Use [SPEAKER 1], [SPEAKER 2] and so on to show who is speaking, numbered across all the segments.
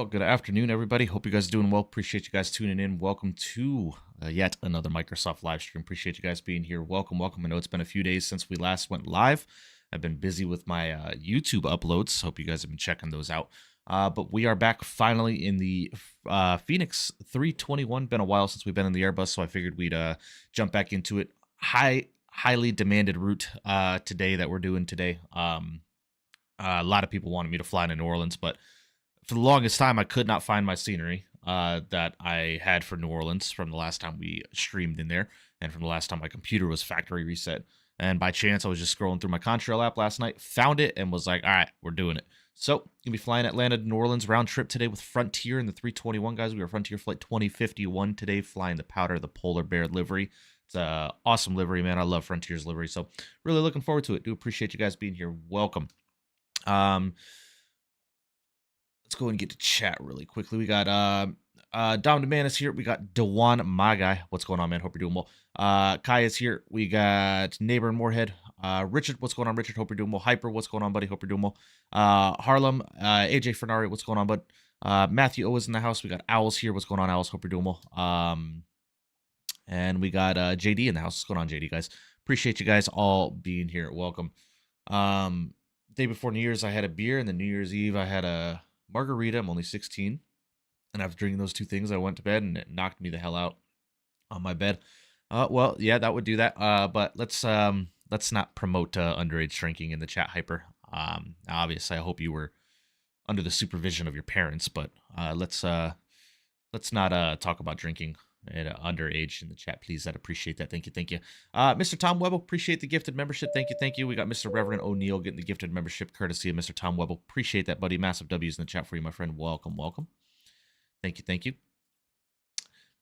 [SPEAKER 1] good afternoon, everybody. Hope you guys are doing well. Appreciate you guys tuning in. Welcome to yet another Microsoft live stream. Appreciate you guys being here. Welcome. I know it's been a few days since we last went live. I've been busy with my YouTube uploads. Hope you guys have been checking those out. But we are back finally in the Fenix 321. Been a while since we've been in the Airbus, so I figured we'd jump back into it. Highly demanded route today that we're doing today. A lot of people wanted me to fly to New Orleans, but for the longest time, I could not find my scenery that I had for New Orleans from the last time we streamed in there and from the last time my computer was factory reset. And by chance, I was just scrolling through my Contrail app last night, found it, and was like, all right, we're doing it. So, going to be flying Atlanta to New Orleans round trip today with Frontier in the 321, guys. We are Frontier Flight 2051 today, flying the Powder, the Polar Bear livery. It's an awesome livery, man. I love Frontier's livery, so really looking forward to it. Do appreciate you guys being here. Welcome. Let's go and get to chat really quickly. We got Dom DeManis here. We got Dewan, my guy. What's going on, man? Hope you're doing well. Kai is here. We got Neighbor and Moorhead. Richard, what's going on, Richard? Hope you're doing well. Hyper, what's going on, buddy? Hope you're doing well. Harlem, AJ Fernari, what's going on, bud? Matthew O is in the house. We got Owls here. What's going on, Owls? Hope you're doing well. And we got JD in the house. What's going on, JD, guys? Appreciate you guys all being here. Welcome. Day before New Year's, I had a beer, and then New Year's Eve, I had a margarita. I'm only 16, and after drinking those two things, I went to bed, and it knocked me the hell out on my bed. Well, yeah, that would do that. But let's not promote underage drinking in the chat, Hyper. Obviously, I hope you were under the supervision of your parents, but let's not talk about drinking at underage in the chat, please. I'd appreciate that. Thank you. Mr. Tom Webble, appreciate the gifted membership. Thank you. We got Mr. Reverend O'Neill getting the gifted membership courtesy of Mr. Tom Webble. Appreciate that, buddy. Massive W's in the chat for you, my friend. Welcome. Thank you.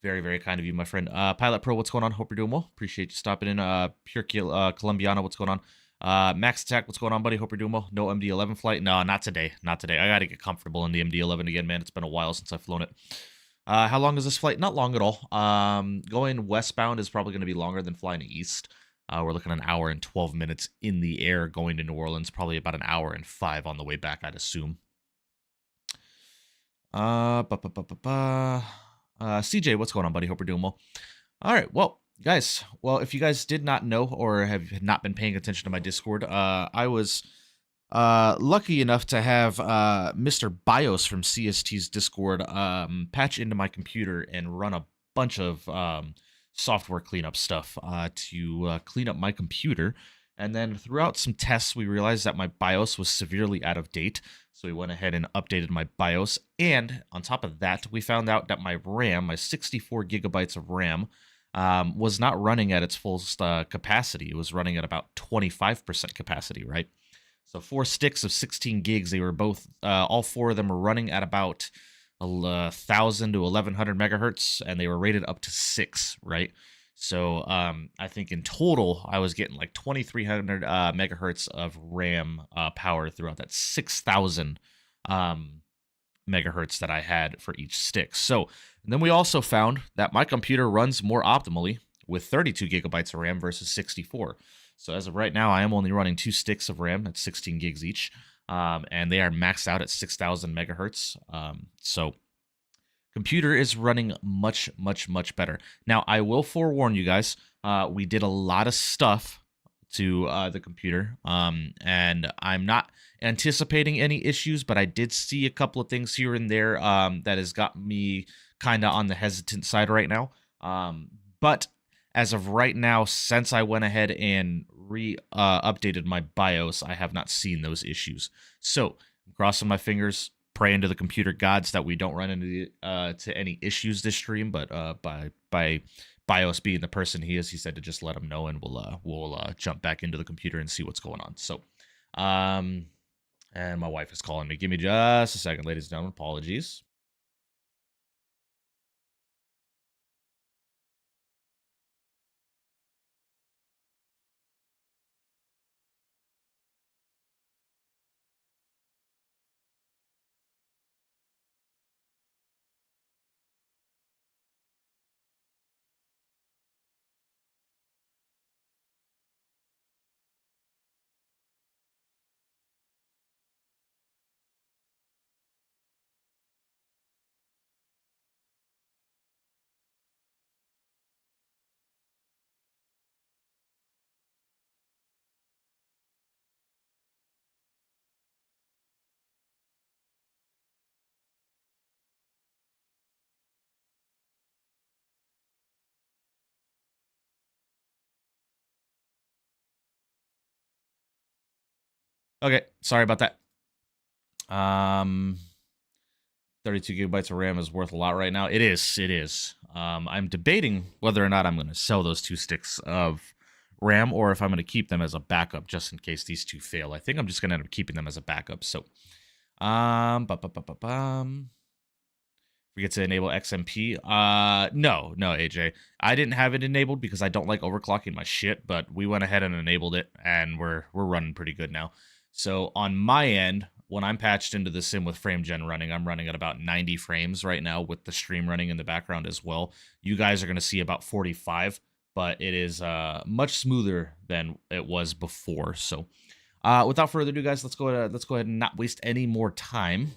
[SPEAKER 1] Very, very kind of you, my friend. Pilot Pro, what's going on? Hope you're doing well. Appreciate you stopping in. Pure Colombiana, what's going on? Max Attack, what's going on, buddy? Hope you're doing well. No MD-11 flight? No, not today. I got to get comfortable in the MD-11 again, man. It's been a while since I've flown it. How long is this flight? Not long at all. Going westbound is probably going to be longer than flying east. We're looking at an hour and 12 minutes in the air going to New Orleans. Probably about an hour and 5 on the way back, I'd assume. CJ, what's going on, buddy? Hope you're doing well. All right, well, guys. Well, if you guys did not know or have not been paying attention to my Discord, I was lucky enough to have Mr. BIOS from CST's Discord patch into my computer and run a bunch of software cleanup stuff to clean up my computer. And then throughout some tests, we realized that my BIOS was severely out of date. So we went ahead and updated my BIOS. And on top of that, we found out that my RAM, my 64 gigabytes of RAM, was not running at its full capacity. It was running at about 25% capacity, right? So 4 sticks of 16 gigs, they were both, all 4 of them were running at about 1,000 to 1,100 megahertz, and they were rated up to 6, right? So I think in total, I was getting like 2,300 megahertz of RAM power throughout that 6,000 megahertz that I had for each stick. So, and then we also found that my computer runs more optimally with 32 gigabytes of RAM versus 64. So as of right now, I am only running 2 sticks of RAM at 16 gigs each, and they are maxed out at 6,000 megahertz. So computer is running much better. Now, I will forewarn you guys, we did a lot of stuff to the computer, and I'm not anticipating any issues, but I did see a couple of things here and there that has got me kind of on the hesitant side right now. But as of right now, since I went ahead and updated my BIOS, I have not seen those issues. So I'm crossing my fingers, praying to the computer gods that we don't run into to any issues this stream. But by BIOS being the person he is, he said to just let him know, and we'll jump back into the computer and see what's going on. So, and my wife is calling me. Give me just a second, ladies and gentlemen. Apologies. Okay, sorry about that. 32 gigabytes of RAM is worth a lot right now. It is. It is. I'm debating whether or not I'm going to sell those 2 sticks of RAM or if I'm going to keep them as a backup just in case these 2 fail. I think I'm just going to end up keeping them as a backup. So, forget to enable XMP. No, AJ. I didn't have it enabled because I don't like overclocking my shit, but we went ahead and enabled it, and we're running pretty good now. So on my end, when I'm patched into the sim with frame gen running, I'm running at about 90 frames right now with the stream running in the background as well. You guys are going to see about 45, but it is much smoother than it was before. So without further ado, guys, let's go ahead and not waste any more time.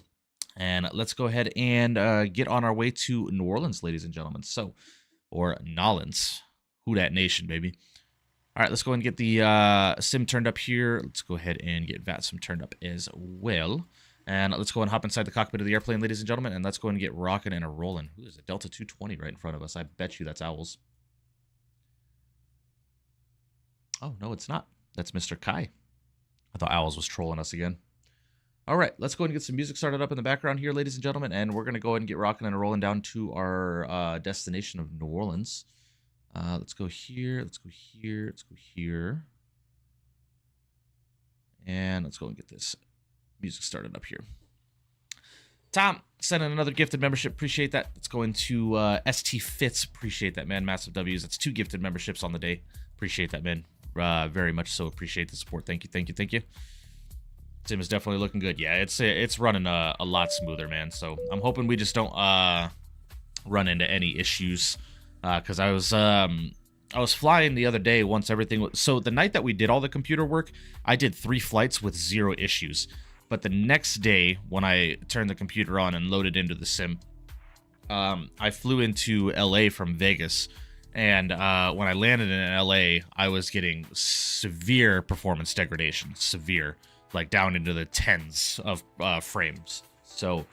[SPEAKER 1] And let's go ahead and get on our way to New Orleans, ladies and gentlemen. So, or Nolans. Who dat nation, baby. All right, let's go ahead and get the sim turned up here. Let's go ahead and get VATSIM turned up as well. And let's go and hop inside the cockpit of the airplane, ladies and gentlemen. And let's go and get rocking and a rolling. Ooh, there's a Delta 220 right in front of us. I bet you that's Owls. Oh, no, it's not. That's Mr. Kai. I thought Owls was trolling us again. All right, let's go ahead and get some music started up in the background here, ladies and gentlemen, and we're going to go ahead and get rocking and rolling down to our destination of New Orleans. Let's go here, let's go here, let's go here. And let's go and get this music started up here. Tom, send in another gifted membership. Appreciate that. Let's go into ST Fits. Appreciate that, man. Massive W's. That's 2 gifted memberships on the day. Appreciate that, man. Very much so. Appreciate the support. Thank you, thank you, thank you. Sim is definitely looking good. Yeah, it's running a lot smoother, man. So I'm hoping we just don't run into any issues. Because I was flying the other day once everything was... So the night that we did all the computer work, I did 3 flights with 0 issues. But the next day, when I turned the computer on and loaded into the sim, I flew into LA from Vegas. And when I landed in LA, I was getting severe performance degradation. Severe. Like down into the tens of frames. So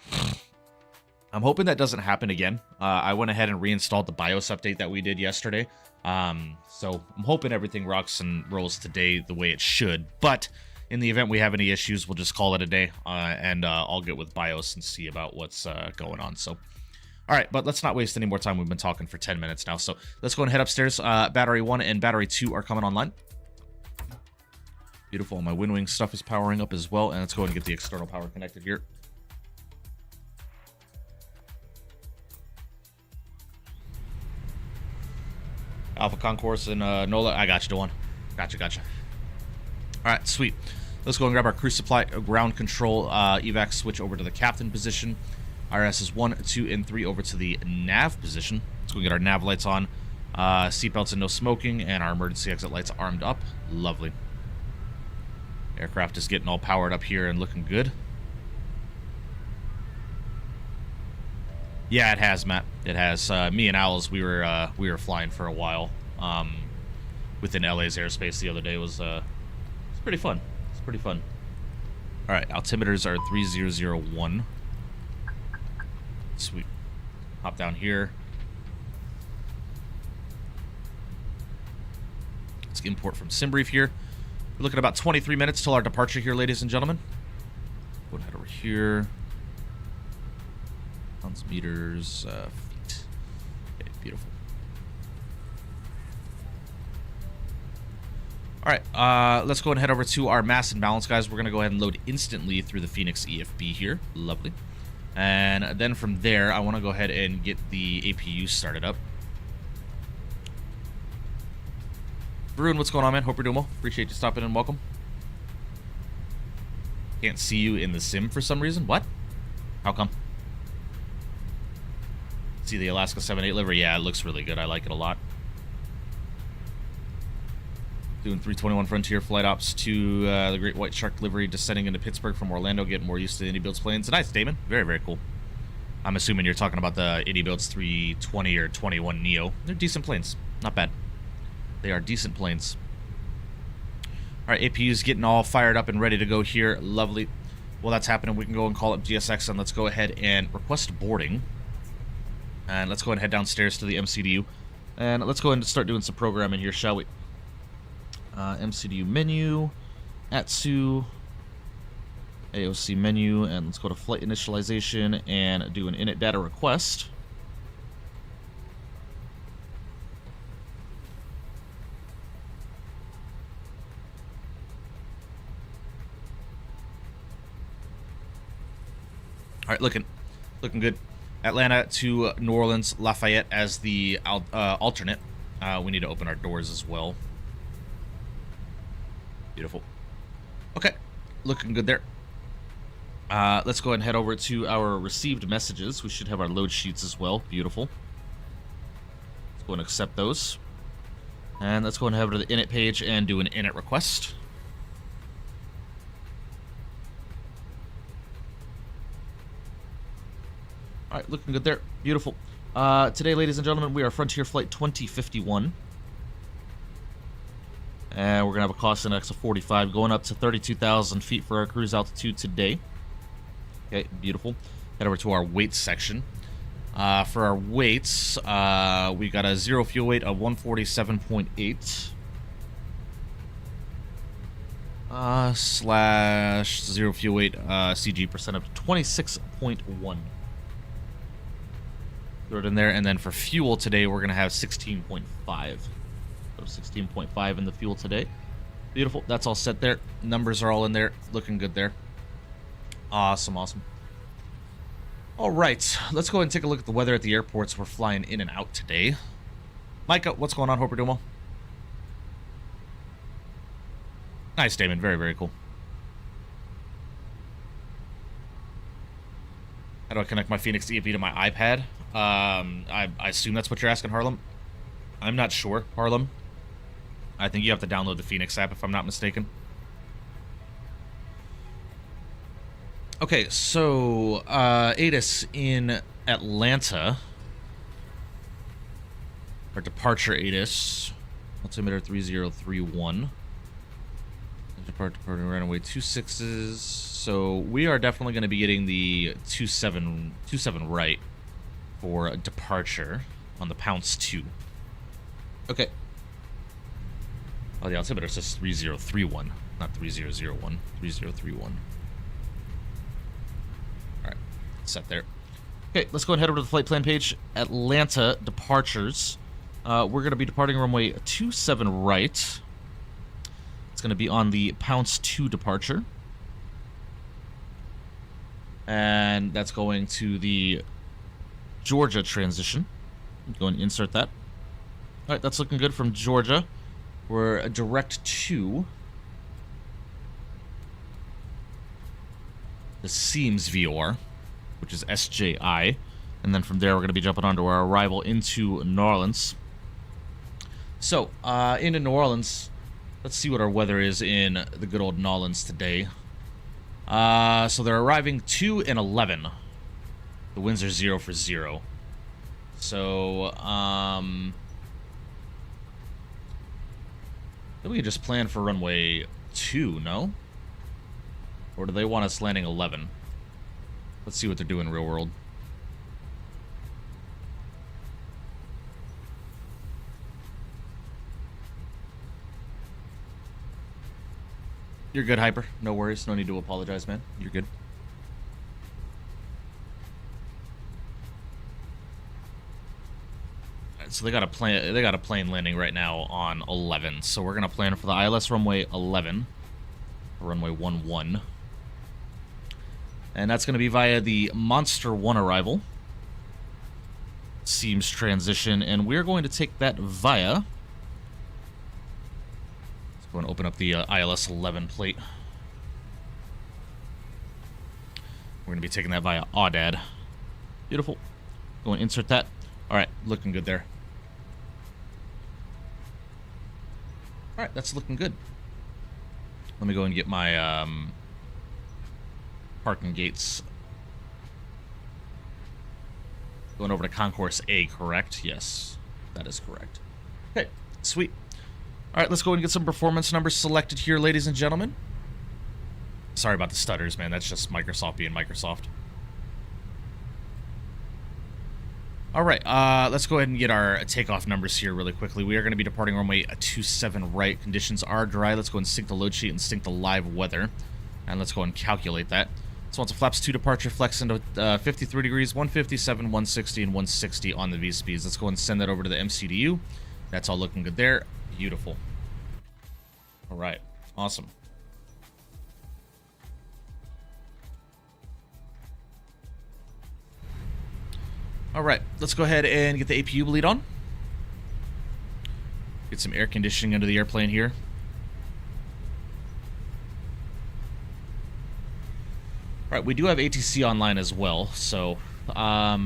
[SPEAKER 1] I'm hoping that doesn't happen again. I went ahead and reinstalled the BIOS update that we did yesterday. So I'm hoping everything rocks and rolls today the way it should. But in the event we have any issues, we'll just call it a day. And I'll get with BIOS and see about what's going on. So, all right, but let's not waste any more time. We've been talking for 10 minutes now. So let's go and head upstairs. Battery 1 and battery 2 are coming online. Beautiful. My Winwing stuff is powering up as well. And let's go ahead and get the external power connected here. Alpha Concourse and NOLA. I got you, Dewan. Gotcha. All right, sweet. Let's go and grab our cruise supply ground control evac switch over to the captain position. RS's 1, 2, and 3 over to the nav position. Let's go get our nav lights on. Seatbelts and no smoking. And our emergency exit lights armed up. Lovely. Aircraft is getting all powered up here and looking good. Yeah, it has, Matt. It has. Me and Owls, we were flying for a while within LA's airspace the other day. It's pretty fun. It's pretty fun. All right, altimeters are 3001. Sweet. Hop down here. Let's import from SimBrief here. We're looking at about 23 minutes till our departure here, ladies and gentlemen. Go ahead over here. Pounds, meters, feet. Okay, beautiful. All right, let's go ahead and head over to our mass and balance, guys. We're going to go ahead and load instantly through the Fenix EFB here. Lovely. And then from there, I want to go ahead and get the APU started up. Bruin, what's going on, man? Hope you're doing well. Appreciate you stopping in. Welcome. Can't see you in the sim for some reason. What? How come? See the Alaska 7-8 livery? Yeah, it looks really good. I like it a lot. Doing 321 Frontier flight ops to the Great White Shark livery, descending into Pittsburgh from Orlando, getting more used to the Indy Builds planes. Nice, Damon. Very, very cool. I'm assuming you're talking about the Indy Builds 320 or 21 Neo. They're decent planes. Not bad. They are decent planes. All right, APU's getting all fired up and ready to go here. Lovely. While that's happening, we can go and call up GSX, and let's go ahead and request boarding. And let's go ahead and head downstairs to the MCDU. And let's go ahead and start doing some programming here, shall we? MCDU menu, ATSU, AOC menu, and let's go to flight initialization and do an init data request. All right, looking good. Atlanta to New Orleans, Lafayette as the alternate. We need to open our doors as well. Beautiful. Okay, looking good there. Let's go ahead and head over to our received messages. We should have our load sheets as well. Beautiful. Let's go and accept those. And let's go and head over to the init page and do an init request. All right, looking good there. Beautiful. Today, ladies and gentlemen, we are Frontier Flight 2051. And we're going to have a cost index of 45, going up to 32,000 feet for our cruise altitude today. Okay, beautiful. Head over to our weights section. For our weights, we got a zero fuel weight of 147.8. Slash zero fuel weight CG percent of 26.1. Throw it in there, and then for fuel today, we're going to have 16.5. So 16.5 in the fuel today. Beautiful. That's all set there. Numbers are all in there. Looking good there. Awesome, awesome. All right. Let's go ahead and take a look at the weather at the airports we're flying in and out today. Micah, what's going on? Hope you're doing well. Nice, Damon. Very, very cool. How do I connect my Fenix EFB to my iPad? I assume that's what you're asking, Harlem. I'm not sure, Harlem. I think you have to download the Fenix app, if I'm not mistaken. Okay, so, ATIS in Atlanta. Our departure ATIS. Altimeter 3031. Departing runway 26s. So we are definitely going to be getting the 27 right for departure on the Pounce 2. Okay. Oh, the altimeter says 3031, not 3001. 3031. All right, set there. Okay, let's go and head over to the flight plan page. Atlanta departures. We're going to be departing runway 27 right. It's going to be on the Pounce 2 departure. And that's going to the Georgia transition. Go and insert that. All right, that's looking good from Georgia. We're direct to the Seams VOR, which is SJI. And then from there, we're going to be jumping onto our arrival into New Orleans. So, into New Orleans, let's see what our weather is in the good old New Orleans today. So they're arriving 2 and 11. The winds are 0 for 0. So, then we could just plan for runway 2, no? Or do they want us landing 11? Let's see what they're doing in real world. You're good, Hyper. No worries. No need to apologize, man. You're good. Alright, so they got a plane landing right now on 11. So we're gonna plan for the ILS runway 11, runway 11, and that's gonna be via the Monster 1 arrival. Seams transition, and we're going to take that via. Go and open up the ILS 11 plate. We're going to be taking that via Audad. Beautiful. Go and insert that. All right, looking good there. All right, that's looking good. Let me go and get my parking gates. Going over to Concourse A, correct? Yes, that is correct. Okay, sweet. All right, let's go and get some performance numbers selected here, ladies and gentlemen. Sorry about the stutters, man. That's just Microsoft being Microsoft. All right, let's go ahead and get our takeoff numbers here really quickly. We are going to be departing runway 27 right. Conditions are dry. Let's go and sync the load sheet and sync the live weather. And let's go and calculate that. So once a flaps 2 departure flex into 53 degrees, 157, 160, and 160 on the V-speeds. Let's go and send that over to the MCDU. That's all looking good there. Beautiful. All right. Awesome. All right. Let's go ahead and get the APU bleed on. Get some air conditioning under the airplane here. All right, we do have ATC online as well, so our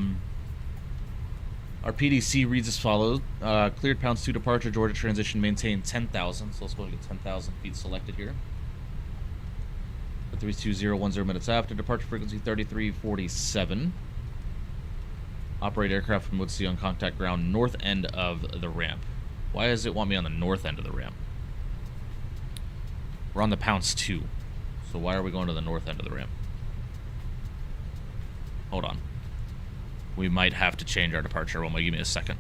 [SPEAKER 1] PDC reads as follows. Cleared pounds 2 departure, Georgia transition, maintain 10,000. So let's go and get 10,000 feet selected here. 32010 minutes after, departure frequency 3347. Operate aircraft from Woodsea on contact ground north end of the ramp. Why does it want me on the north end of the ramp? We're on the pounds 2. So why are we going to the north end of the ramp? Hold on. We might have to change our departure runway. Give me a second.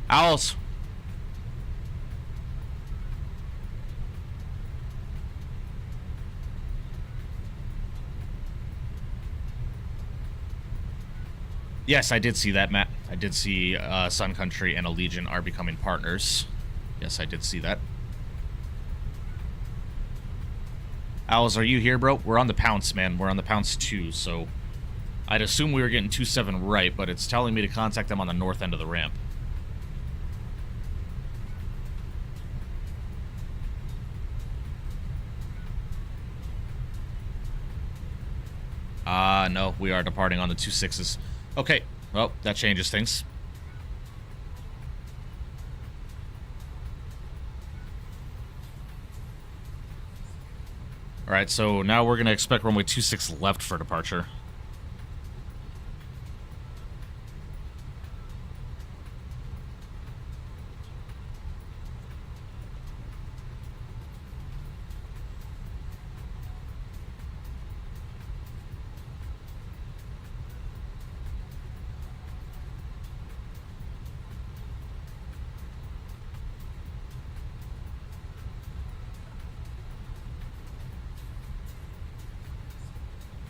[SPEAKER 1] Owls. Yes, I did see that, Matt. I did see Sun Country and Allegiant are becoming partners. Yes, I did see that. Owls, are you here, bro? We're on the Pounce, man. We're on the Pounce 2, so I'd assume we were getting 27 right, but it's telling me to contact them on the north end of the ramp. No, we are departing on the 26s. Okay, well, that changes things. Alright, so now we're going to expect runway 26 left for departure.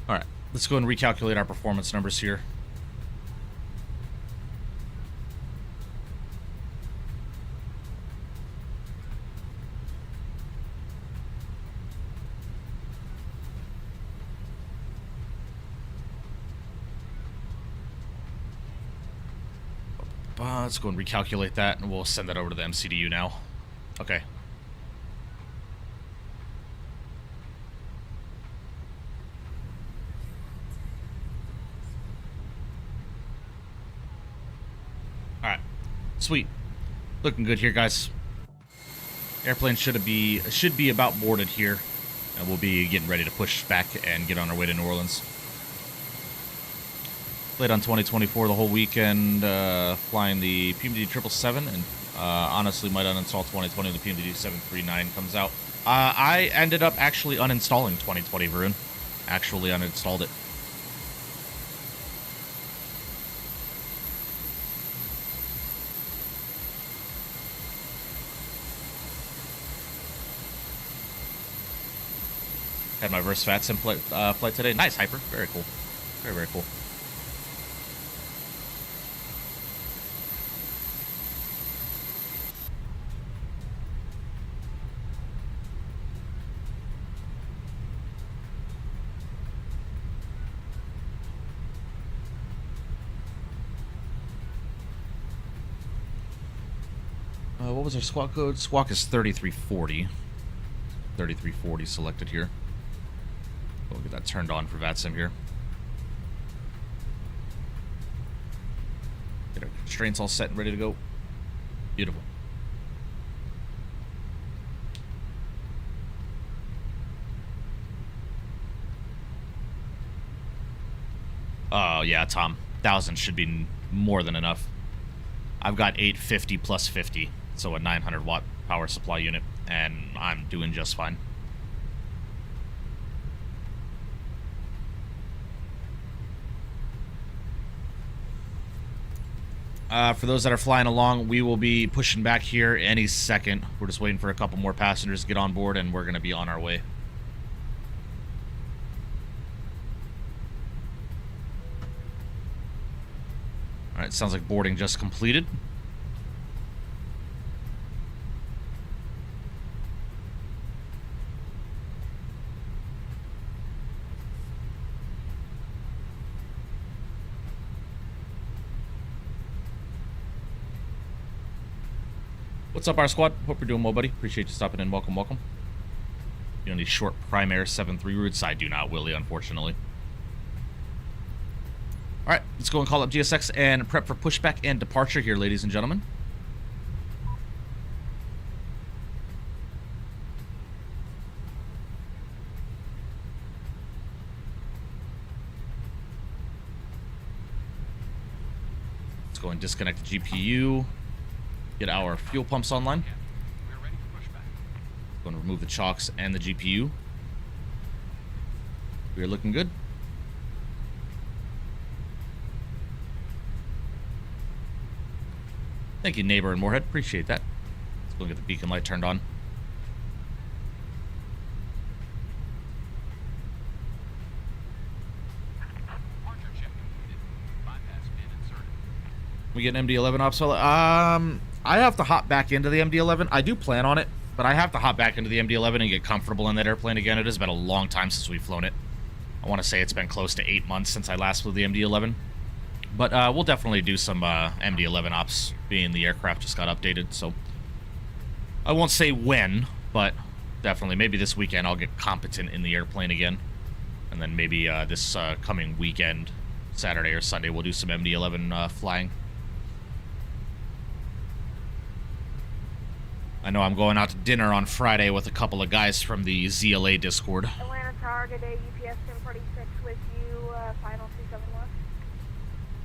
[SPEAKER 1] Alright, let's go and recalculate our performance numbers here. Let's go and recalculate that, and we'll send that over to the MCDU now. Okay. Alright. Sweet. Looking good here, guys. Airplane should be about boarded here. And we'll be getting ready to push back and get on our way to New Orleans. Played on 2024 the whole weekend, flying the PMDD 777, and honestly might uninstall 2020 when the PMDD 739 comes out. I ended up actually uninstalling 2020, Varun. Actually uninstalled it. Had my Verse Fat Sim flight today. Nice, Hyper. Very cool. Very, very cool. What was our squawk code? Squawk is 3340. 3340 selected here. We'll get that turned on for VATSIM here. Get our constraints all set and ready to go. Beautiful. Oh, yeah, Tom. 1,000 should be more than enough. I've got 850 plus 50, so a 900 watt power supply unit, and I'm doing just fine. For those that are flying along, we will be pushing back here any second. We're just waiting for a couple more passengers to get on board, and we're going to be on our way. All right, sounds like boarding just completed. What's up, our squad? Hope you're doing well, buddy. Appreciate you stopping in. Welcome, welcome. You know, these short Primair 7-3 routes? I do not, Willie, unfortunately. All right, let's go and call up GSX and prep for pushback and departure here, ladies and gentlemen. Let's go and disconnect the GPU. Get our fuel pumps online.
[SPEAKER 2] We're ready for pushback.
[SPEAKER 1] Going to remove the chocks and the GPU. We are looking good. Thank you, neighbor and Moorhead. Appreciate that. Let's go and get the beacon light turned on.
[SPEAKER 2] Departure check completed. Bypass pin inserted.
[SPEAKER 1] We get an MD-11 ops. I have to hop back into the MD-11. I do plan on it, but I have to hop back into the MD-11 and get comfortable in that airplane again. It has been a long time since we've flown it. I want to say it's been close to 8 months since I last flew the MD-11. But we'll definitely do some MD-11 ops, being the aircraft just got updated. So I won't say when, but definitely maybe this weekend I'll get competent in the airplane again. And then maybe this coming weekend, Saturday or Sunday, we'll do some MD-11 flying. I know I'm going out to dinner on Friday with a couple of guys from the ZLA Discord.
[SPEAKER 3] Atlanta Tower, good day, UPS 1046 with you, final 27 left.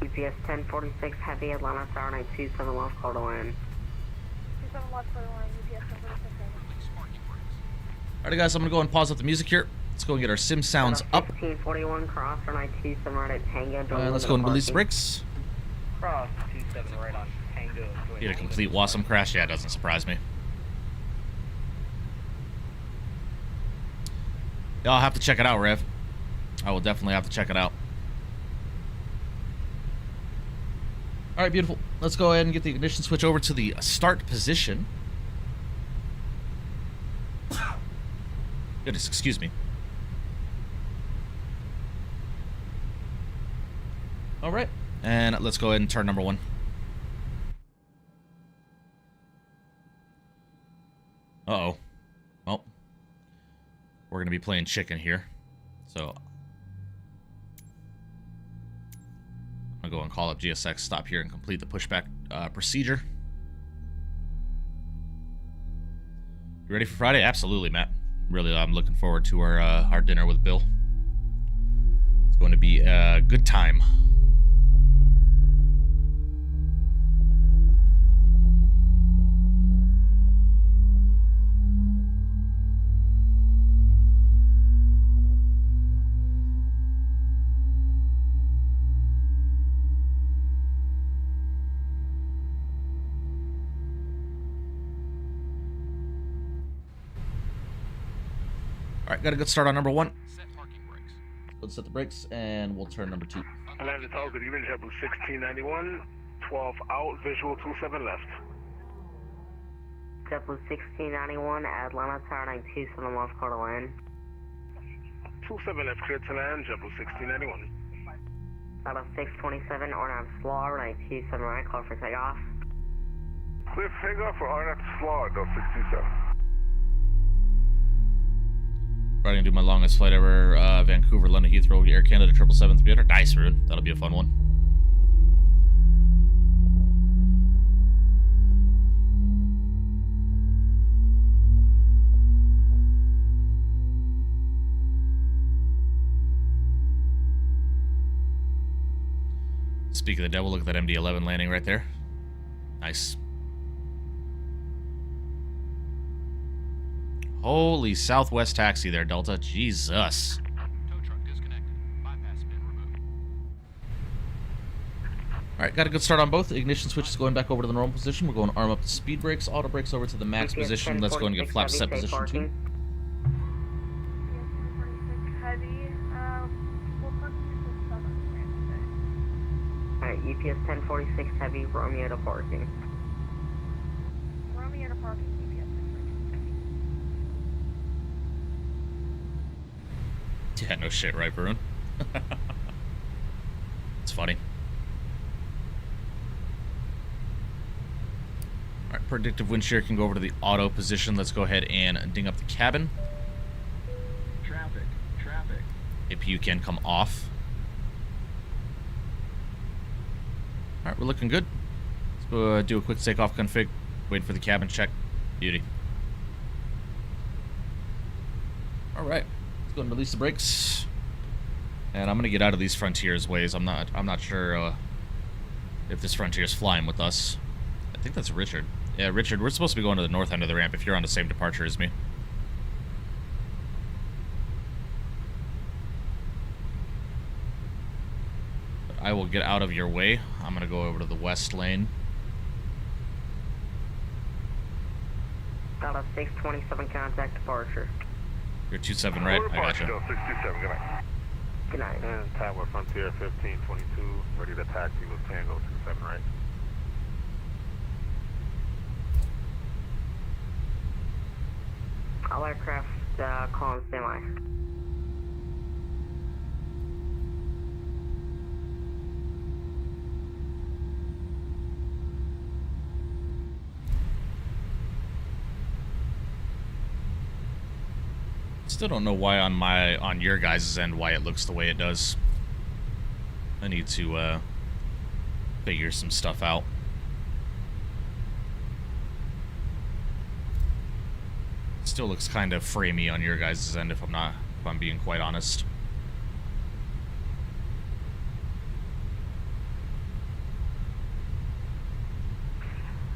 [SPEAKER 4] UPS 1046, heavy, Atlanta Tower 927 left, call to land.
[SPEAKER 3] 27 left for the line, UPS 1046 over.
[SPEAKER 1] Alright guys, I'm going to go and pause up the music here. Let's go and get our sim sounds up.
[SPEAKER 4] 1541, cross for 927 right at Tango.
[SPEAKER 1] Let's go and release the brakes.
[SPEAKER 4] Cross 27 right on Tango.
[SPEAKER 1] Get a complete Wasm crash? Yeah, it doesn't surprise me. Yeah, I'll have to check it out, Rev. I will definitely have to check it out. Alright, beautiful. Let's go ahead and get the ignition switch over to the start position. Goodness, excuse me. Alright, and let's go ahead and turn number 1. Uh-oh. Well, we're going to be playing chicken here. So I'm going to go and call up GSX, stop here, and complete the pushback procedure. You ready for Friday? Absolutely, Matt. Really, I'm looking forward to our dinner with Bill. It's going to be a good time. Alright, got a good start on number 1.
[SPEAKER 2] Set parking brakes.
[SPEAKER 1] Let's set the brakes, and we'll turn number 2.
[SPEAKER 5] Atlanta Tower, good evening, JetBlue 1691, 12 out, visual 27 left.
[SPEAKER 4] JetBlue 1691, Atlanta Tower 927 left, call to land.
[SPEAKER 5] 27 left, clear to land, JetBlue 1691.
[SPEAKER 4] Out of 627, Ornab Slaw, 927 right, call for takeoff.
[SPEAKER 5] Clear for takeoff for RNF Slaw, 627.
[SPEAKER 1] Probably gonna do my longest flight ever, Vancouver, London, Heathrow, Air Canada 777-300. Nice, Rune. That'll be a fun one. Speak of the devil, look at that MD-11 landing right there. Nice. Holy Southwest taxi there, Delta. Jesus.
[SPEAKER 2] Tow truck disconnected. Bypass bin removed.
[SPEAKER 1] All right, got a good start on both. Ignition switch is going back over to the normal position. We're going arm up to speed brakes. Auto brakes over to the max
[SPEAKER 4] GPS
[SPEAKER 1] position. Let's go and get
[SPEAKER 4] 1046
[SPEAKER 1] flap set
[SPEAKER 4] heavy, safe
[SPEAKER 1] position 2.
[SPEAKER 3] EPS 1046 heavy. We'll park you to 7 today.
[SPEAKER 4] Alright, EPS 1046 heavy, Romeo to parking.
[SPEAKER 3] Romeo to parking, EPS 1046 heavy.
[SPEAKER 1] Yeah, no shit, right, Varun? It's funny. All right, predictive wind shear can go over to the auto position. Let's go ahead and ding up the cabin.
[SPEAKER 2] Traffic. Traffic.
[SPEAKER 1] APU can come off. All right, we're looking good. Let's go do a quick takeoff config. Wait for the cabin check. Beauty. All right, let's go and release the brakes. And I'm gonna get out of these Frontiers ways. I'm not sure if this Frontier is flying with us. I think that's Richard. Yeah, Richard, we're supposed to be going to the north end of the ramp if you're on the same departure as me. But I will get out of your way. I'm gonna go over to the west lane.
[SPEAKER 4] Got a 627 contact departure.
[SPEAKER 1] You're 27, right? I gotcha.
[SPEAKER 5] 67, good night.
[SPEAKER 4] Good night.
[SPEAKER 5] And Tower Frontier 1522, ready to taxi with Tango 27, right?
[SPEAKER 4] All aircraft call and semi.
[SPEAKER 1] Still don't know why on your guys' end why it looks the way it does. I need to figure some stuff out. Still looks kind of framey on your guys' end if I'm being quite honest.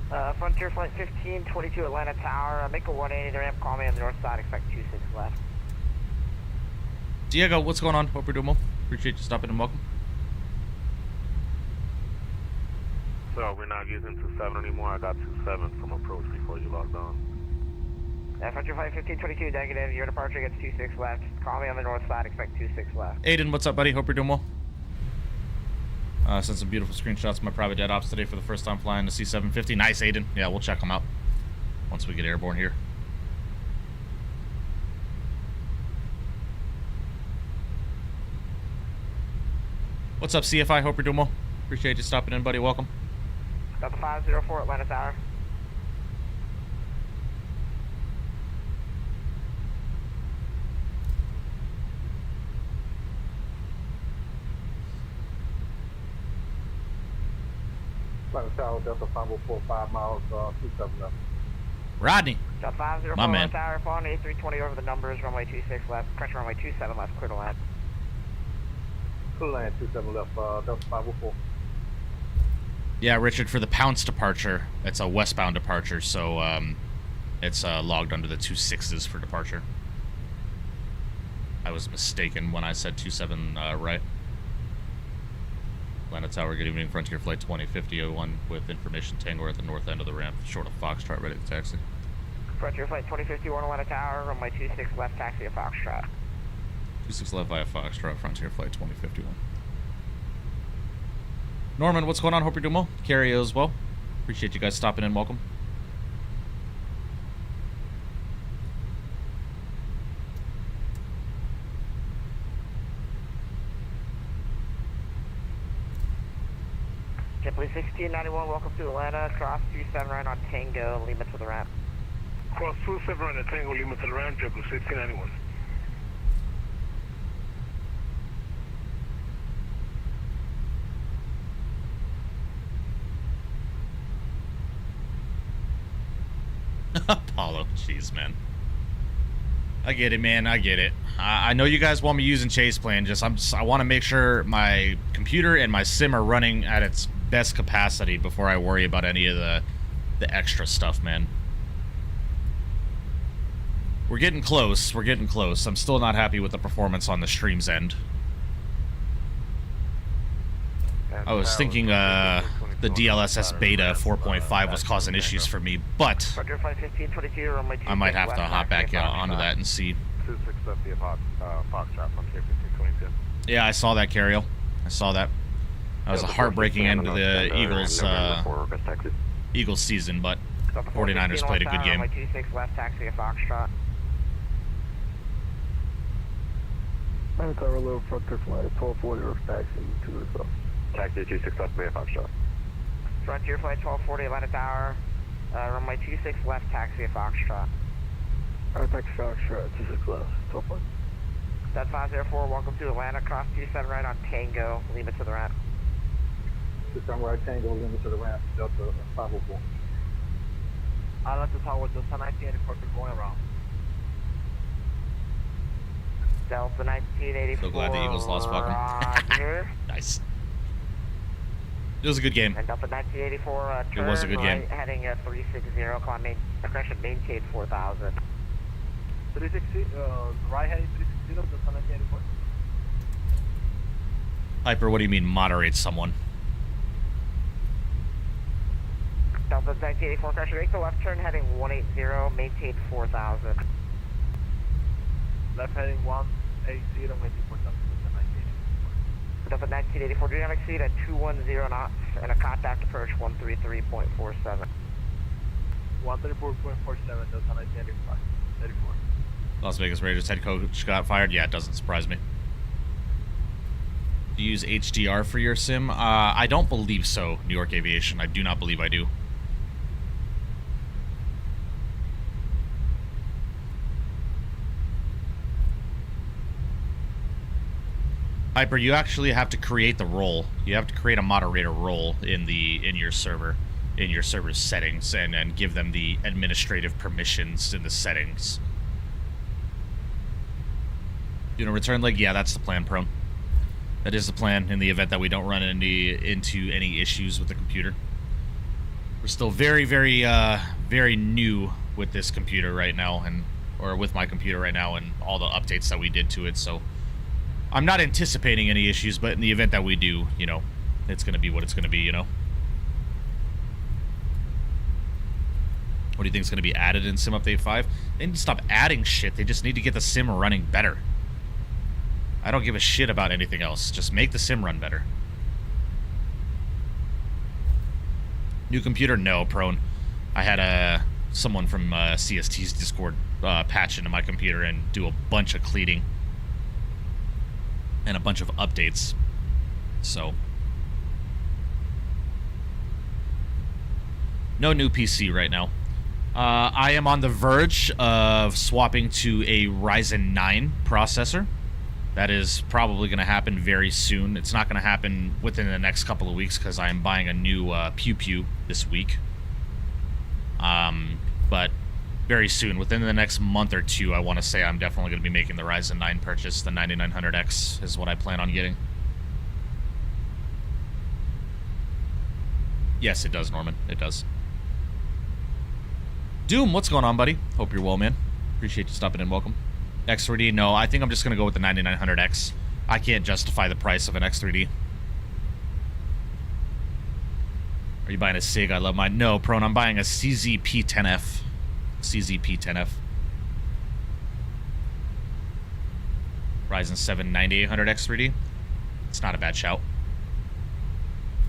[SPEAKER 6] Frontier Flight 1522 Atlanta Tower. Make a 180 to ramp. Call me on the north side. Expect 26 left.
[SPEAKER 1] Diego, what's going on? Hope you're doing well. Appreciate you stopping and welcome.
[SPEAKER 5] So we're not using 27 anymore. I got 27 from approach before you logged on.
[SPEAKER 6] Frontier Flight 1522 negative. Your departure gets 26 left. Call me on the north side. Expect 26 left.
[SPEAKER 1] Aiden, what's up, buddy? Hope you're doing well. Sent some beautiful screenshots of my private jet ops today for the first time flying the C-750. Nice, Aiden. Yeah, we'll check them out once we get airborne here. What's up, CFI? Hope you're doing well. Appreciate you stopping in, buddy. Welcome.
[SPEAKER 6] Got the 504 Atlanta Tower.
[SPEAKER 5] Atlanta Tower, Delta 504, 5 miles, 27 left.
[SPEAKER 1] Rodney.
[SPEAKER 6] Got 504
[SPEAKER 1] My man.
[SPEAKER 6] Atlanta Tower. Following A320 over the numbers. Runway 26 left. Correction, runway 27 left. Clear to land.
[SPEAKER 5] Clear to land, 27 left, Delta 504.
[SPEAKER 1] Yeah, Richard, for the Pounce departure, it's a westbound departure, so it's logged under the 26s for departure. I was mistaken when I said 27 right. Atlanta Tower, good evening. Frontier Flight 2050-01 with information Tango at the north end of the ramp, short of Foxtrot, ready to taxi.
[SPEAKER 6] Frontier Flight 2051 Atlanta Tower. Runway 26 left. Taxi to Foxtrot.
[SPEAKER 1] 26 left via Foxtrot, Frontier Flight 2051. Norman, what's going on? Hope you're doing well. Carrie as well. Appreciate you guys stopping in. Welcome.
[SPEAKER 6] JetBlue 1691, welcome to Atlanta. Cross 27 right on Tango, Lima to the ramp.
[SPEAKER 5] Cross 27 right at Tango, Lima to the ramp, JetBlue 1691.
[SPEAKER 1] Apollo, jeez, man. I get it, man. I get it. I know you guys want me using chase plan. I want to make sure my computer and my sim are running at its best capacity before I worry about any of the extra stuff, man. We're getting close. We're getting close. I'm still not happy with the performance on the stream's end. I was thinking the DLSS beta 4.5 was causing issues for me, but
[SPEAKER 6] Roger, flight 1522, runway 26
[SPEAKER 1] I might have to
[SPEAKER 6] left,
[SPEAKER 1] hop back
[SPEAKER 6] taxi at
[SPEAKER 1] onto
[SPEAKER 6] Foxtrot.
[SPEAKER 1] that and see.
[SPEAKER 5] 26 left Foxtrot, Frontier 1522.
[SPEAKER 1] Yeah, I saw that, Cariel. I saw that. That was a heartbreaking end to the Eagles season, but 49ers played a good game.
[SPEAKER 6] Runway 26 left, taxi at Foxtrot.
[SPEAKER 7] Tower low, Frontier flight 1240 or taxi to the south.
[SPEAKER 5] Taxi 26 left, Bay Foxtrot.
[SPEAKER 6] Frontier flight 1240, Atlanta Tower. Runway 26 left, taxi at Foxtrot.
[SPEAKER 7] Taxi Foxtrot, 26 left, 1240.
[SPEAKER 6] That's 504, welcome to Atlanta, cross 27 right on Tango, leave it to the ramp.
[SPEAKER 7] System right Tango, limit to the ramp, Delta 504.
[SPEAKER 6] Atlanta Tower, Delta 1984, going around. Delta 1984.
[SPEAKER 1] So glad the Eagles lost, Falcon.
[SPEAKER 6] Roger.
[SPEAKER 1] Nice. It was a good game.
[SPEAKER 6] And Delta 1984, turn
[SPEAKER 1] It was a good
[SPEAKER 6] right,
[SPEAKER 1] game.
[SPEAKER 6] heading 360, climb correction, maintain 4000.
[SPEAKER 7] 360, right heading 360, Delta 1984.
[SPEAKER 1] Hyper, what do you mean moderate someone?
[SPEAKER 6] Delta 1984, correction, make the left turn, heading 180, maintain 4000.
[SPEAKER 7] Left heading 180, maintain 4000, Delta 1984.
[SPEAKER 6] Delta 1984, do not exceed at 210 knots and a contact approach 133.47.
[SPEAKER 7] 134.47, Delta 1985, 34.
[SPEAKER 1] Las Vegas Raiders head coach got fired? Yeah, it doesn't surprise me. Do you use HDR for your sim? I don't believe so, New York Aviation. I do not believe I do. Hyper, you actually have to create the role. You have to create a moderator role in your server's settings, and give them the administrative permissions in the settings. You know, return leg? Yeah, that's the plan, Prone. That is the plan in the event that we don't run into any issues with the computer. We're still very, very, very new with this computer right now, or with my computer right now, and all the updates that we did to it, so I'm not anticipating any issues, but in the event that we do, you know, it's going to be what it's going to be, you know? What do you think is going to be added in Sim Update 5? They need to stop adding shit. They just need to get the sim running better. I don't give a shit about anything else. Just make the sim run better. New computer? No, Prone. I had someone from CST's Discord patch into my computer and do a bunch of cleaning and a bunch of updates. So no new PC right now. I am on the verge of swapping to a Ryzen 9 processor. That is probably going to happen very soon. It's not going to happen within the next couple of weeks because I am buying a new Pew Pew this week. But very soon, within the next month or two, I want to say I'm definitely going to be making the Ryzen 9 purchase. The 9900X is what I plan on getting. Yes, it does, Norman. It does. Doom, what's going on, buddy? Hope you're well, man. Appreciate you stopping in. Welcome. X3D, no, I think I'm just going to go with the 9900X. I can't justify the price of an X3D. Are you buying a SIG? I love mine. No, Prone, I'm buying a CZP-10F. CZP-10F. Ryzen 7 9800 X3D. It's not a bad shout.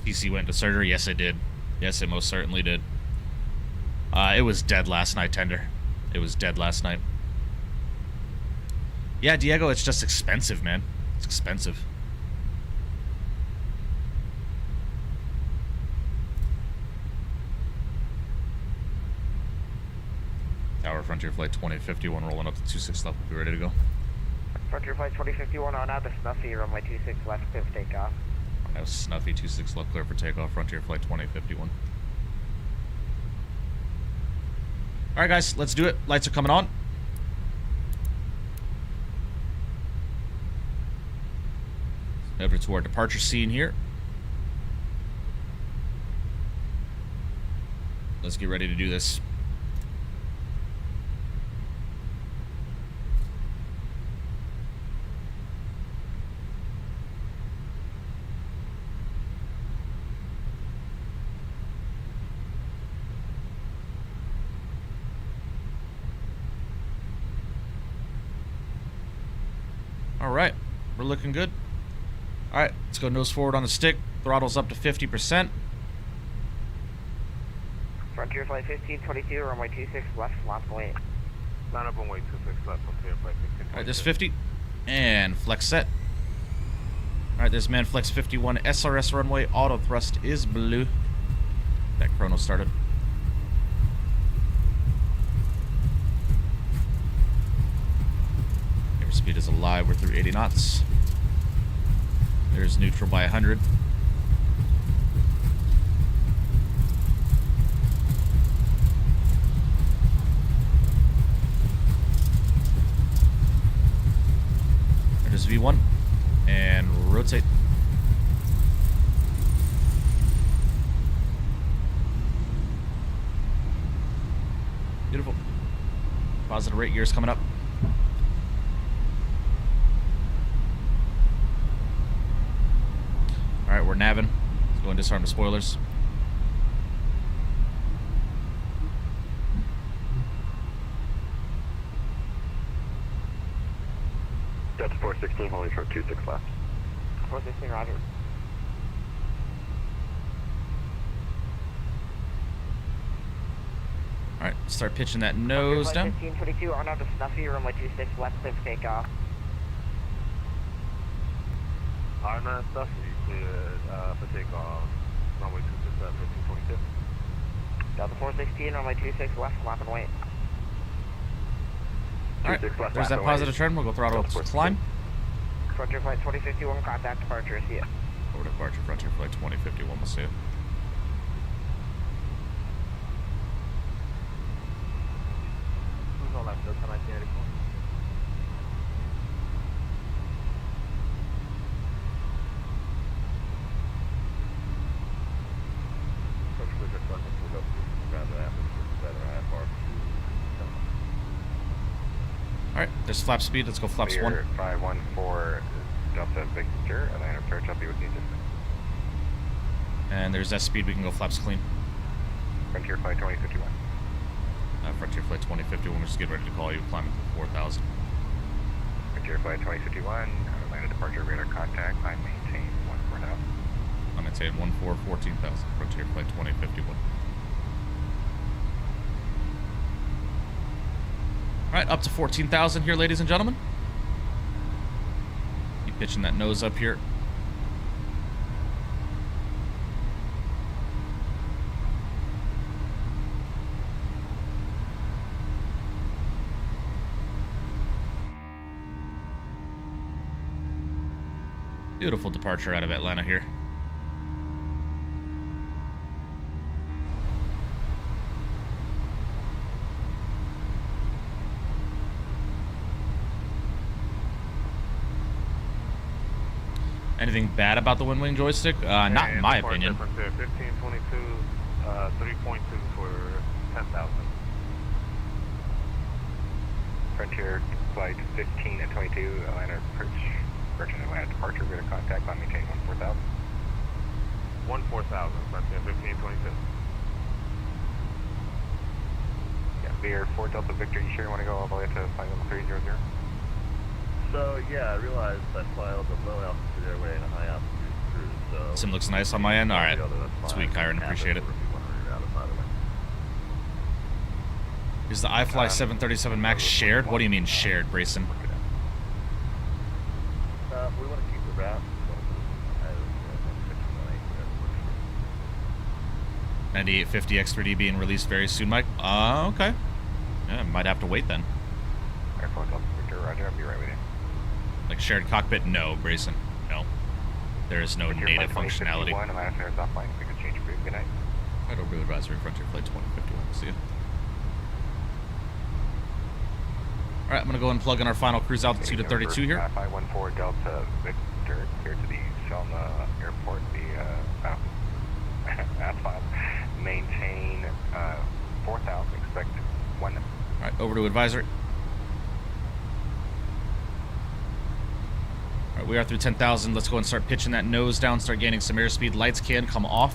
[SPEAKER 1] PC went to surgery? Yes, it did. Yes, it most certainly did. It was dead last night, Tender. It was dead last night. Yeah, Diego, it's just expensive, man. It's expensive. Tower Frontier Flight 2051 rolling up to 26 left. We'll be ready to go.
[SPEAKER 6] Frontier flight 2051 on out to Snuffy, runway 26 left, clear for takeoff.
[SPEAKER 1] That was Snuffy 26 left, clear for takeoff. Frontier Flight 2051. Alright, guys, let's do it. Lights are coming on. Over to our departure scene here. let's get ready to do this. All right, we're looking good. All right, let's go nose forward on the stick. Throttle's up to 50%.
[SPEAKER 6] Frontier Flight 1522, runway 26 left, flap and wait.
[SPEAKER 5] Line up on way 26 left, Frontier Flight 1522.
[SPEAKER 1] All right, there's 50. And flex set. All right, there's Manflex 51 SRS runway. Auto thrust is blue. That chrono started. Airspeed is alive. We're through 80 knots. There's neutral by 100. There's V1. And rotate. Beautiful. Positive rate gears coming up. Alright, we're navving. Let's go and disarm the spoilers.
[SPEAKER 8] That's 416, holding short 26 left.
[SPEAKER 6] 416, roger.
[SPEAKER 1] Alright, start pitching that nose down.
[SPEAKER 6] 1522, on out to Snuffy, runway 26 left, clear for takeoff.
[SPEAKER 5] R9 stuff, you cleared for takeoff. Runway 26 left, 1522.
[SPEAKER 6] Delta 416, runway 26 left, flap and wait.
[SPEAKER 1] Alright,
[SPEAKER 8] 26 left,
[SPEAKER 1] there's that
[SPEAKER 8] left,
[SPEAKER 1] positive turn. We'll go throttle up to climb.
[SPEAKER 6] Frontier Flight 2051, contact departure, see ya.
[SPEAKER 1] Over departure, Frontier Flight 2051. We'll see it.
[SPEAKER 7] Who's on left? Delta 1984.
[SPEAKER 1] Alright, there's flap speed. Let's go flaps 1.
[SPEAKER 8] 514 Delta Victor, Atlanta approach, I'll be with you in just a minute.
[SPEAKER 1] And there's that speed. We can go flaps clean.
[SPEAKER 8] Frontier Flight 2051.
[SPEAKER 1] Frontier Flight 2051. We're just getting ready to call you. Climbing to 4,000.
[SPEAKER 8] Frontier Flight 2051, Atlanta departure radar contact, I maintain 14,000.
[SPEAKER 1] I'm going to say 14,000. Frontier Flight 2051. Alright, up to 14,000 here, ladies and gentlemen. Keep pitching that nose up here. Beautiful departure out of Atlanta here. Anything bad about the Winwing joystick? Not in my opinion.
[SPEAKER 5] 1522, 3.2 for 10,000.
[SPEAKER 8] Frontier Flight 15 and 22, Atlanta approach, Virgin Atlanta departure radar contact, I maintain 14,000.
[SPEAKER 5] 14,000, Frontier 1522.
[SPEAKER 8] Yeah, Veer 4 Delta Victor, you sure you want to go all the way to flight level 300?
[SPEAKER 7] So, yeah, I realized I fly a little bit low altitude airway and a high altitude cruise, so...
[SPEAKER 1] Sim looks nice on my end. Alright. Sweet, Kyron. Appreciate it. Is the iFly 737 MAX shared? What do you mean shared, Brayson?
[SPEAKER 7] We want to keep the route.
[SPEAKER 1] 9850 X3D being released very soon, Mike. Okay. Yeah, might have to wait then.
[SPEAKER 8] Air 4 Delta Victor, roger, I'll be right with you.
[SPEAKER 1] Like shared cockpit? No, Brayson. No. There is no
[SPEAKER 8] Frontier
[SPEAKER 1] native
[SPEAKER 8] Flight
[SPEAKER 1] functionality.
[SPEAKER 8] 2051, Atlanta Affairs offline, we can change for you. Good night.
[SPEAKER 1] Right over advisory, Frontier Flight 2051. See ya. Alright, I'm going to go and plug in our final cruise altitude at 32 here.
[SPEAKER 8] 514 Delta Victor, clear to the Selma Airport, the asphalt. Maintain 4000, expect 1.
[SPEAKER 1] All right, over to advisory. All right, we are through 10,000. Let's go and start pitching that nose down, start gaining some airspeed. Lights can come off.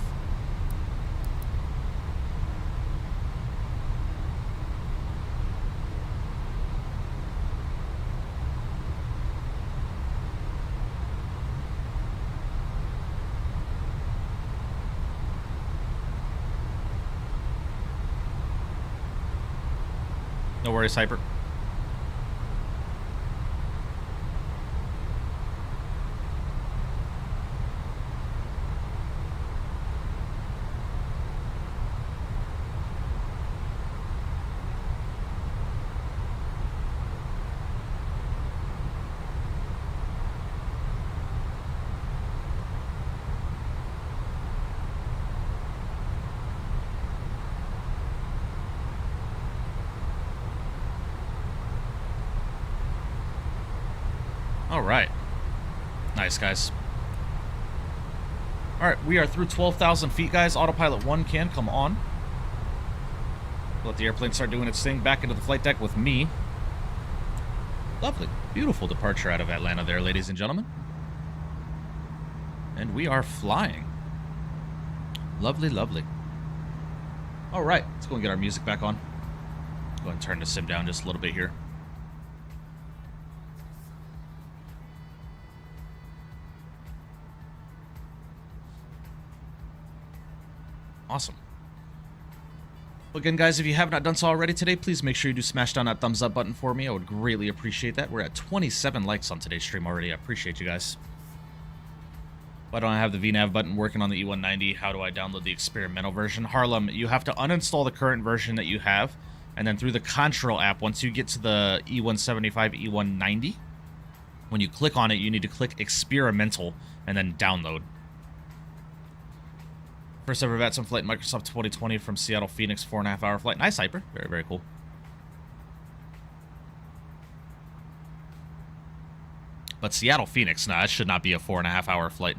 [SPEAKER 1] No worries, Hyper. All right. Nice, guys. All right, we are through 12,000 feet, guys. Autopilot 1 can come on. Let the airplane start doing its thing. Back into the flight deck with me. Lovely. Beautiful departure out of Atlanta there, ladies and gentlemen. And we are flying. Lovely, lovely. All right, let's go and get our music back on. Go ahead and turn the sim down just a little bit here. Awesome. Well, again, guys, if you have not done so already today, please make sure you do smash down that thumbs up button for me. I would greatly appreciate that. We're at 27 likes on today's stream already. I appreciate you guys. Why don't I have the VNAV button working on the E190? How do I download the experimental version? Harlem, you have to uninstall the current version that you have, and then through the Contrail app, once you get to the E175, E190, when you click on it, you need to click experimental and then download. First ever VATSIM flight, Microsoft 2020 from Seattle, Phoenix, 4.5 hour flight. Nice, Hyper. Very, very cool. But Seattle, Phoenix, nah, that should not be a 4.5 hour flight.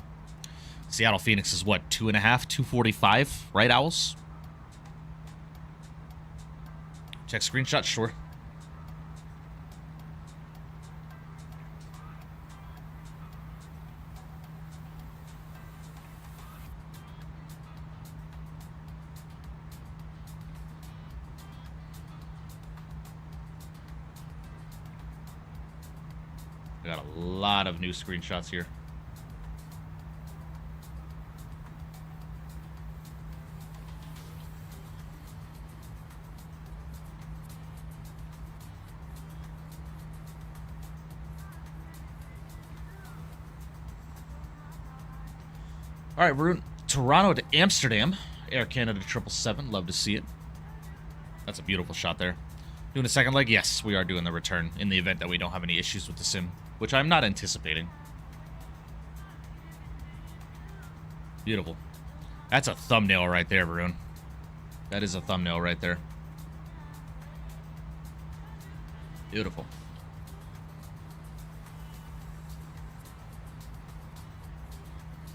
[SPEAKER 1] Seattle, Phoenix is what, 2.5, 2:45, right, Owls? Check screenshot, sure. I got a lot of new screenshots here. All right, we're in Toronto to Amsterdam. Air Canada 777. Love to see it. That's a beautiful shot there. Doing a second leg? Yes, we are doing the return in the event that we don't have any issues with the sim, which I'm not anticipating. Beautiful. That's a thumbnail right there, Varun. That is a thumbnail right there. Beautiful.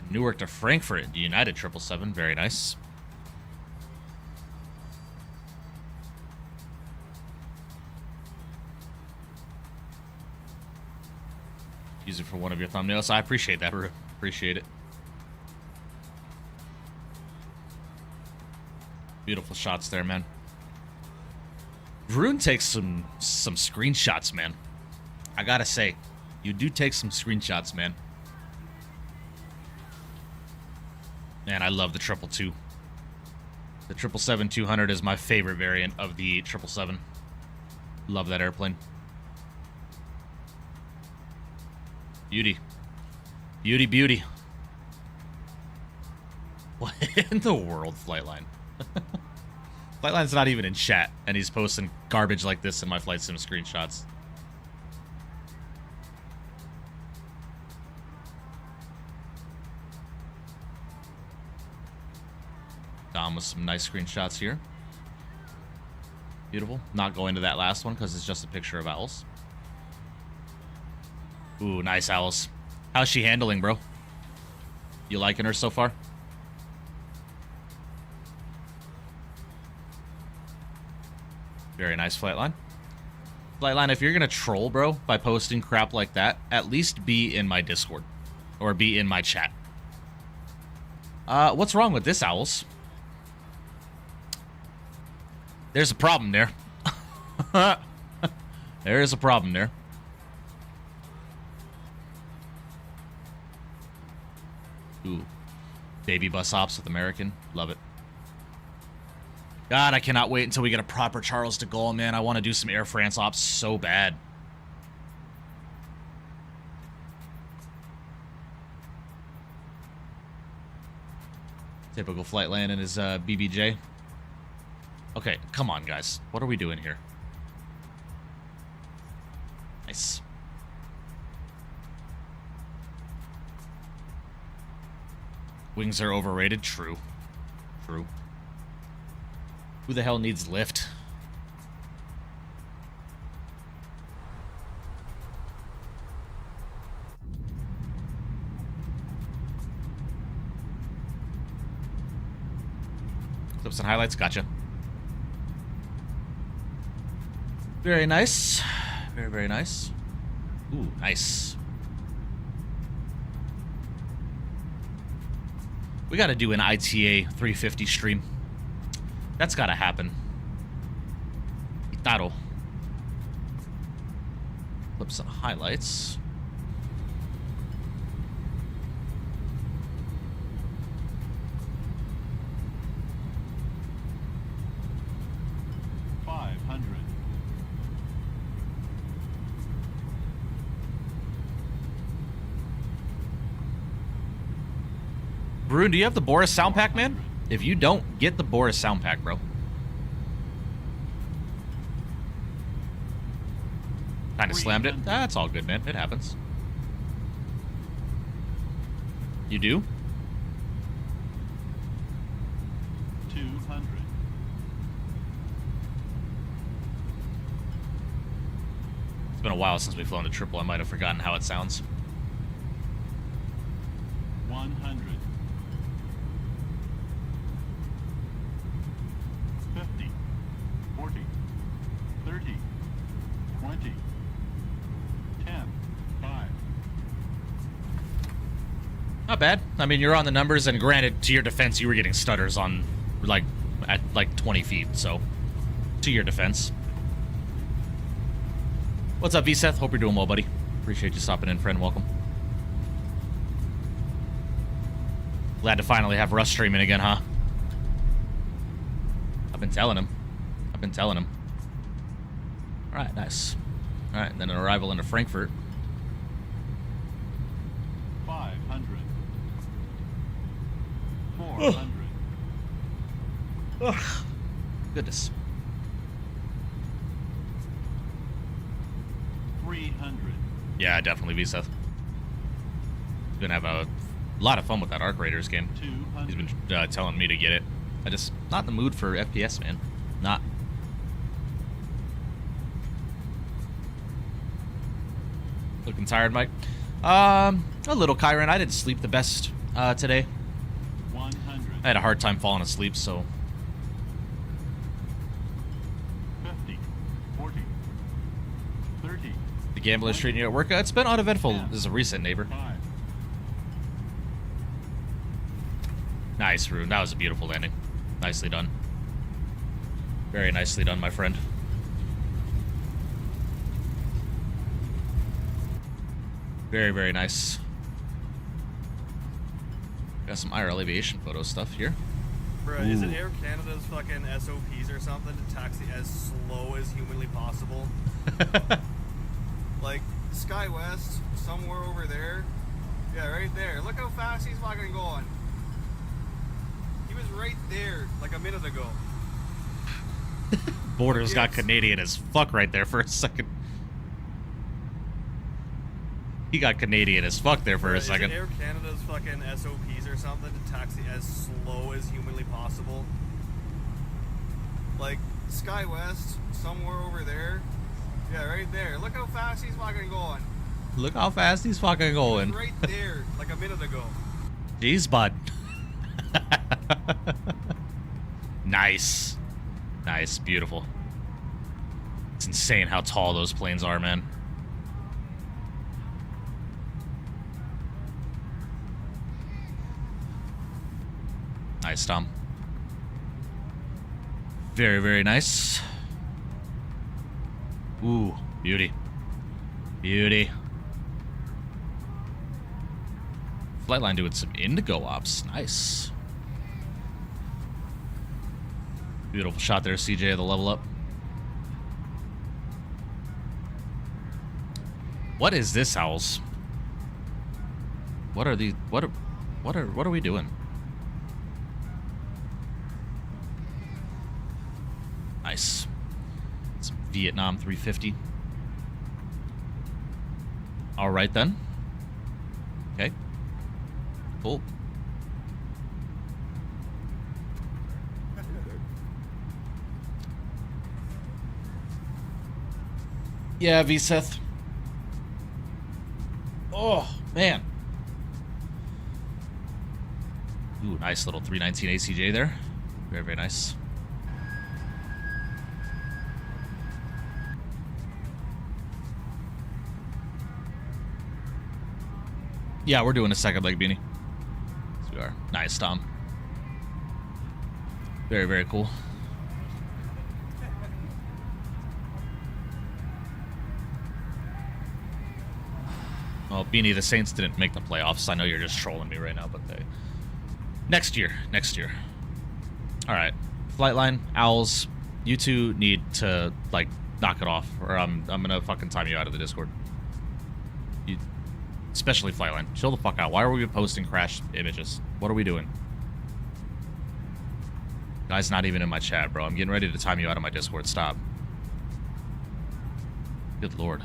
[SPEAKER 1] Newark to Frankfurt, United 777. Very nice. Use it for one of your thumbnails. I appreciate that, Varun. Appreciate it. Beautiful shots there, man. Varun takes some screenshots, man. I gotta say, you do take some screenshots, man. Man, I love the 222. The 777-200 is my favorite variant of the 777. Love that airplane. Beauty. Beauty, beauty. What in the world, Flightline? Flightline's not even in chat, and he's posting garbage like this in my flight sim screenshots. Dom with some nice screenshots here. Beautiful. Not going to that last one because it's just a picture of owls. Ooh, nice owls. How's she handling, bro? You liking her so far? Very nice, Flightline. Flightline, if you're gonna troll, bro, by posting crap like that, at least be in my Discord. Or be in my chat. What's wrong with this, Owls? There's a problem there. There is a problem there. Ooh. Baby bus ops with American. Love it. God, I cannot wait until we get a proper Charles de Gaulle, man. I want to do some Air France ops so bad. Typical flight land in his BBJ. Okay, come on, guys. What are we doing here? Nice. Wings are overrated. True. True. Who the hell needs lift? Clips and highlights. Gotcha. Very nice. Very, very nice. Ooh, nice. We gotta do an ITA 350 stream. That's gotta happen. Itaro. Clips and highlights. Bruin, do you have the Boris sound pack, man? If you don't, get the Boris sound pack, bro. Kind of slammed it. That's all good, man. It happens. You do?
[SPEAKER 9] 200.
[SPEAKER 1] It's been a while since we've flown to triple. I might have forgotten how it sounds.
[SPEAKER 9] 100. 50. 40. 30. 20. 10. 5.
[SPEAKER 1] Not bad. I mean, you're on the numbers, and granted, to your defense, you were getting stutters on, like, at, like, 20 feet, so, to your defense. What's up, V-Seth? Hope you're doing well, buddy. Appreciate you stopping in, friend. Welcome. Glad to finally have Russ streaming again, huh? I've been telling him. I've been telling him. Alright, nice. Alright, then an arrival into Frankfurt.
[SPEAKER 9] 500. 400.
[SPEAKER 1] Ugh. Goodness.
[SPEAKER 9] 300.
[SPEAKER 1] Yeah, definitely, V-Seth. Gonna have a lot of fun with that Arc Raiders game.
[SPEAKER 9] 200.
[SPEAKER 1] He's been telling me to get it. I just not in the mood for FPS, man. Not. Looking tired, Mike? A little, Kyron. I didn't sleep the best today.
[SPEAKER 9] 100.
[SPEAKER 1] I had a hard time falling asleep, so
[SPEAKER 9] 50. 40. 30.
[SPEAKER 1] the gambler's treating you at work. It's been uneventful as a recent neighbor.
[SPEAKER 9] 5.
[SPEAKER 1] Nice, Rune. That was a beautiful landing. Nicely done. Very nicely done, my friend. Very, very nice. Got some IRL aviation photo stuff here.
[SPEAKER 10] Bro, is it Air Canada's fucking SOPs or something to taxi as slow as humanly possible? Like, SkyWest, somewhere over there. Yeah, right there. Look how fast he's fucking going. He was right there, like a minute ago.
[SPEAKER 1] Borders got Canadian as fuck right there for a second. He got Canadian as fuck there for a second.
[SPEAKER 10] Is it Air Canada's fucking SOPs or something to taxi as slow as humanly possible? Like, SkyWest, somewhere over there. Yeah, right there. Look how fast he's fucking going.
[SPEAKER 1] Look how fast he's fucking going.
[SPEAKER 10] He was right there, like a minute ago.
[SPEAKER 1] Jeez, bud. Nice. Nice. Beautiful. It's insane how tall those planes are, man. Nice, Tom. Very, very nice. Ooh, beauty. Beauty. Flightline doing some indigo ops. Nice. Beautiful shot there, CJ, of the level up. What is this, Owls? What are these? What are we doing? Nice. Some Vietnam 350. All right then. Okay. Cool. Yeah, V-Seth. Oh, man. Ooh, nice little 319 ACJ there. Very, very nice. Yeah, we're doing a second leg beanie. Yes, we are. Nice, Tom. Very, very cool. Well, Beanie, the Saints didn't make the playoffs. I know you're just trolling me right now, but they... Next year. Next year. Alright. Flightline, Owls, you two need to, like, knock it off, or I'm gonna fucking time you out of the Discord. You... Especially Flightline. Chill the fuck out. Why are we posting crash images? What are we doing? Guy's not even in my chat, bro. I'm getting ready to time you out of my Discord. Stop. Good lord.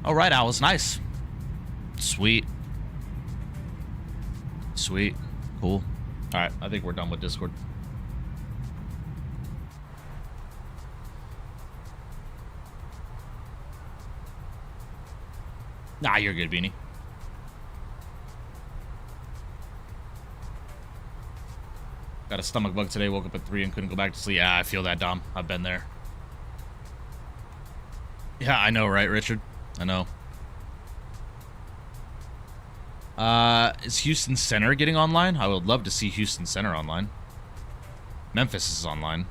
[SPEAKER 1] Alright, Owls. Nice. Sweet. Sweet. Cool. Alright, I think we're done with Discord. Nah, you're good, Beanie. Got a stomach bug today, woke up at 3 and couldn't go back to sleep. Yeah, I feel that, Dom. I've been there. Yeah, I know, right, Richard? I know. Is Houston Center getting online? I would love to see Houston Center online. Memphis is online.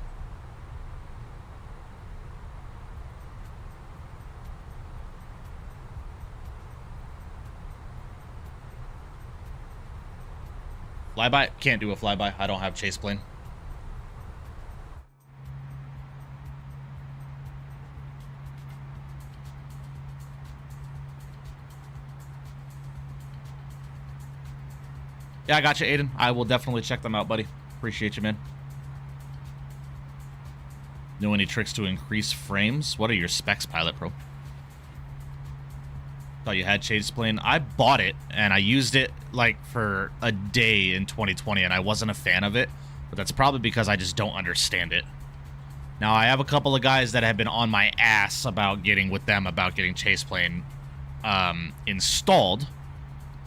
[SPEAKER 1] Flyby? Can't do a flyby. I don't have chase plane. Yeah, I got you, Aiden. I will definitely check them out, buddy. Appreciate you, man. Know any tricks to increase frames? What are your specs, Pilot Pro? Thought you had chase plane. I bought it and I used it like for a day in 2020 and I wasn't a fan of it, but that's probably because I just don't understand it. Now I have a couple of guys that have been on my ass about getting chase plane installed,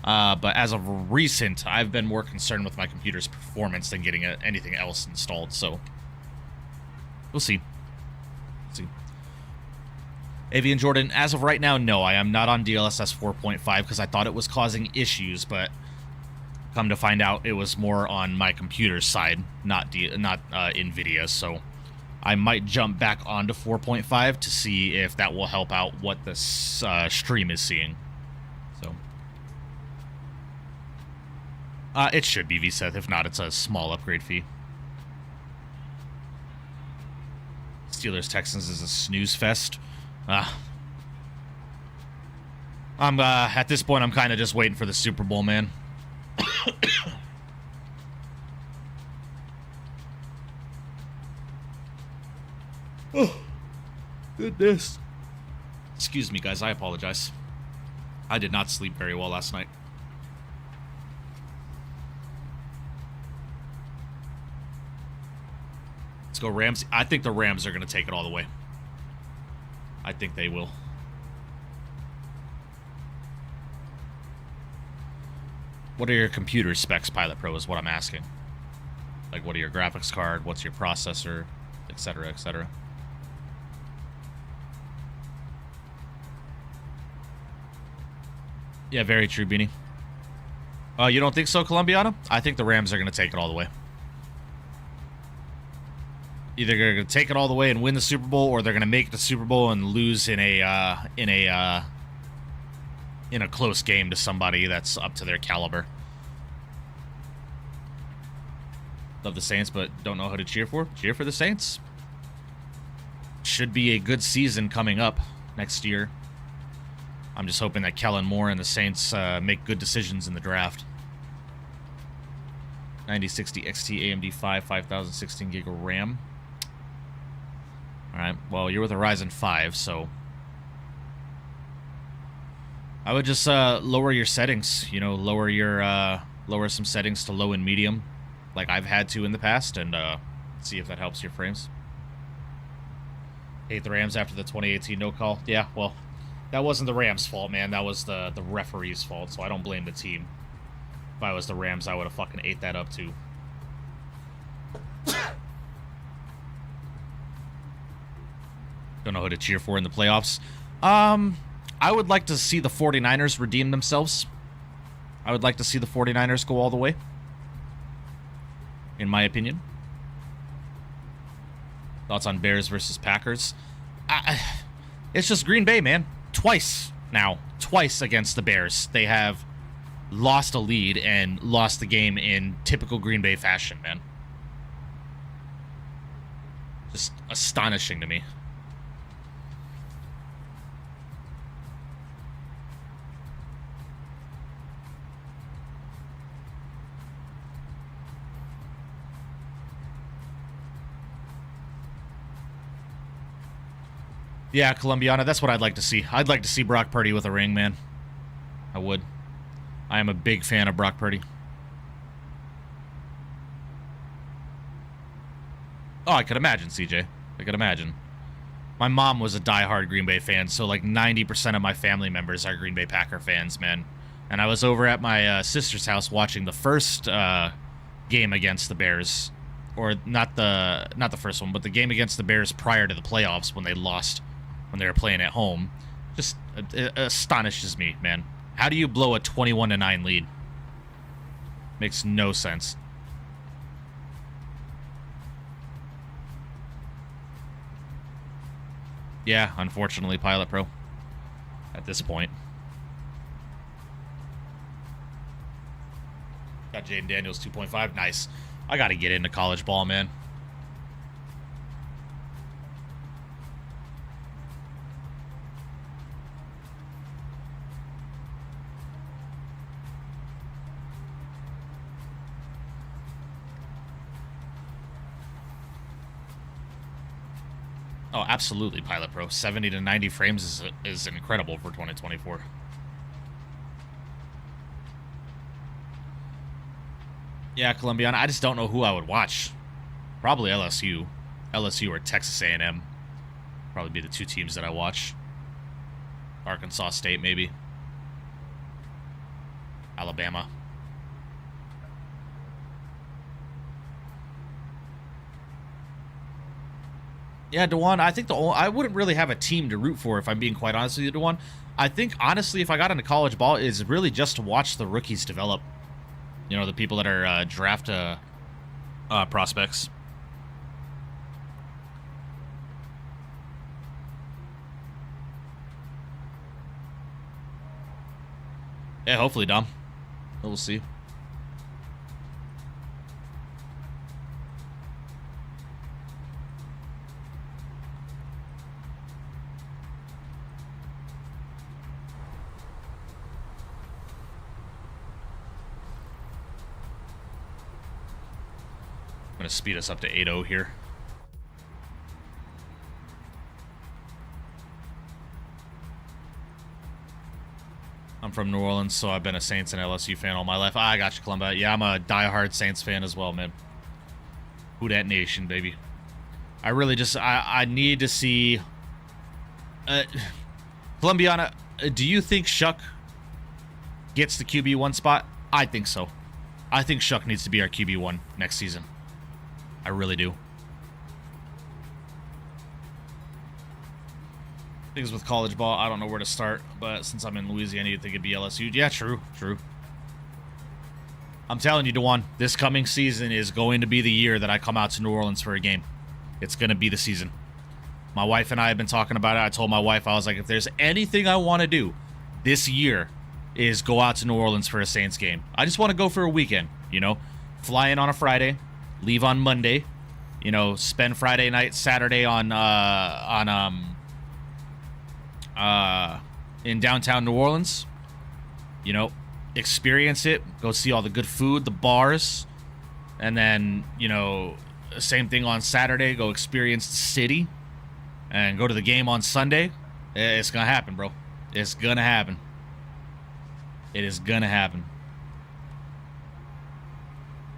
[SPEAKER 1] but as of recent I've been more concerned with my computer's performance than getting anything else installed, so we'll see. Avian Jordan, as of right now, no, I am not on DLSS 4.5 because I thought it was causing issues, but come to find out it was more on my computer's side, not NVIDIA, so I might jump back onto 4.5 to see if that will help out what the stream is seeing. So it should be VSETH. If not, it's a small upgrade fee. Steelers Texans is a snooze fest. I'm at this point I'm kind of just waiting for the Super Bowl, man. Oh, goodness. Excuse me, guys. I apologize. I did not sleep very well last night. Let's go Rams. I think the Rams are going to take it all the way. I think they will. What are your computer specs, Pilot Pro, is what I'm asking. Like, what are your graphics card? What's your processor? Etc., etc. Yeah, very true, Beanie. You don't think so, Columbiana? I think the Rams are going to take it all the way. Either they're going to take it all the way and win the Super Bowl, or they're going to make the Super Bowl and lose in a close game to somebody that's up to their caliber. Love the Saints, but don't know who to cheer for. Cheer for the Saints. Should be a good season coming up next year. I'm just hoping that Kellen Moore and the Saints make good decisions in the draft. 9060 XT AMD 5016 gig of RAM. Alright, well, you're with a Ryzen 5, so I would just lower your settings. You know, lower some settings to low and medium, like I've had to in the past, and see if that helps your frames. Hate the Rams after the 2018 no call. Yeah, well, that wasn't the Rams' fault, man. That was the referee's fault, so I don't blame the team. If I was the Rams, I would have fucking ate that up, too. Don't know who to cheer for in the playoffs. I would like to see the 49ers redeem themselves. I would like to see the 49ers go all the way, in my opinion. Thoughts on Bears versus Packers? It's just Green Bay, man. Twice now. Twice against the Bears. They have lost a lead and lost the game in typical Green Bay fashion, man. Just astonishing to me. Yeah, Columbiana, that's what I'd like to see. I'd like to see Brock Purdy with a ring, man. I would. I am a big fan of Brock Purdy. Oh, I could imagine, CJ. I could imagine. My mom was a diehard Green Bay fan, so like 90% of my family members are Green Bay Packer fans, man. And I was over at my sister's house watching the first game against the Bears. Or not the first one, but the game against the Bears prior to the playoffs when they lost, when they were playing at home. Just it astonishes me, man. How do you blow a 21-9 lead? Makes no sense. Yeah, unfortunately, Pilot Pro. At this point. Got Jaden Daniels 2.5. Nice. I gotta get into college ball, man. Oh, absolutely, Pilot Pro. 70 to 90 frames is incredible for 2024. Yeah, Columbiana, I just don't know who I would watch. Probably LSU. LSU or Texas A&M. Probably be the two teams that I watch. Arkansas State, maybe. Alabama. Yeah, DeJuan, I think I wouldn't really have a team to root for if I'm being quite honest with you, DeJuan. I think, honestly, if I got into college ball, is really just to watch the rookies develop. You know, the people that are draft prospects. Yeah, hopefully, Dom. We'll see. I'm going to speed us up to 8:0 here. I'm from New Orleans, so I've been a Saints and LSU fan all my life. I got you, Columbia. Yeah, I'm a diehard Saints fan as well, man. Who dat nation, baby. I really just, I need to see... Columbiana, do you think Shuck gets the QB1 spot? I think so. I think Shuck needs to be our QB1 next season. I really do. Things with college ball, I don't know where to start, but since I'm in Louisiana, you'd think it'd be LSU. Yeah, true. I'm telling you, DeJuan, this coming season is going to be the year that I come out to New Orleans for a game. It's going to be the season. My wife and I have been talking about it. I told my wife, I was like, if there's anything I want to do this year is go out to New Orleans for a Saints game. I just want to go for a weekend, you know? Fly in on a Friday, leave on Monday, you know, spend Friday night, Saturday in downtown New Orleans, you know, experience it, go see all the good food, the bars, and then, you know, same thing on Saturday, go experience the city, and go to the game on Sunday. It's gonna happen, bro. It's gonna happen. It is gonna happen.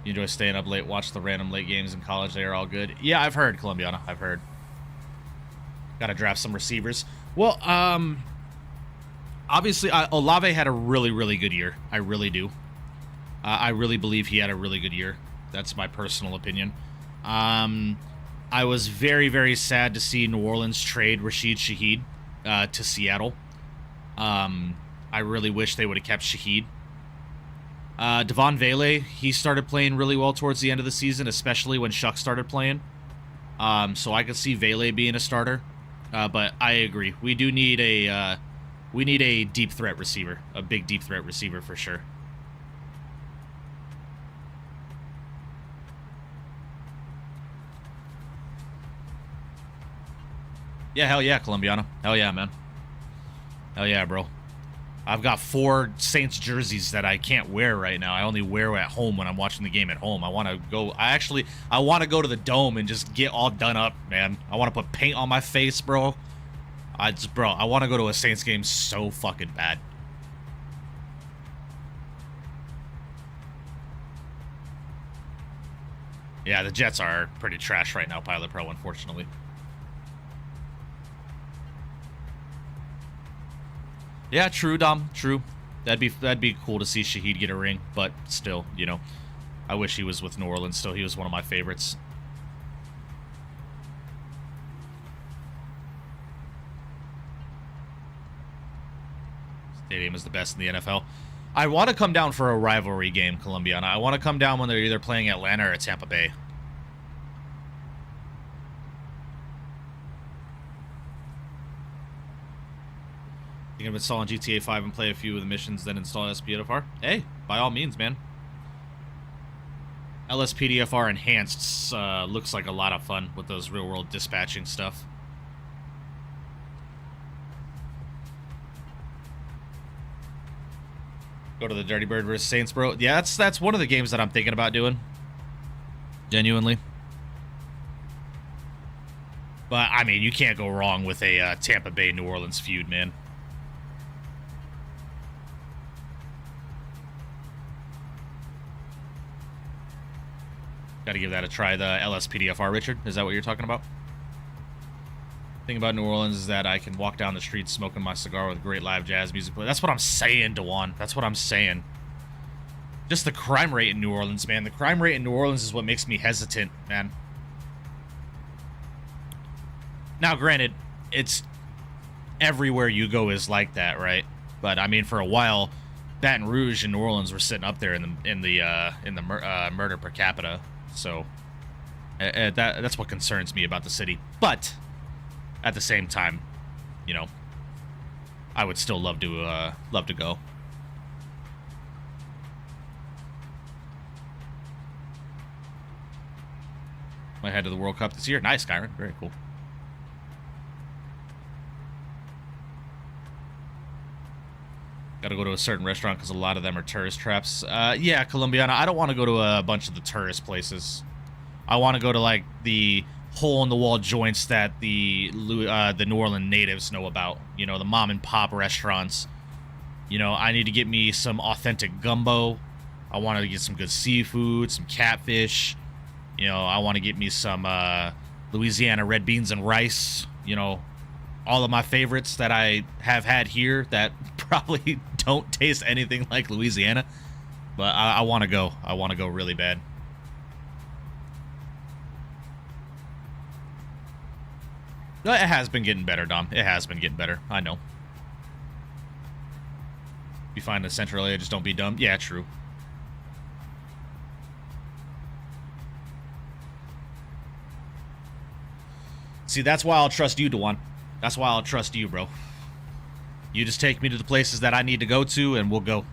[SPEAKER 1] You enjoy staying up late, watch the random late games in college. They are all good. Yeah, I've heard, Columbiana. I've heard. Gotta draft some receivers. Well, obviously, Olave had a really, really good year. I really do. I really believe he had a really good year. That's my personal opinion. I was very, very sad to see New Orleans trade Rashid Shaheed to Seattle. I really wish they would have kept Shaheed. Devon Vele, he started playing really well towards the end of the season, especially when Shuck started playing. So I could see Vele being a starter. But I agree. We do need a deep threat receiver, a big deep threat receiver for sure. Yeah, hell yeah, Columbiana. Hell yeah, man. Hell yeah, bro. I've got 4 Saints jerseys that I can't wear right now. I only wear at home when I'm watching the game at home. I want to go. I want to go to the dome and just get all done up, man. I want to put paint on my face, bro. I want to go to a Saints game so fucking bad. Yeah, the Jets are pretty trash right now, Pilot Pro, unfortunately. Yeah, true, Dom. True. That'd be cool to see Shaheed get a ring, but still, you know, I wish he was with New Orleans. Still, he was one of my favorites. Stadium is the best in the NFL. I want to come down for a rivalry game, Columbiana. I want to come down when they're either playing Atlanta or Tampa Bay. Thinking of installing GTA 5 and play a few of the missions, then install SPDFR? Hey, by all means, man. LSPDFR Enhanced looks like a lot of fun with those real-world dispatching stuff. Go to the Dirty Bird vs. Saints, bro. Yeah, that's one of the games that I'm thinking about doing. Genuinely. But, I mean, you can't go wrong with a Tampa Bay New Orleans feud, man. Got to give that a try. The LSPDFR, Richard. Is that what you're talking about? Thing about New Orleans is that I can walk down the street smoking my cigar with great live jazz music. That's what I'm saying, DeJuan. That's what I'm saying. Just the crime rate in New Orleans, man. The crime rate in New Orleans is what makes me hesitant, man. Now, granted, it's everywhere you go is like that, right? But I mean, for a while, Baton Rouge and New Orleans were sitting up there in the murder per capita. So that's what concerns me about the city. But at the same time, you know, I would still love to go. Might head to the World Cup this year. Nice, Kyron. Very cool. Got to go to a certain restaurant because a lot of them are tourist traps. Yeah, Columbiana. I don't want to go to a bunch of the tourist places. I want to go to like the hole-in-the-wall joints that the New Orleans natives know about. You know, the mom-and-pop restaurants. You know, I need to get me some authentic gumbo. I want to get some good seafood, some catfish. You know, I want to get me some Louisiana red beans and rice. You know, all of my favorites that I have had here that probably don't taste anything like Louisiana. But I want to go. I want to go really bad. No, it has been getting better, Dom. It has been getting better. I know. You find the central area, just don't be dumb. Yeah, true. See, that's why I'll trust you, Dewan. That's why I'll trust you, bro. You just take me to the places that I need to go to, and we'll go.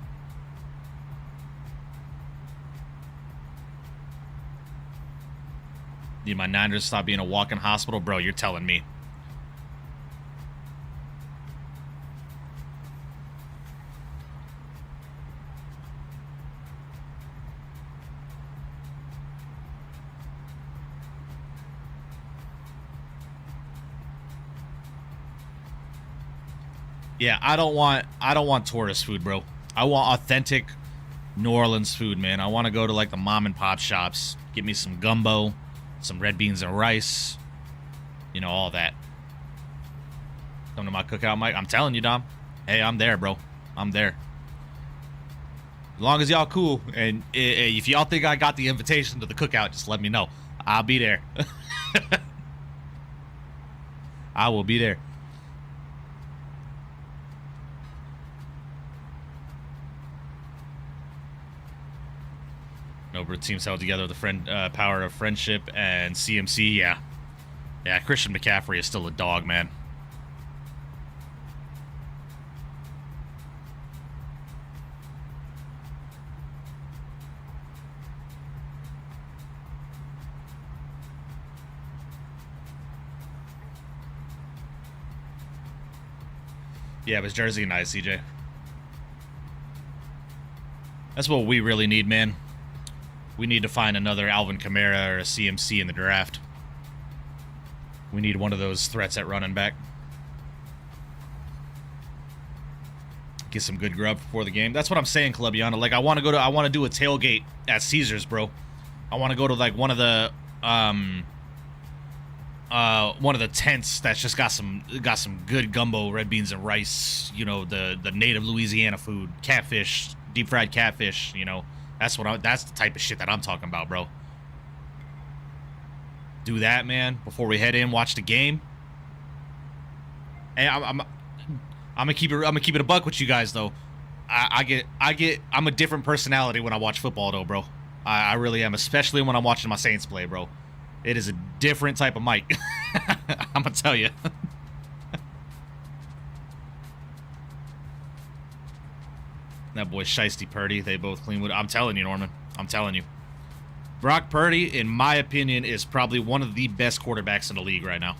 [SPEAKER 1] Need my Niners to stop being a walk-in hospital? Bro, you're telling me. Yeah, I don't want tourist food, bro. I want authentic New Orleans food, man. I want to go to like the mom and pop shops, get me some gumbo, some red beans and rice, you know, all that. Come to my cookout, Mike. I'm telling you, Dom. Hey, I'm there, bro. I'm there. As long as y'all cool, and if y'all think I got the invitation to the cookout, just let me know. I'll be there. I will be there. No, but teams held together with the power of friendship and CMC. Yeah. Christian McCaffrey is still a dog, man. Yeah, but Jersey nice, CJ. That's what we really need, man. We need to find another Alvin Kamara or a CMC in the draft. We need one of those threats at running back. Get some good grub before the game. That's what I'm saying, Clubiana. Like I want to do a tailgate at Caesars, bro. I want to go to like one of the tents that's just got some good gumbo, red beans and rice, you know, the native Louisiana food, catfish, deep fried catfish, you know. That's the type of shit that I'm talking about, bro. Do that, man, before we head in, watch the game. And I'm gonna keep it a buck with you guys though. I'm a different personality when I watch football though, bro. I really am, especially when I'm watching my Saints play, bro. It is a different type of mic. I'm gonna tell you. That boy Shiesty Purdy, they both clean with. I'm telling you, Norman. I'm telling you. Brock Purdy, in my opinion, is probably one of the best quarterbacks in the league right now.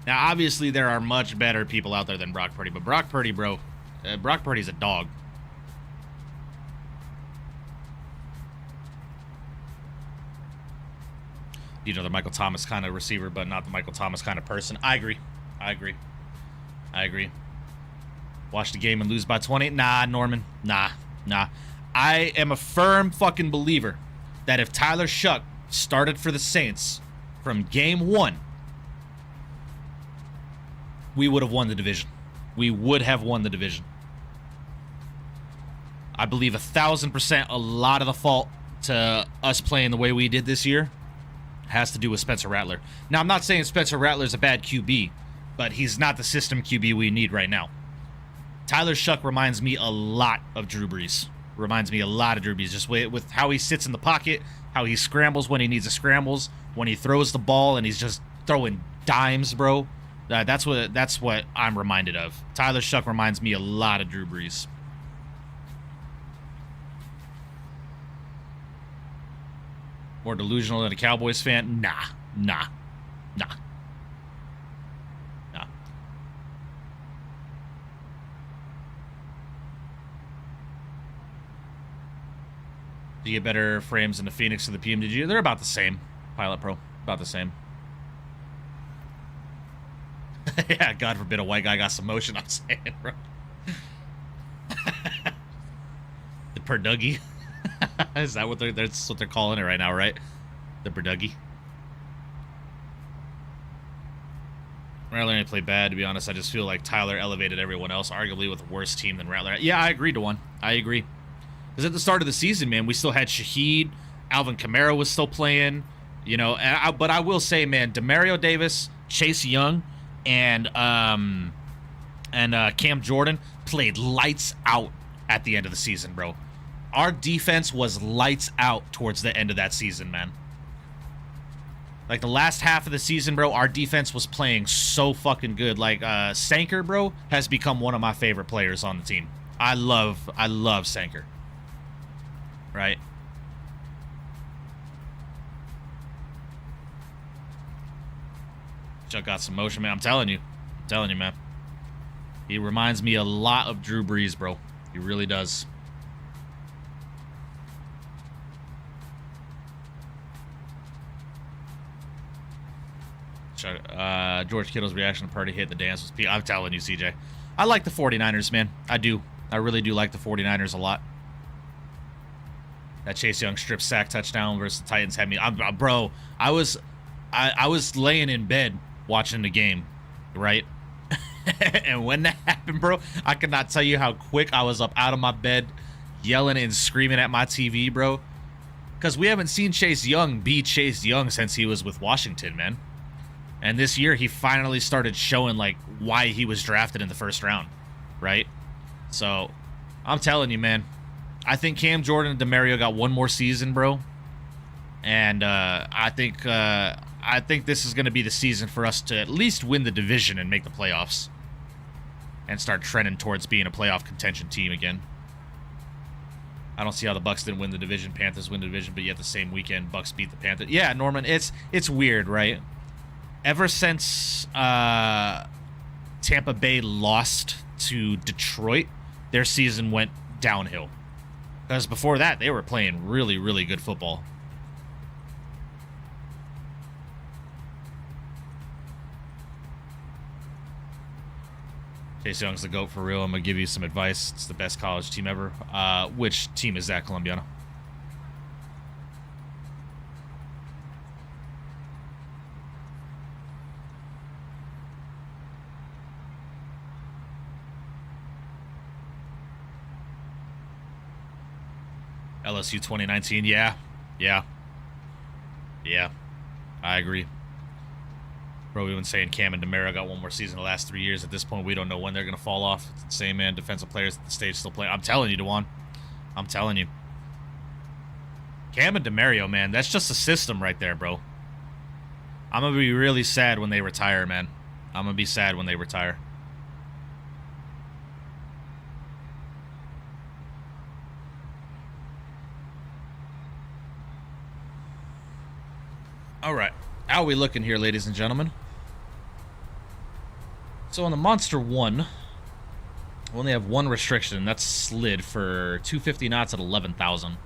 [SPEAKER 1] Now, obviously, there are much better people out there than Brock Purdy, but Brock Purdy, bro, Brock Purdy's a dog. You know, the Michael Thomas kind of receiver, but not the Michael Thomas kind of person. I agree. Watch the game and lose by 20? Nah, Norman. Nah. I am a firm fucking believer that if Tyler Shuck started for the Saints from game one, we would have won the division. We would have won the division. I believe 1,000% a lot of the fault to us playing the way we did this year has to do with Spencer Rattler. Now, I'm not saying Spencer Rattler's a bad QB, but he's not the system QB we need right now. Tyler Shuck reminds me a lot of Drew Brees. Just with how he sits in the pocket, how he scrambles when he needs to scrambles, when he throws the ball and he's just throwing dimes, bro. That's what I'm reminded of. Tyler Shuck reminds me a lot of Drew Brees. More delusional than a Cowboys fan? Nah. Do you get better frames in the Fenix or the PMDG? They're about the same. Pilot Pro, about the same. Yeah, God forbid a white guy got some motion, I'm saying, bro. The Perduggy. Is that that's what they're calling it right now, right? The Perduggy. Rattler ain't played bad, to be honest. I just feel like Tyler elevated everyone else, arguably with a worse team than Rattler. Yeah, I agree, Dewan. I agree. Because at the start of the season, man, we still had Shaheed. Alvin Kamara was still playing. You know, but I will say, man, Demario Davis, Chase Young, and Cam Jordan played lights out at the end of the season, bro. Our defense was lights out towards the end of that season, man. Like, the last half of the season, bro, our defense was playing so fucking good. Like, Sanker, bro, has become one of my favorite players on the team. I love Sanker. Right? Chuck got some motion, man. I'm telling you, man. He reminds me a lot of Drew Brees, bro. He really does. George Kittle's reaction to Purdy hit the dance was peak. I'm telling you, CJ. I like the 49ers, man. I do. I really do like the 49ers a lot. That Chase Young strip sack touchdown versus the Titans had me. Bro, I was laying in bed watching the game, right? And when that happened, bro, I could not tell you how quick I was up out of my bed, yelling and screaming at my TV, bro. Because we haven't seen Chase Young be Chase Young since he was with Washington, man. And this year, he finally started showing, like, why he was drafted in the first round, right? So, I'm telling you, man. I think Cam Jordan and Demario got one more season, bro. And I think this is going to be the season for us to at least win the division and make the playoffs. And start trending towards being a playoff contention team again. I don't see how the Bucks didn't win the division. Panthers win the division, but yet the same weekend, Bucks beat the Panthers. Yeah, Norman, it's weird, right? Ever since Tampa Bay lost to Detroit, their season went downhill. Because before that, they were playing really, really good football. Chase Young's the GOAT for real. I'm going to give you some advice. It's the best college team ever. Which team is that, Colombiana? LSU 2019, yeah. I agree. Bro, we've been saying Cam and Demario got one more season the last 3 years. At this point, we don't know when they're going to fall off. It's the same, man. Defensive players at the stage still play. I'm telling you, Dewan. I'm telling you. Cam and Demario, man, that's just a system right there, bro. I'm going to be really sad when they retire, man. I'm going to be sad when they retire. All right, how are we looking here, ladies and gentlemen? So on the Monster 1, we only have one restriction, and that's slid for 250 knots at 11,000.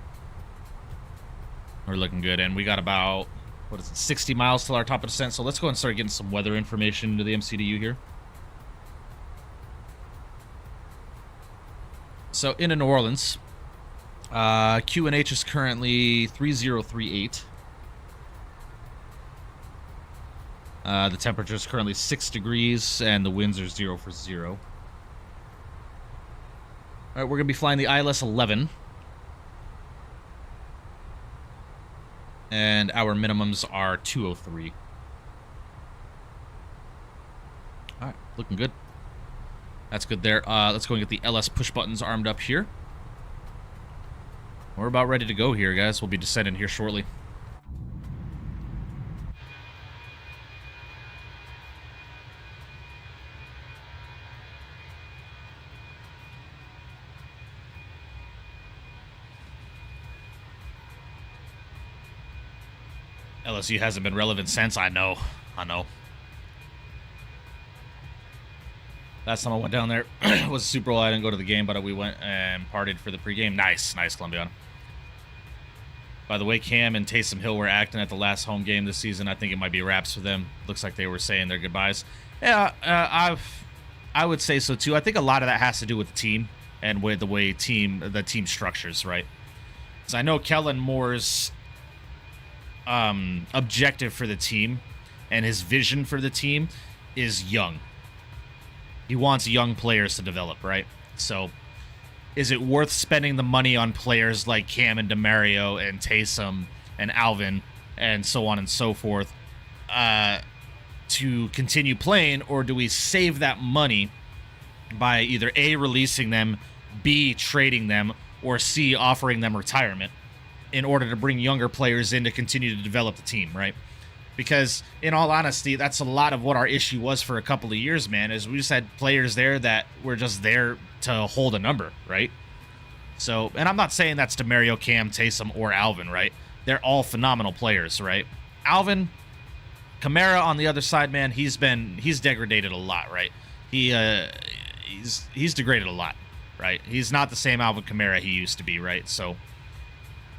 [SPEAKER 1] We're looking good, and we got about, 60 miles till our top of descent, so let's go and start getting some weather information into the MCDU here. So into New Orleans, QNH is currently 3038. The temperature is currently 6 degrees, and the winds are 0 for 0. All right, we're going to be flying the ILS 11. And our minimums are 203. All right, looking good. That's good there. Let's go and get the LS push buttons armed up here. We're about ready to go here, guys. We'll be descending here shortly. LSU hasn't been relevant since. I know. Last time I went down there was a Super Bowl. I didn't go to the game, but we went and partied for the pregame. Nice, Colombiana. By the way, Cam and Taysom Hill were acting at the last home game this season. I think it might be wraps for them. Looks like they were saying their goodbyes. Yeah, I would say so too. I think a lot of that has to do with the team and with the way the team structures, right? Because I know Kellen Moore's objective for the team and his vision for the team is young. He wants young players to develop, right? So is it worth spending the money on players like Cam and Demario and Taysom and Alvin and so on and so forth, to continue playing, or do we save that money by either A, releasing them, B, trading them, or C, offering them retirement in order to bring younger players in to continue to develop the team, right? Because in all honesty, that's a lot of what our issue was for a couple of years, man, is we just had players there that were just there to hold a number, right? So, and I'm not saying that's Demario, Cam, Taysom, or Alvin, right? They're all phenomenal players, right? Alvin, Kamara on the other side, man, he's degraded a lot, right? He's degraded a lot, right? He's not the same Alvin Kamara he used to be, right? So,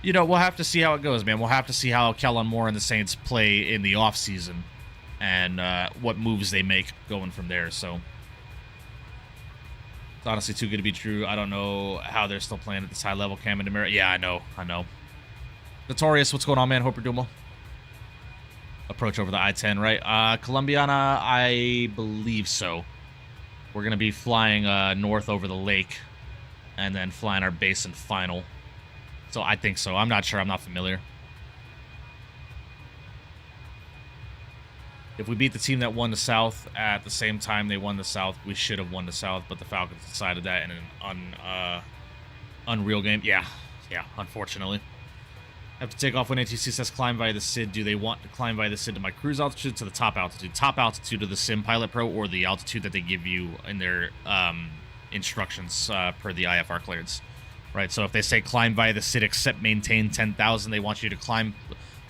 [SPEAKER 1] you know, we'll have to see how it goes, man. We'll have to see how Kellen Moore and the Saints play in the offseason and what moves they make going from there. So, it's honestly too good to be true. I don't know how they're still playing at this high level, Cam and Demario. Yeah, I know. Notorious, what's going on, man? Hope you're doing well. Approach over the I-10, right? Columbiana, I believe so. We're going to be flying north over the lake and then flying our base and final. So I think so. I'm not sure. I'm not familiar. If we beat the team that won the South at the same time they won the South, we should have won the South, but the Falcons decided that in an unreal game. Yeah, unfortunately. I have to take off when ATC says climb via the SID. Do they want to climb via the SID to my cruise altitude, to the top altitude? Top altitude of the Sim Pilot Pro, or the altitude that they give you in their instructions per the IFR clearance? Right, so if they say climb via the SID except maintain 10,000, they want you to climb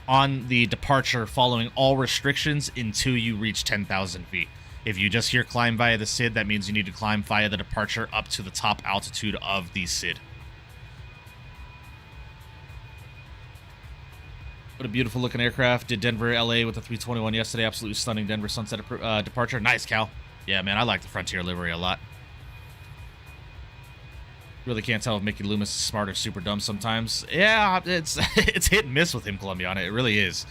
[SPEAKER 1] on the departure following all restrictions until you reach 10,000 feet. If you just hear climb via the SID, that means you need to climb via the departure up to the top altitude of the SID. What a beautiful looking aircraft. Did Denver, LA with the 321 yesterday. Absolutely stunning Denver sunset departure. Nice, Cal. Yeah, man, I like the Frontier livery a lot. Really can't tell if Mickey Loomis is smart or super dumb sometimes. Yeah, it's hit and miss with him, Columbiana. It really is.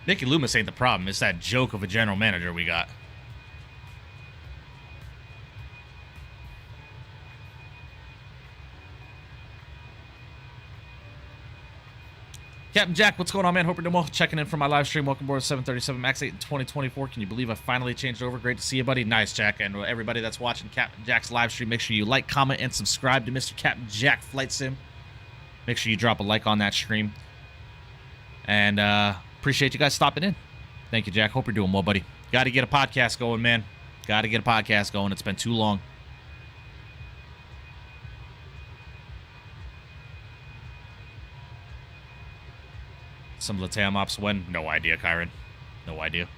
[SPEAKER 1] Mickey Loomis ain't the problem. It's that joke of a general manager we got. Captain Jack, what's going on, man? Hope you're doing well. Checking in for my live stream. Welcome aboard 737 MAX 8 in 2024. Can you believe I finally changed over? Great to see you, buddy. Nice, Jack. And everybody that's watching Captain Jack's live stream, make sure you like, comment, and subscribe to Mr. Captain Jack Flight Sim. Make sure you drop a like on that stream. And appreciate you guys stopping in. Thank you, Jack. Hope you're doing well, buddy. Got to get a podcast going, man. Got to get a podcast going. It's been too long. Some of the TAM ops when? No idea, Kyron. No idea.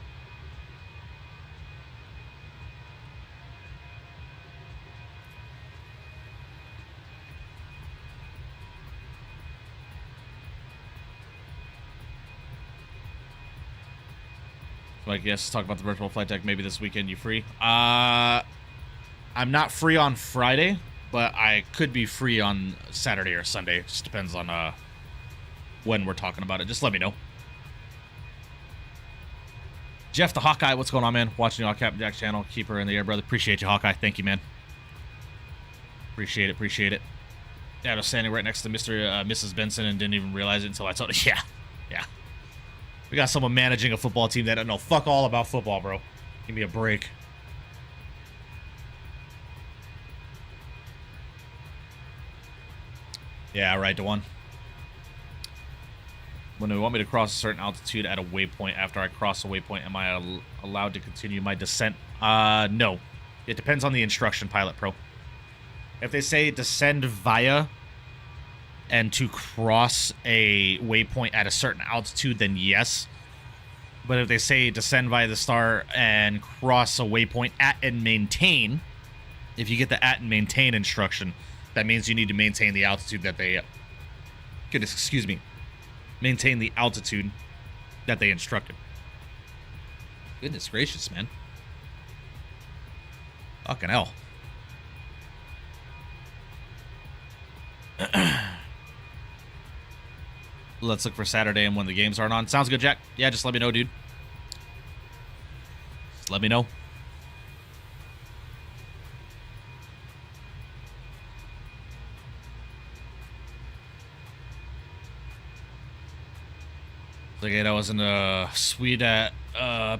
[SPEAKER 1] So I guess talk about the virtual flight deck maybe this weekend. You free? I'm not free on Friday, but I could be free on Saturday or Sunday. Just depends on when we're talking about it. Just let me know. Jeff the Hawkeye, what's going on, man? Watching you on Captain Jack's channel. Keep her in the air, brother. Appreciate you, Hawkeye. Thank you, man. Appreciate it. Yeah, I was standing right next to Mrs. Benson and didn't even realize it until I told her. Yeah. We got someone managing a football team that don't know fuck all about football, bro. Give me a break. Yeah, right, Dewan. When they want me to cross a certain altitude at a waypoint, after I cross a waypoint, am I allowed to continue my descent? No. It depends on the instruction, Pilot Pro. If they say descend via and to cross a waypoint at a certain altitude, then yes. But if they say descend via the star and cross a waypoint at and maintain, if you get the at and maintain instruction, that means you need to maintain the altitude that they... Excuse me. Maintain the altitude that they instructed. Goodness gracious, man. Fucking hell. Let's look for Saturday and when the games aren't on. Sounds good, Jack. Yeah, just let me know, dude. Just let me know. Again, I was in a suite at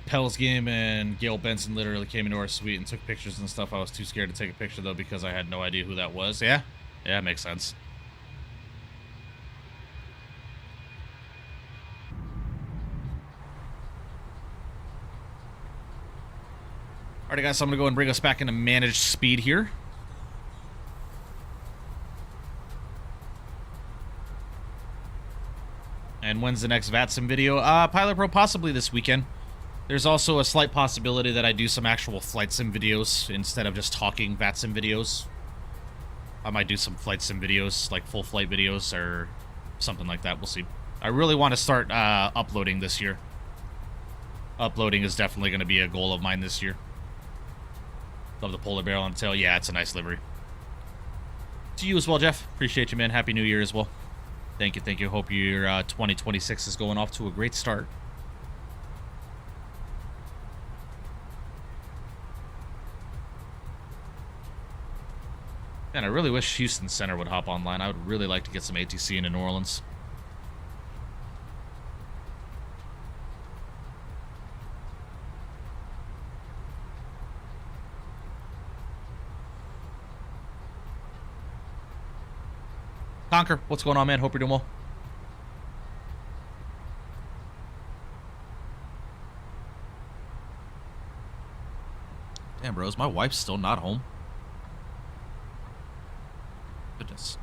[SPEAKER 1] Pell's game, and Gail Benson literally came into our suite and took pictures and stuff. I was too scared to take a picture, though, because I had no idea who that was. Yeah? Yeah, makes sense. Alright, guys, so I'm going to go and bring us back into managed speed here. And when's the next VATSIM video? Pilot Pro, possibly this weekend. There's also a slight possibility that I do some actual flight sim videos instead of just talking VATSIM videos. I might do some flight sim videos, like full flight videos or something like that. We'll see. I really want to start uploading this year. Uploading is definitely going to be a goal of mine this year. Love the polar bear on the tail. Yeah, it's a nice livery. To you as well, Jeff. Appreciate you, man. Happy New Year as well. Thank you, thank you. Hope your 2026 is going off to a great start. Man, I really wish Houston Center would hop online. I would really like to get some ATC into New Orleans. Conquer, what's going on, man? Hope you're doing well. Damn, bros, my wife's still not home. Goodness.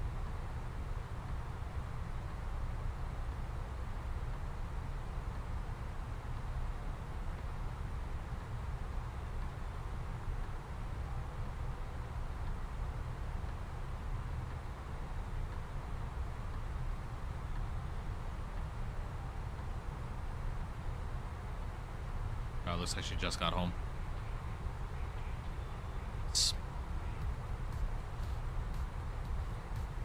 [SPEAKER 1] Oh, looks like she just got home.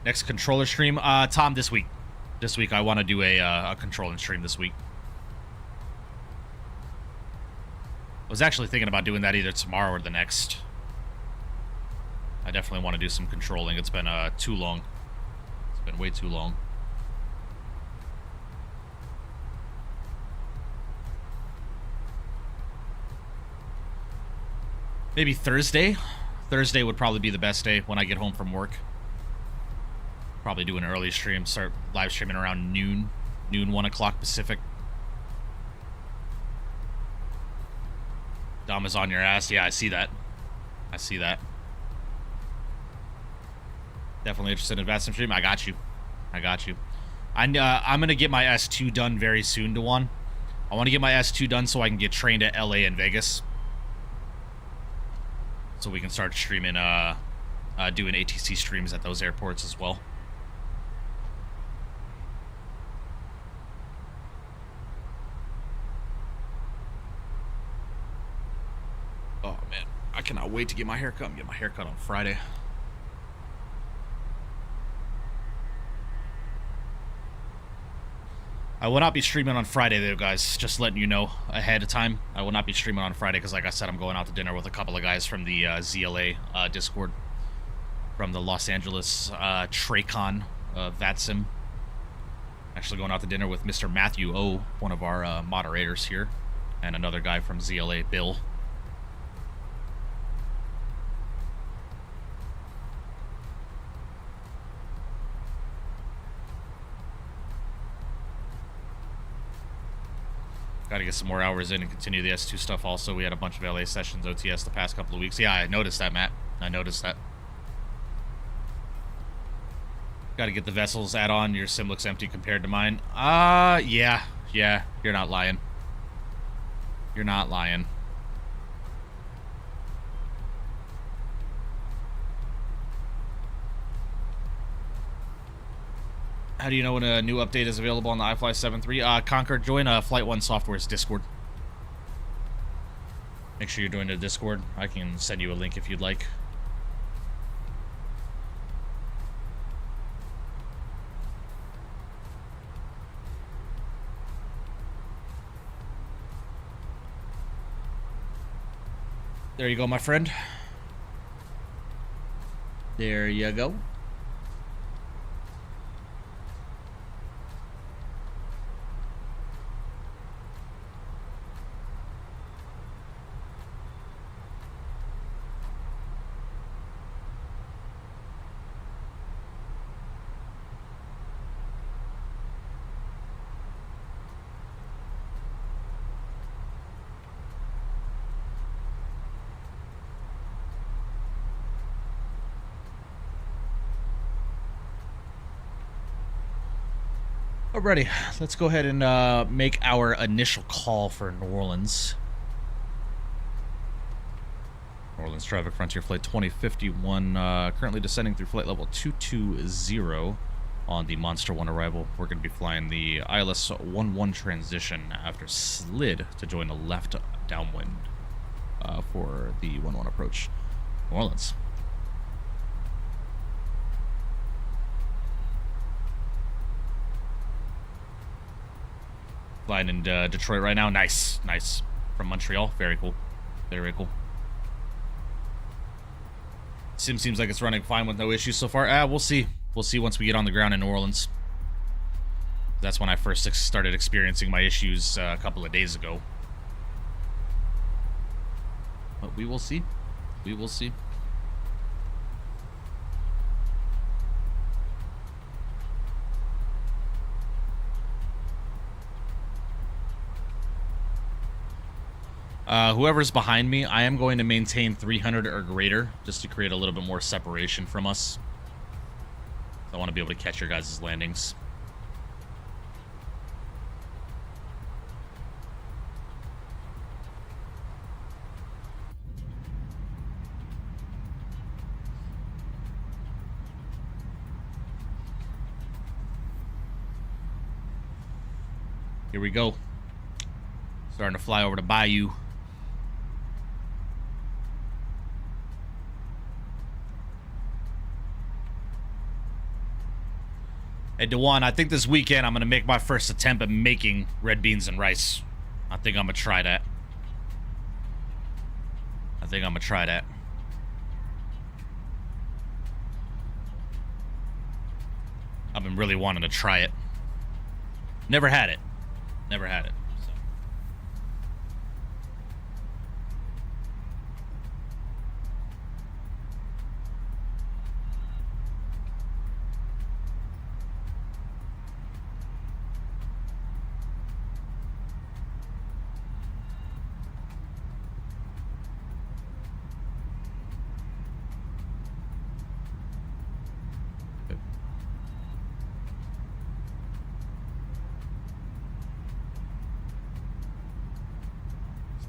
[SPEAKER 1] Next controller stream, Tom, this week. This week, I want to do a controller stream this week. I was actually thinking about doing that either tomorrow or the next. I definitely want to do some controlling. It's been too long. It's been way too long. Maybe Thursday. Thursday would probably be the best day when I get home from work. Probably do an early stream, start live streaming around noon, 1 o'clock Pacific. Dom is on your ass. Yeah, I see that. I see that. Definitely interested in VATSIM stream. I got you. I got you. I'm going to get my S2 done very soon, Dewan. I want to get my S2 done so I can get trained at LA and Vegas. So we can start streaming, doing ATC streams at those airports as well. Oh, man. I cannot wait to get my hair cut. I'm getting my hair cut on Friday. I will not be streaming on Friday, though, guys. Just letting you know ahead of time. I will not be streaming on Friday because, like I said, I'm going out to dinner with a couple of guys from the ZLA Discord. From the Los Angeles Tracon VATSIM. Actually going out to dinner with Mr. Matthew O, one of our moderators here. And another guy from ZLA, Bill. Got to get some more hours in and continue the S2 stuff also. We had a bunch of LA sessions, OTS, the past couple of weeks. Yeah, I noticed that, Matt. I noticed that. Got to get the vessels add-on. Your sim looks empty compared to mine. Yeah. You're not lying. You're not lying. How do you know when a new update is available on the iFly 7.3? Conquer, join Flight 1 Software's Discord. Make sure you're joining the Discord. I can send you a link if you'd like. There you go, my friend. There you go. Alrighty, let's go ahead and make our initial call for New Orleans. New Orleans traffic, Frontier Flight 2051, currently descending through flight level 220 on the Monster 1 arrival. We're going to be flying the ILS 11 transition after slid to join the left downwind for the 11 approach. New Orleans. Flying in Detroit right now. Nice, nice. From Montreal. Very cool. Very cool. Sim seems like it's running fine with no issues so far. We'll see. We'll see once we get on the ground in New Orleans. That's when I first started experiencing my issues a couple of days ago. But we will see. We will see. Whoever's behind me, I am going to maintain 300 or greater just to create a little bit more separation from us. I want to be able to catch your guys' landings. Here we go. Starting to fly over to Bayou. Hey, Dewan, I think this weekend I'm going to make my first attempt at making red beans and rice. I think I'm going to try that. I've been really wanting to try it. Never had it. So.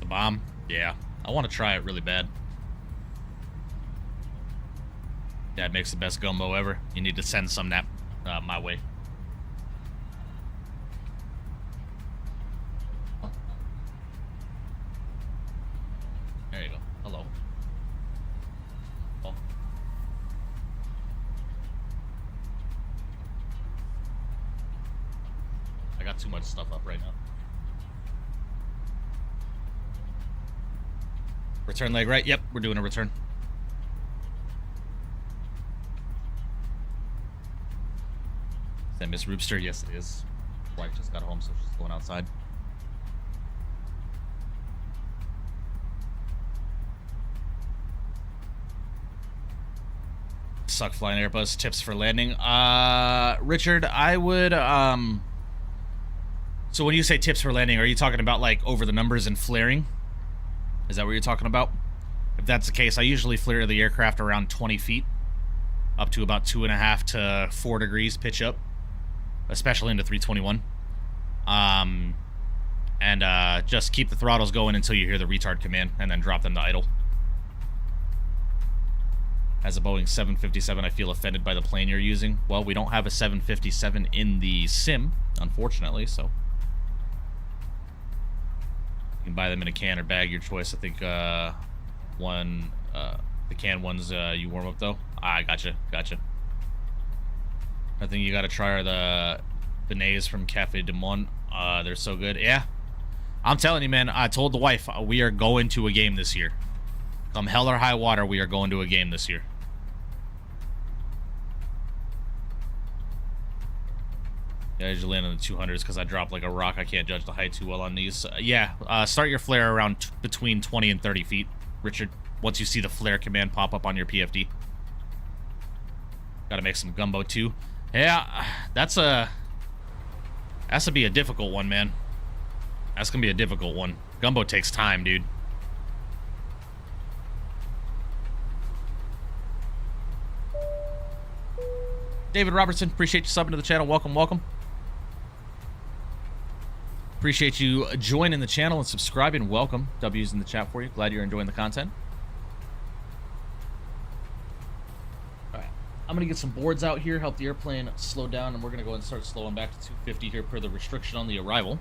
[SPEAKER 1] Bomb? Yeah. I want to try it really bad. Dad makes the best gumbo ever. You need to send some that my way. There you go. Hello. Oh. I got too much stuff up right now. Return leg right? Yep, we're doing a return. Is that Miss Roopster? Yes, it is. Wife just got home, so she's going outside. Suck flying Airbus. Tips for landing. Richard, I would, so when you say tips for landing, are you talking about, like, over the numbers and flaring? Is that what you're talking about? If that's the case, I usually flare the aircraft around 20 feet, up to about 2.5 to 4 degrees pitch up, especially into 321. And just keep the throttles going until you hear the retard command, and then drop them to idle. As a Boeing 757, I feel offended by the plane you're using. Well, we don't have a 757 in the sim, unfortunately, so... You can buy them in a can or bag, your choice. I think the can ones you warm up though. Ah, gotcha. I think you gotta try are the beignets from Cafe du Monde. They're so good. Yeah, I'm telling you, man. I told the wife we are going to a game this year. Come hell or high water, we are going to a game this year. Yeah, I usually land on the 200s because I drop like a rock. I can't judge the height too well on these. Yeah, start your flare around between 20 and 30 feet, Richard. Once you see the flare command pop up on your PFD. Gotta make some gumbo too. Yeah, that's gonna be a difficult one, man. That's gonna be a difficult one. Gumbo takes time, dude. David Robertson, appreciate you subbing to the channel. Welcome. Appreciate you joining the channel and subscribing. Welcome. W's in the chat for you. Glad you're enjoying the content. All right. I'm going to get some boards out here, help the airplane slow down, and we're going to go and start slowing back to 250 here per the restriction on the arrival.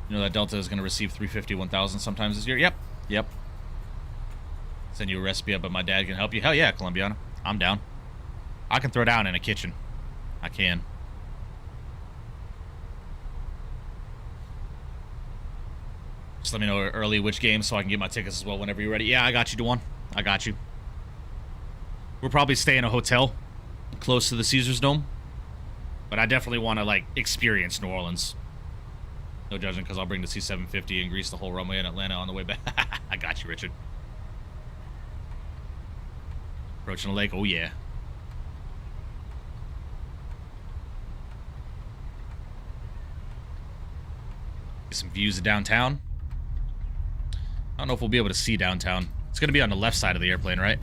[SPEAKER 1] You know that Delta is going to receive 350, 1000 sometimes this year? Yep. Yep. Send you a recipe up, but my dad can help you. Hell yeah, Colombiana. I'm down. I can throw down in a kitchen. I can. Just let me know early which game so I can get my tickets as well whenever you're ready. Yeah, I got you, Dewan. I got you. We'll probably stay in a hotel close to the Caesars Dome. But I definitely want to, like, experience New Orleans. No judgment, because I'll bring the C-750 and grease the whole runway in Atlanta on the way back. I got you, Richard. Approaching the lake. Oh, yeah. Get some views of downtown. I don't know if we'll be able to see downtown. It's going to be on the left side of the airplane, right?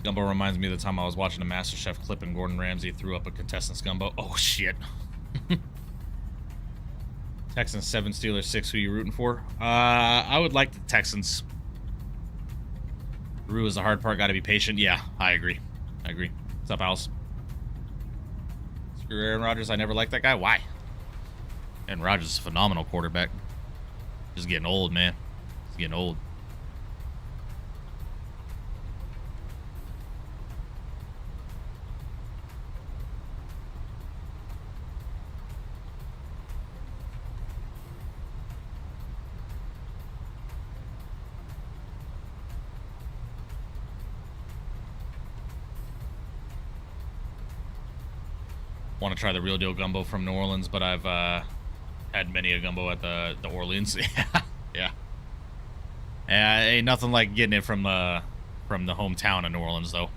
[SPEAKER 1] Gumbo reminds me of the time I was watching a MasterChef clip and Gordon Ramsay threw up a contestant's gumbo. Oh, shit. Texans 7, Steelers 6. Who are you rooting for? I would like the Texans. Rue is the hard part. Got to be patient. Yeah, I agree. I agree. What's up, Alice? Screw Aaron Rodgers. I never liked that guy. Why? Aaron Rodgers is a phenomenal quarterback. Just getting old, man. He's getting old. Want to try the real deal gumbo from New Orleans, but I've had many a gumbo at the Orleans. Yeah. Ain't nothing like getting it from the hometown of New Orleans, though.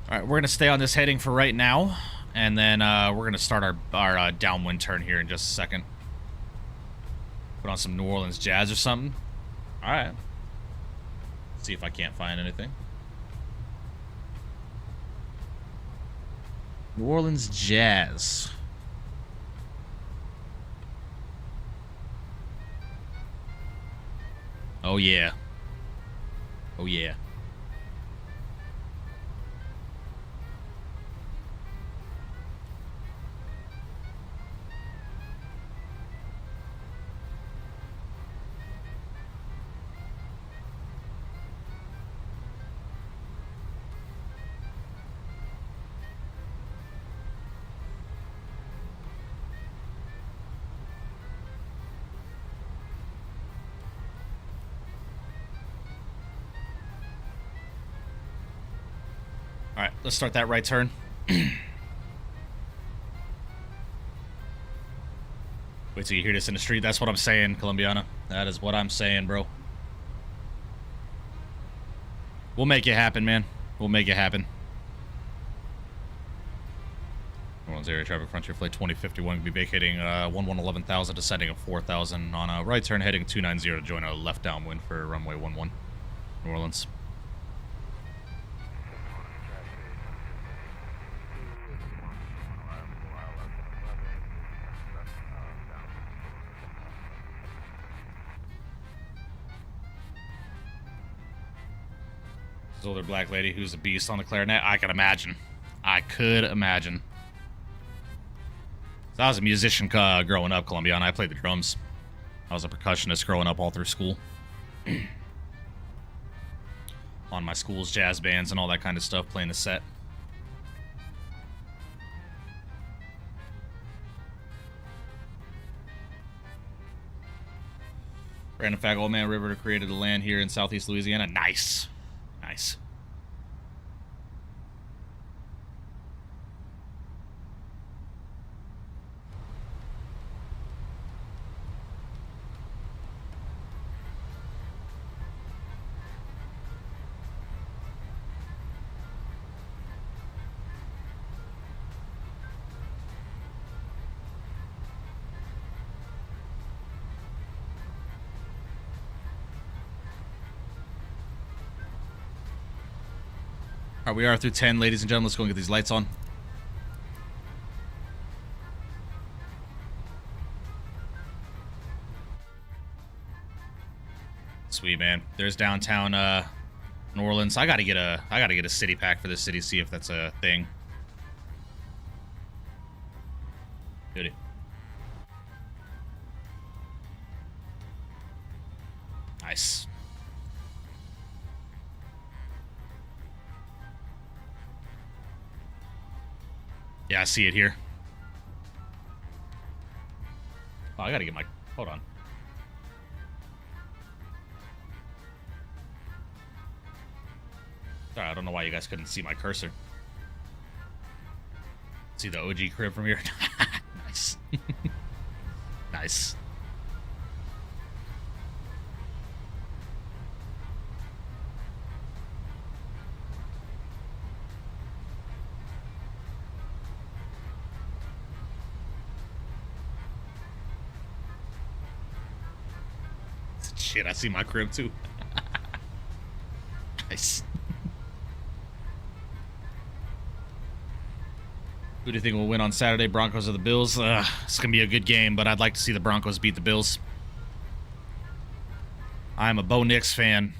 [SPEAKER 1] All right, we're gonna stay on this heading for right now. And then we're going to start our downwind turn here in just a second. Put on some New Orleans jazz or something. All right. See if I can't find anything. New Orleans jazz. Oh, yeah. Oh, yeah. Alright, let's start that right turn. Wait till you hear this in the street. That's what I'm saying, Colombiana. That is what I'm saying, bro. We'll make it happen, man. We'll make it happen. New Orleans area traffic frontier flight 2051 will be vacating 11,000, descending at 4,000 on a right turn heading 290 to join a left downwind for runway 11, New Orleans. Older black lady who's a beast on the clarinet. I can imagine. I could imagine. So I was a musician growing up, Colombiana. I played the drums. I was a percussionist growing up all through school. On my school's jazz bands and all that kind of stuff, playing the set. Random fact, Old Man River created a land here in southeast Louisiana. Nice. Nice. All right, we are through 10, ladies and gentlemen. Let's go and get these lights on. Sweet, man. There's downtown New Orleans. I gotta get a city pack for this city, see if that's a thing. Beauty. Nice. Yeah, I see it here. Oh, I gotta get my... Hold on. Sorry, I don't know why you guys couldn't see my cursor. See the OG crib from here? Nice. Nice. Shit, I see my crib too. Nice. Who do you think will win on Saturday, Broncos or the Bills? It's going to be a good game, but I'd like to see the Broncos beat the Bills. I'm a Bo Nix fan,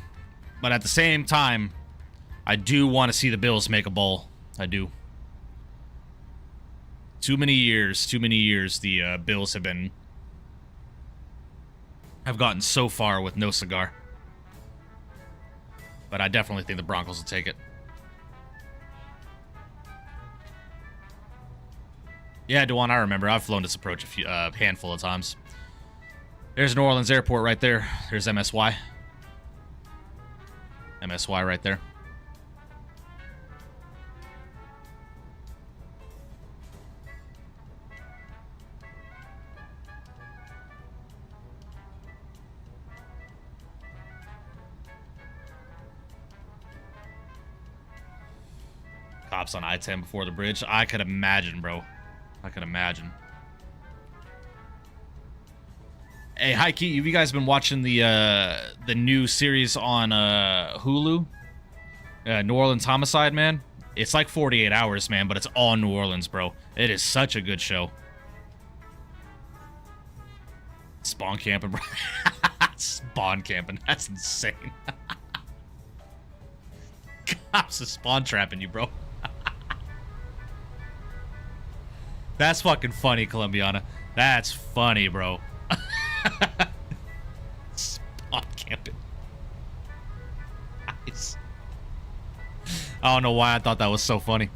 [SPEAKER 1] but at the same time, I do want to see the Bills make a bowl. I do. Too many years the Bills have gotten so far with no cigar. But I definitely think the Broncos will take it. Yeah, Dewan, I remember. I've flown this approach a handful of times. There's New Orleans Airport right there. There's MSY. MSY right there. Cops on I-10 before the bridge. I could imagine, bro. I can imagine. Hey, Heike, have you guys been watching the new series on Hulu? New Orleans Homicide, man. It's like 48 hours, man, but it's all New Orleans, bro. It is such a good show. Spawn camping, bro. Spawn camping. That's insane. Cops are spawn trapping you, bro. That's fucking funny, Columbiana. That's funny, bro. Spawn camping. Nice. I don't know why I thought that was so funny.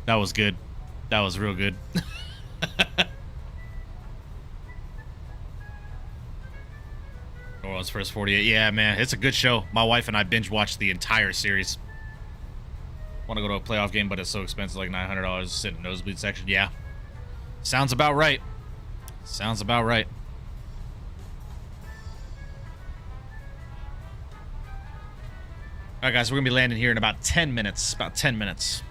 [SPEAKER 1] That was good. That was real good. New Orleans First 48. Yeah, man. It's a good show. My wife and I binge watched the entire series. Want to go to a playoff game, but it's so expensive, like $900 to sit in the nosebleed section. Yeah. Sounds about right. Sounds about right. All right, guys, we're going to be landing here in about 10 minutes. About 10 minutes.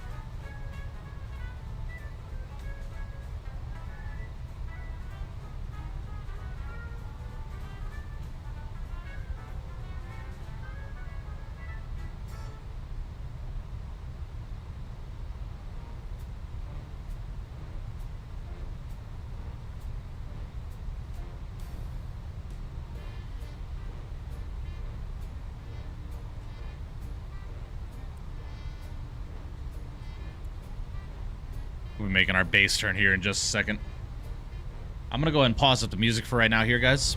[SPEAKER 1] We'll be making our base turn here in just a second. I'm going to go ahead and pause up the music for right now here, guys.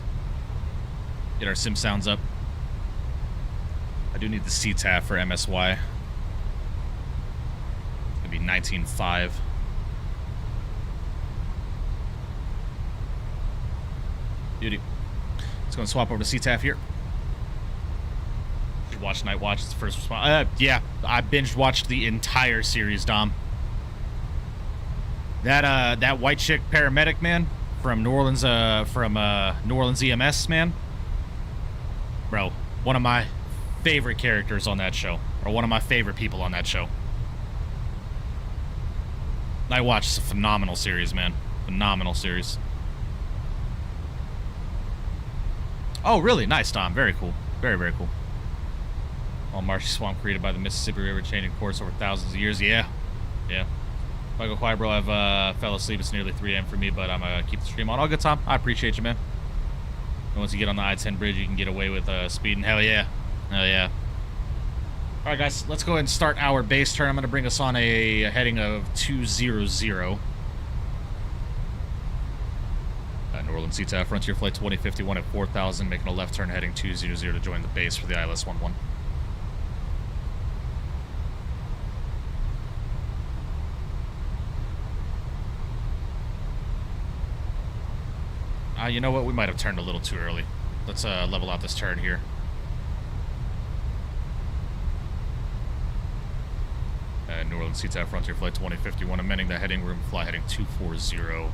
[SPEAKER 1] Get our sim sounds up. I do need the CTAF for MSY. It's going to be 19.5. Beauty. Let's go and swap over to CTAF here. Should watch Night Watch. It's the first response. Yeah, I binge watched the entire series, Dom. That white chick paramedic, man, from New Orleans, New Orleans EMS, man. Bro, one of my favorite characters on that show, or one of my favorite people on that show. Night Watch is a phenomenal series, man. Phenomenal series. Oh, really? Nice, Tom. Very cool. Very, very cool. All marshy swamp created by the Mississippi River, changing course over thousands of years. Yeah. Yeah. If I go quiet, bro, I've fell asleep. It's nearly 3 a.m. for me, but I'm going to keep the stream on. All good, Tom. I appreciate you, man. And once you get on the I-10 bridge, you can get away with speeding. Hell yeah. Hell yeah. All right, guys, let's go ahead and start our base turn. I'm going to bring us on a heading of 200. New Orleans, CTA, Frontier Flight 2051 at 4,000, making a left turn heading 200 to join the base for the ILS-11. You know what? We might have turned a little too early. Let's level out this turn here. New Orleans, CTA, Frontier Flight 2051, amending the heading room, fly heading 240.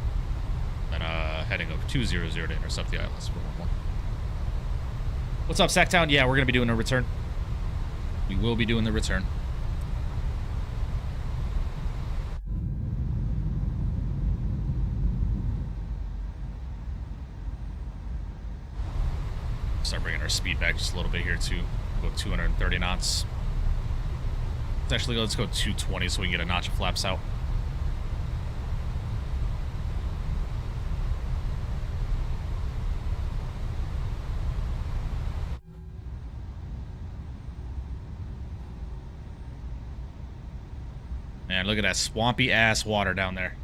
[SPEAKER 1] Then heading over 200 to intercept the ILS for 11. What's up, Sacktown? Yeah, we're going to be doing a return. We will be doing the return. Start bringing our speed back just a little bit here, too. We'll go 230 knots. Actually, let's go 220 so we can get a notch of flaps out. Man, look at that swampy ass water down there.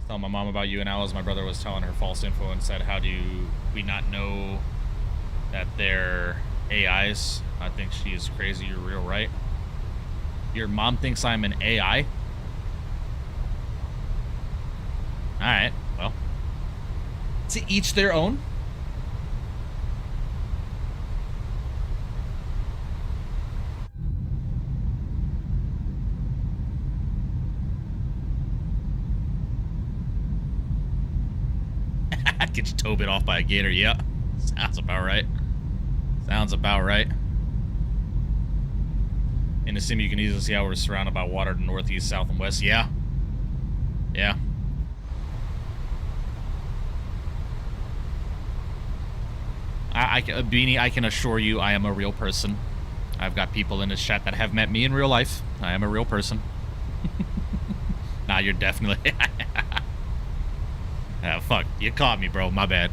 [SPEAKER 1] Telling my mom about you and Alice. My brother was telling her false info and said, how do we not know that they're AIs? I think she is crazy. You're real right. Your mom thinks I'm an AI? Alright, well. To each their own. Get your toe bit off by a gator. Yeah, sounds about right. Sounds about right. In the sim, you can easily see how we're surrounded by water to northeast, south, and west. Yeah. Yeah. Beanie, I can assure you I am a real person. I've got people in this chat that have met me in real life. I am a real person. Nah, you're definitely... Ah, fuck. You caught me, bro. My bad.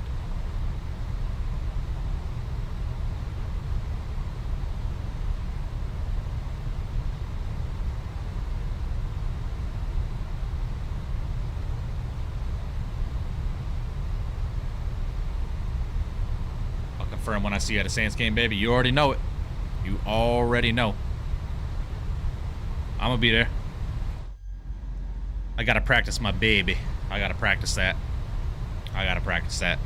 [SPEAKER 1] I'll confirm when I see you at a Saints game, baby. You already know it. You already know. I'm gonna be there. I gotta practice my baby. I gotta practice that. I gotta practice that.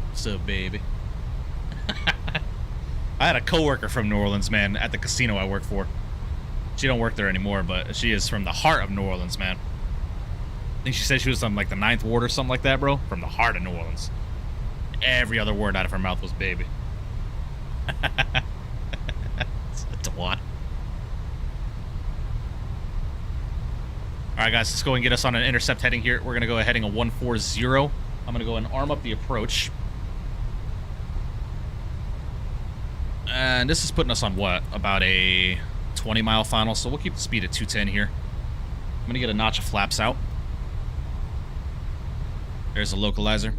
[SPEAKER 1] What's up, baby? I had a coworker from New Orleans, man, at the casino I work for. She don't work there anymore, but she is from the heart of New Orleans, man. I think she said she was from like the 9th ward or something like that, bro. From the heart of New Orleans. Every other word out of her mouth was baby. It's a what? Alright, guys, let's go and get us on an intercept heading here. We're going to go heading a 140. I'm going to go and arm up the approach. And this is putting us on what? About a 20-mile final, so we'll keep the speed at 210 here. I'm going to get a notch of flaps out. There's a localizer.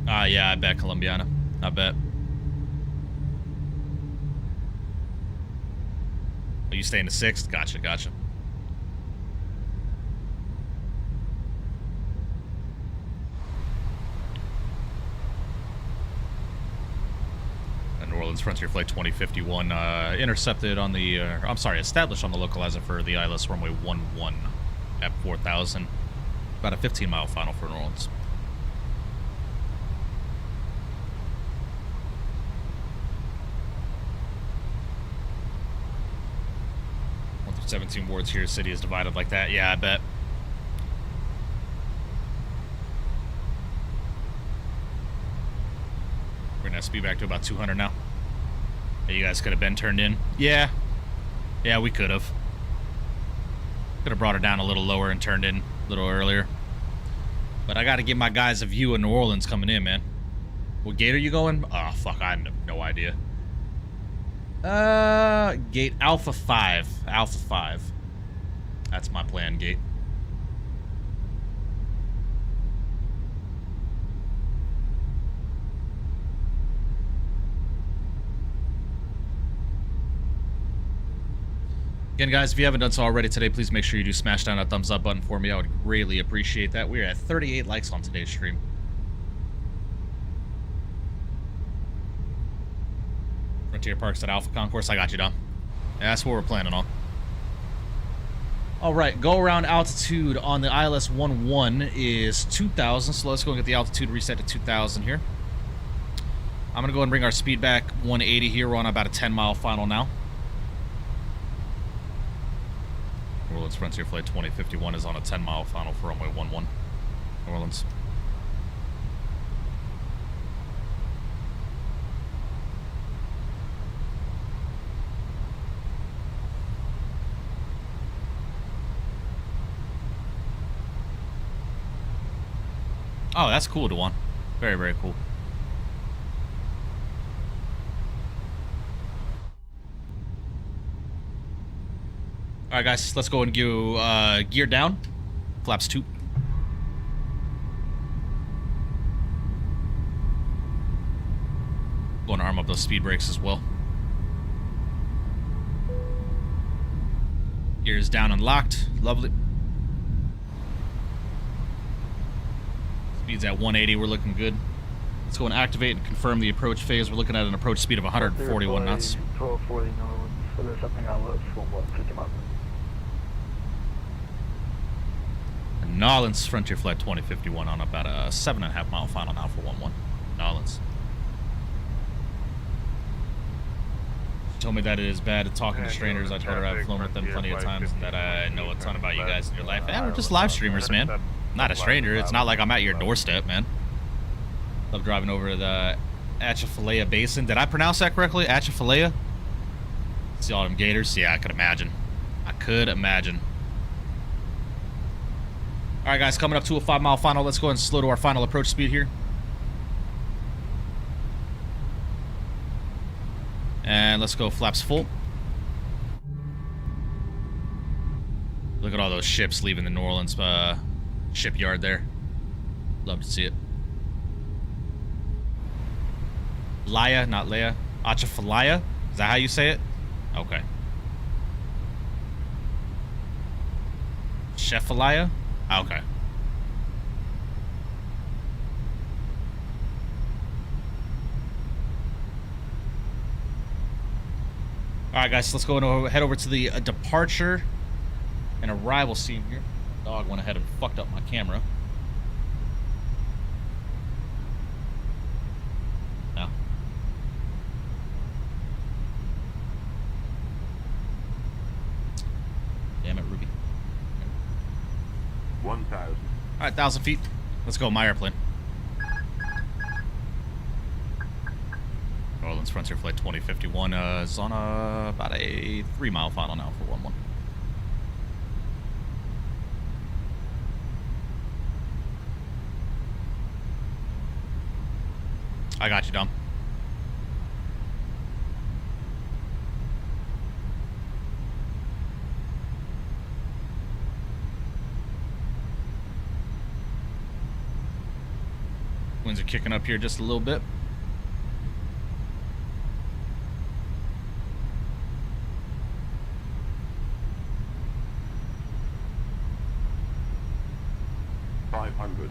[SPEAKER 1] Ah, yeah, I bet, Colombiana. I bet. Oh, you stay in the 6th? Gotcha, gotcha. New Orleans Frontier Flight 2051 intercepted on the, I'm sorry, established on the localizer for the ILS runway 11 at 4,000. About a 15-mile final for New Orleans. 17 wards here. City is divided like that. Yeah, I bet. We're gonna speed back to about 200 now. Hey, you guys could have been turned in. Yeah. Yeah, we could have. Could have brought her down a little lower and turned in a little earlier. But I got to give my guys a view of New Orleans coming in, man. What gate are you going? Oh, fuck, I have no idea. Gate Alpha 5. Alpha 5. That's my plan, gate. Again, guys, if you haven't done so already today, please make sure you do smash down that thumbs up button for me. I would greatly appreciate that. We're at 38 likes on today's stream. Frontier Parks at Alpha Concourse. I got you, Dom. Yeah, that's what we're planning on. All right, go around altitude on the ILS 11 is 2,000. So let's go and get the altitude reset to 2,000 here. I'm going to go and bring our speed back 180 here. We're on about a 10-mile final now. New Orleans Frontier Flight 2051 is on a 10-mile final for runway 11, New Orleans. Oh, that's cool, Dewan. Very, very cool. Alright, guys, let's go and go gear down. Flaps 2. Going to arm up those speed brakes as well. Gears down and locked. Lovely. Speed's at 180. We're looking good. Let's go and activate and confirm the approach phase. We're looking at an approach speed of 141 knots.
[SPEAKER 11] 1240 knots. So there's something ILS 50 miles.
[SPEAKER 1] Nolans Frontier Flight 2051 on about a 7.5 mile final now for 11. Nolans. She told me that it is bad at talking to strangers. I told her I've flown with them plenty of times and that I know a ton about you guys in your life. Yeah, we're just live streamers, man. Not a stranger. It's not like I'm at your doorstep, man. Love driving over the Atchafalaya Basin. Did I pronounce that correctly? Atchafalaya? See all them gators? Yeah, I could imagine. I could imagine. Alright, guys, coming up to a 5-mile final. Let's go ahead and slow to our final approach speed here. And let's go flaps full. Look at all those ships leaving the New Orleans shipyard there. Love to see it. Laya, not Leia. Atchafalaya? Is that how you say it? Okay. Shefalaya? Okay. Alright, guys, let's go and head over to the departure and arrival scene here. Dog went ahead and fucked up my camera. Now. Damn it, Ruby.
[SPEAKER 7] 1,000.
[SPEAKER 1] Alright, 1,000 feet. Let's go, my airplane. New Orleans Frontier Flight 2051 is on about a 3-mile final now for 11. I got you, Dom. Winds are kicking up here just a little bit.
[SPEAKER 7] $500.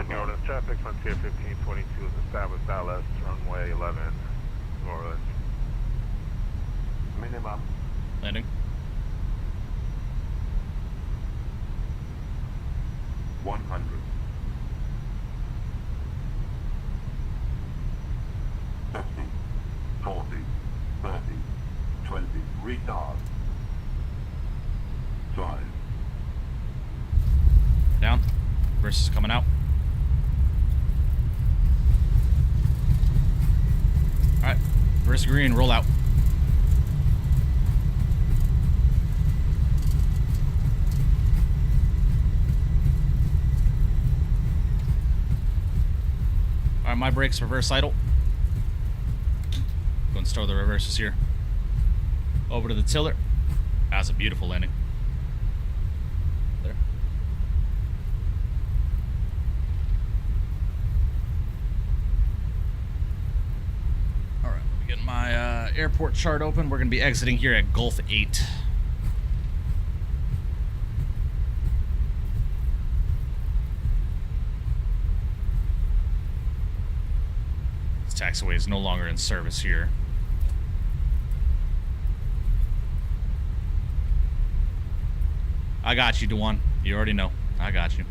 [SPEAKER 5] New Orleans traffic, Frontier 1522 is established ILS, runway 11, New Orleans.
[SPEAKER 7] Minimum.
[SPEAKER 1] Landing.
[SPEAKER 7] $100. 50, 40, 30, 20. Retard.
[SPEAKER 1] reverse is coming out. All right, reverse green, roll out. All right, my brakes reverse idle. Go and store the reverses here. Over to the tiller. That's a beautiful landing. There. All right, let me get my airport chart open. We're going to be exiting here at Gulf 8. Taxiway is no longer in service here. I got you, Dewan. You already know. I got you.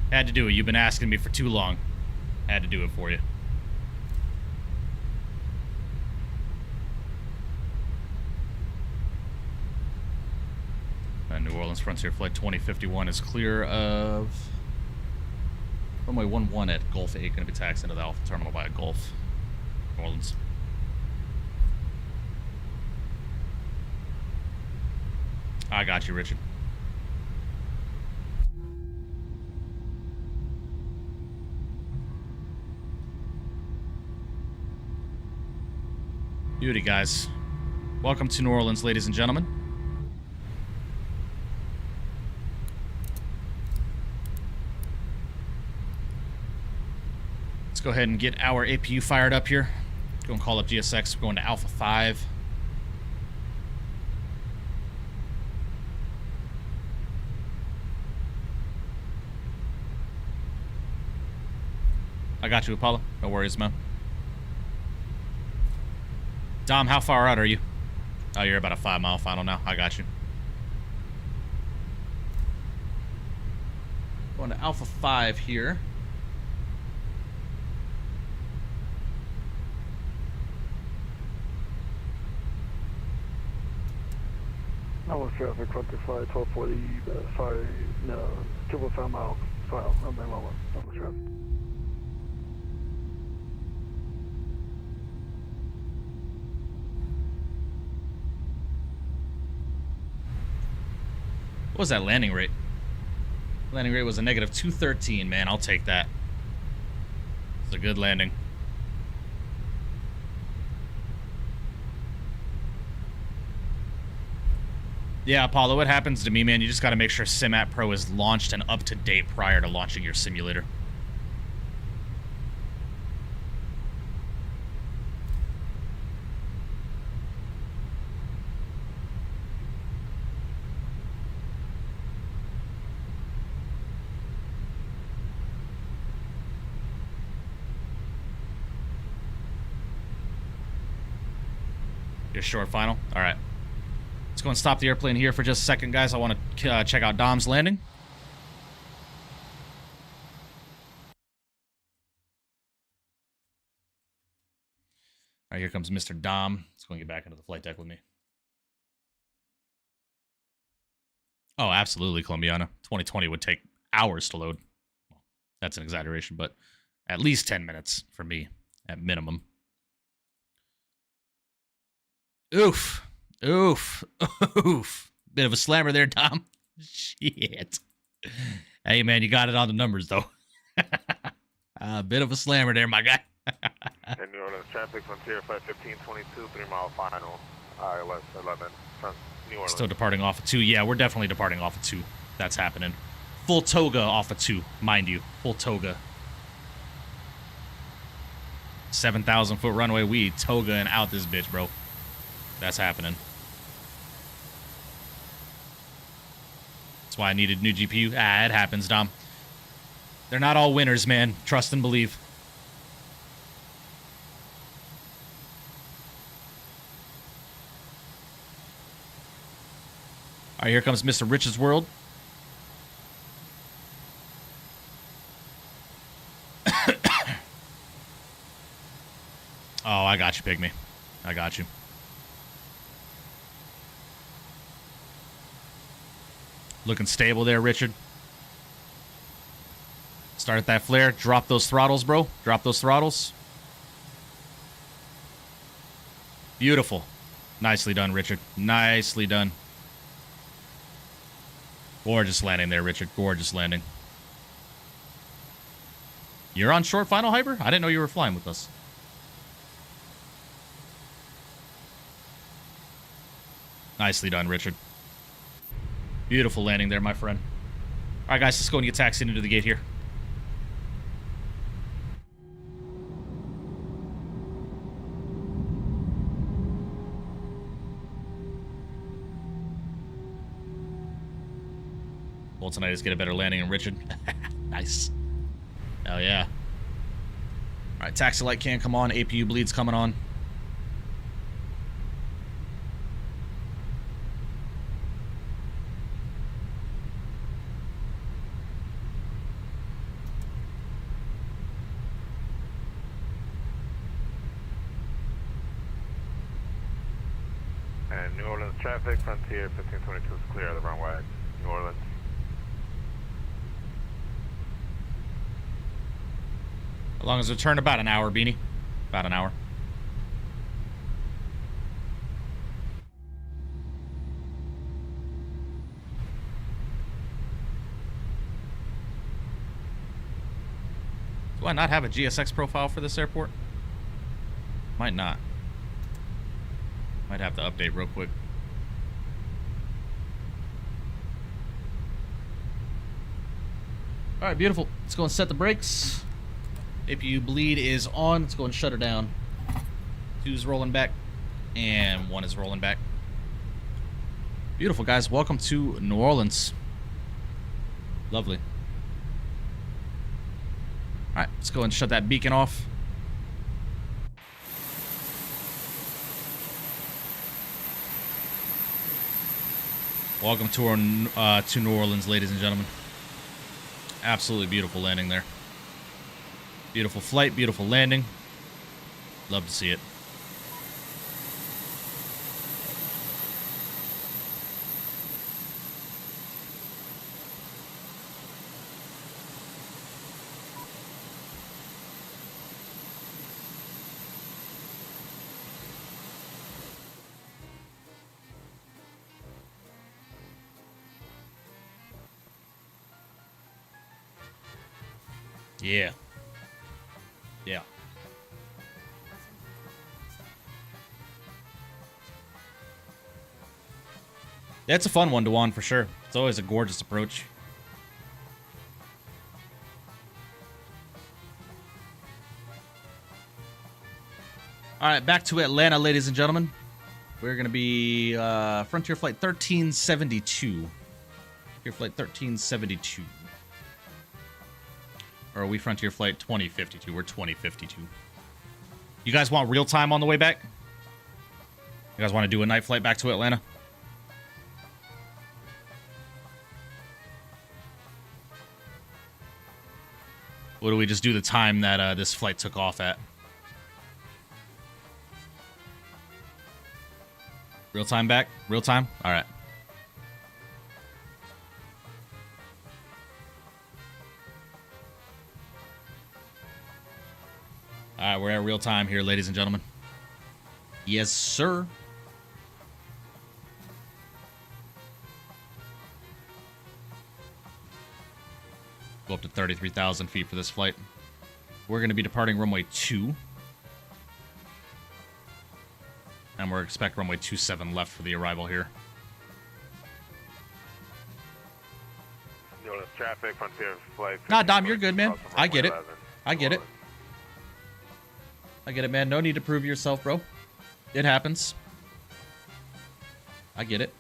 [SPEAKER 1] Had to do it. You've been asking me for too long. Had to do it for you. New Orleans Frontier Flight 2051 is clear of... Runway 11 at Gulf 8, going to be taxed into the Alpha Terminal by Gulf, New Orleans. I got you, Richard. Beauty, guys. Welcome to New Orleans, ladies and gentlemen. Go ahead and get our APU fired up here. Go and call up GSX. We're going to Alpha 5. I got you, Apollo. No worries, man. Dom, how far out are you? Oh, you're about a 5-mile final now. I got you. Going to Alpha 5 here.
[SPEAKER 11] Normal traffic, Frontier Flight 1240, sorry, no, 2.5 mile file, normal traffic.
[SPEAKER 1] What was that landing rate? Landing rate was a negative 213, man. I'll take that. It's a good landing. Yeah, Apollo, what happens to me, man? You just got to make sure SimApp Pro is launched and up to date prior to launching your simulator. Your short final? All right. Let's go and stop the airplane here for just a second, guys. I want to check out Dom's landing. All right, here comes Mr. Dom. Let's go and get back into the flight deck with me. Oh, absolutely, Columbiana. 2020 would take hours to load. Well, that's an exaggeration, but at least 10 minutes for me, at minimum. Oof. Oof. Oof. Bit of a slammer there, Tom. Shit. Hey, man, you got it on the numbers, though. A bit of a slammer there, my guy.
[SPEAKER 5] And New Orleans traffic, Frontier Flight 1522, 3-mile final, ILS 11, from New Orleans.
[SPEAKER 1] Still departing off of 2. Yeah, we're definitely departing off of 2. That's happening. Full toga off of 2, mind you. Full toga. 7,000-foot runway. We toga and out this bitch, bro. That's happening. That's why I needed new GPU. Ah, it happens, Dom. They're not all winners, man. Trust and believe. All right, here comes Mr. Rich's World. Oh, I got you, Pygmy. I got you. Looking stable there, Richard. Start that flare. Drop those throttles, bro. Drop those throttles. Beautiful. Nicely done, Richard. Nicely done. Gorgeous landing there, Richard. Gorgeous landing. You're on short final, Hyper? I didn't know you were flying with us. Nicely done, Richard. Beautiful landing there, my friend. All right, guys, let's go and get taxied into the gate here. Goal tonight is get a better landing in Richard. Nice. Hell yeah. All right, taxi light can come on. APU bleed's coming on.
[SPEAKER 5] And New Orleans traffic, Frontier 1522 is clear of the runway. New Orleans.
[SPEAKER 1] As long as we turn about an hour, Beanie. About an hour. Do I not have a GSX profile for this airport? Might not. Might have to update real quick. All right, beautiful. Let's go and set the brakes. APU bleed is on. Let's go and shut her down. 2's rolling back, and 1 is rolling back. Beautiful, guys. Welcome to New Orleans. Lovely. All right, let's go and shut that beacon off. Welcome to New Orleans, ladies and gentlemen. Absolutely beautiful landing there. Beautiful flight, beautiful landing. Love to see it. Yeah. Yeah. That's a fun one to on for sure. It's always a gorgeous approach. All right, back to Atlanta, ladies and gentlemen. We're going to be Frontier Flight 1372. Frontier Flight 1372. Or are we Frontier Flight 2052? We're 2052. You guys want real time on the way back? You guys want to do a night flight back to Atlanta? Or do we just do the time that this flight took off at? Real time back? Real time? All right. All right, we're at real time here, ladies and gentlemen. Yes, sir. Go up to 33,000 feet for this flight. We're going to be departing runway 2. And we're expect runway 27 left for the arrival here.
[SPEAKER 5] New Orleans traffic, Frontier Flight.
[SPEAKER 1] Nah, Dom, you're good, man. I get it. I get it. I get it, man. No need to prove yourself, bro. It happens. I get it.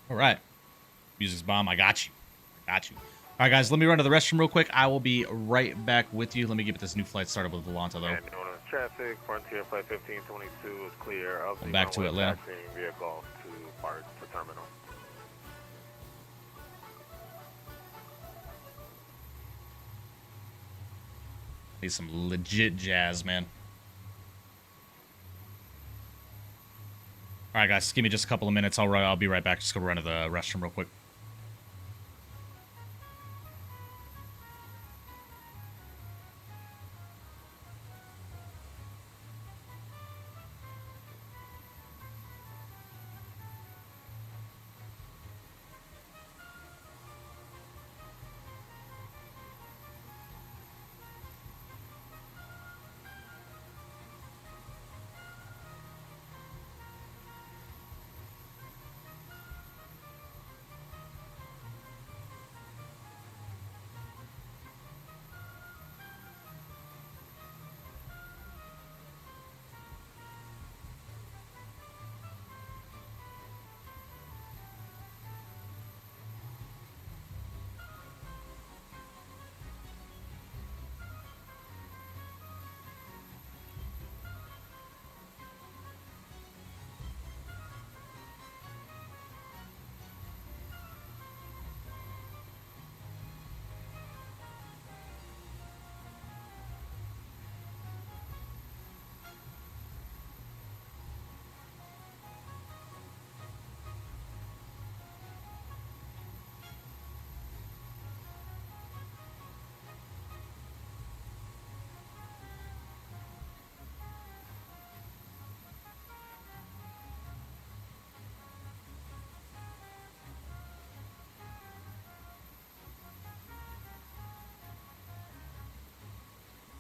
[SPEAKER 1] All right. Music's bomb. I got you. I got you. All right, guys. Let me run to the restroom real quick. I will be right back with you. Let me get this new flight started with Volanta, though.
[SPEAKER 5] And New Orleans traffic, Frontier Flight 1522 is clear of the
[SPEAKER 1] back to Atlanta.
[SPEAKER 5] taxiing vehicle to park for terminal.
[SPEAKER 1] Need some legit jazz, man.
[SPEAKER 12] All right, guys, give me just a couple of minutes. I'll be right back. Just go run to the restroom real quick.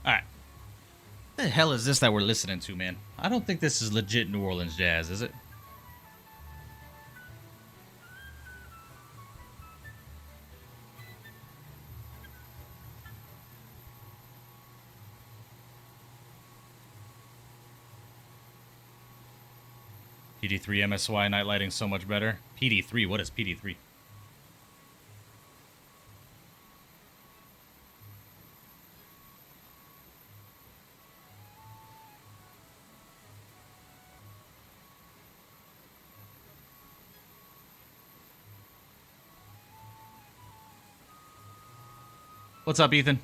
[SPEAKER 12] All right. What the hell is this that we're listening to, man? I don't think this is legit New Orleans jazz, is it? PD3 MSY night lighting so much better. PD3, what is PD3? What's up, Ethan?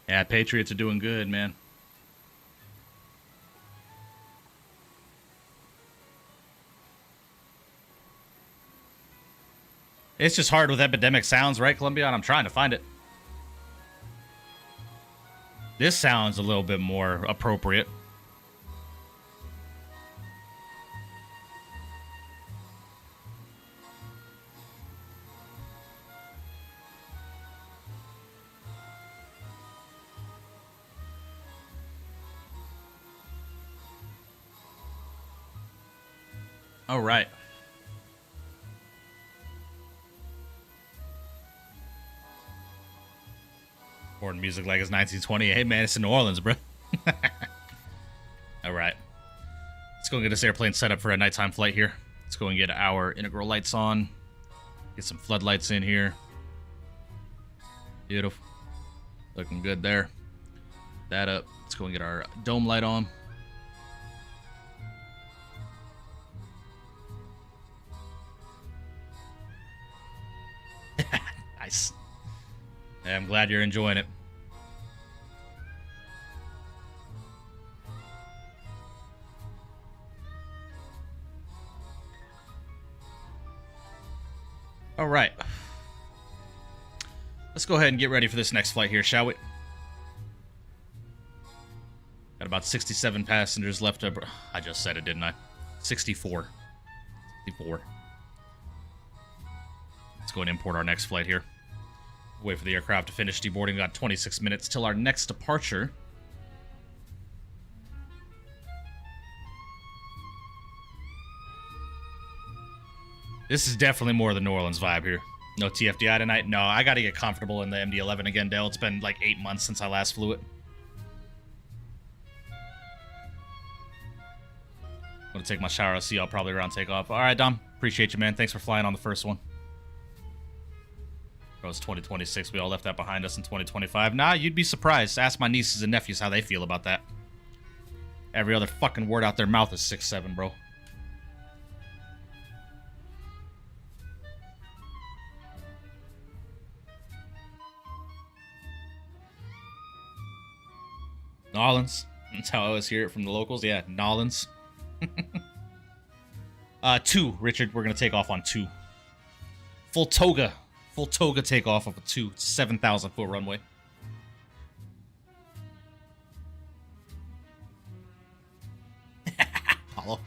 [SPEAKER 12] Yeah, Patriots are doing good, man. It's just hard with epidemic sounds, right, Columbian? I'm trying to find it. This sounds a little bit more appropriate. All right. Born music like it's 1920. Hey, man, it's in New Orleans, bro. All right. Let's go and get this airplane set up for a nighttime flight here. Let's go and get our integral lights on. Get some floodlights in here. Beautiful. Looking good there. That up. Let's go and get our dome light on. Nice. Yeah, I'm glad you're enjoying it. All right. Let's go ahead and get ready for this next flight here, shall we? Got about 67 passengers left. I just said it, didn't I? 64. 64. Let's go and import our next flight here. Wait for the aircraft to finish deboarding. Got 26 minutes till our next departure. This is definitely more the New Orleans vibe here. No TFDI tonight? No, I gotta get comfortable in the MD-11 again, Dale. It's been like 8 months since I last flew it. I'm gonna take my shower. I'll see y'all probably around takeoff. All right, Dom. Appreciate you, man. Thanks for flying on the first one. It was 2026. We all left that behind us in 2025. Nah, you'd be surprised. Ask my nieces and nephews how they feel about that. Every other fucking word out their mouth is 6'7", bro. Nolans. That's how I always hear it from the locals. Yeah, Nolans. 2, Richard. We're gonna take off on 2. Full toga takeoff of a 2. 7,000 foot runway. Apollo.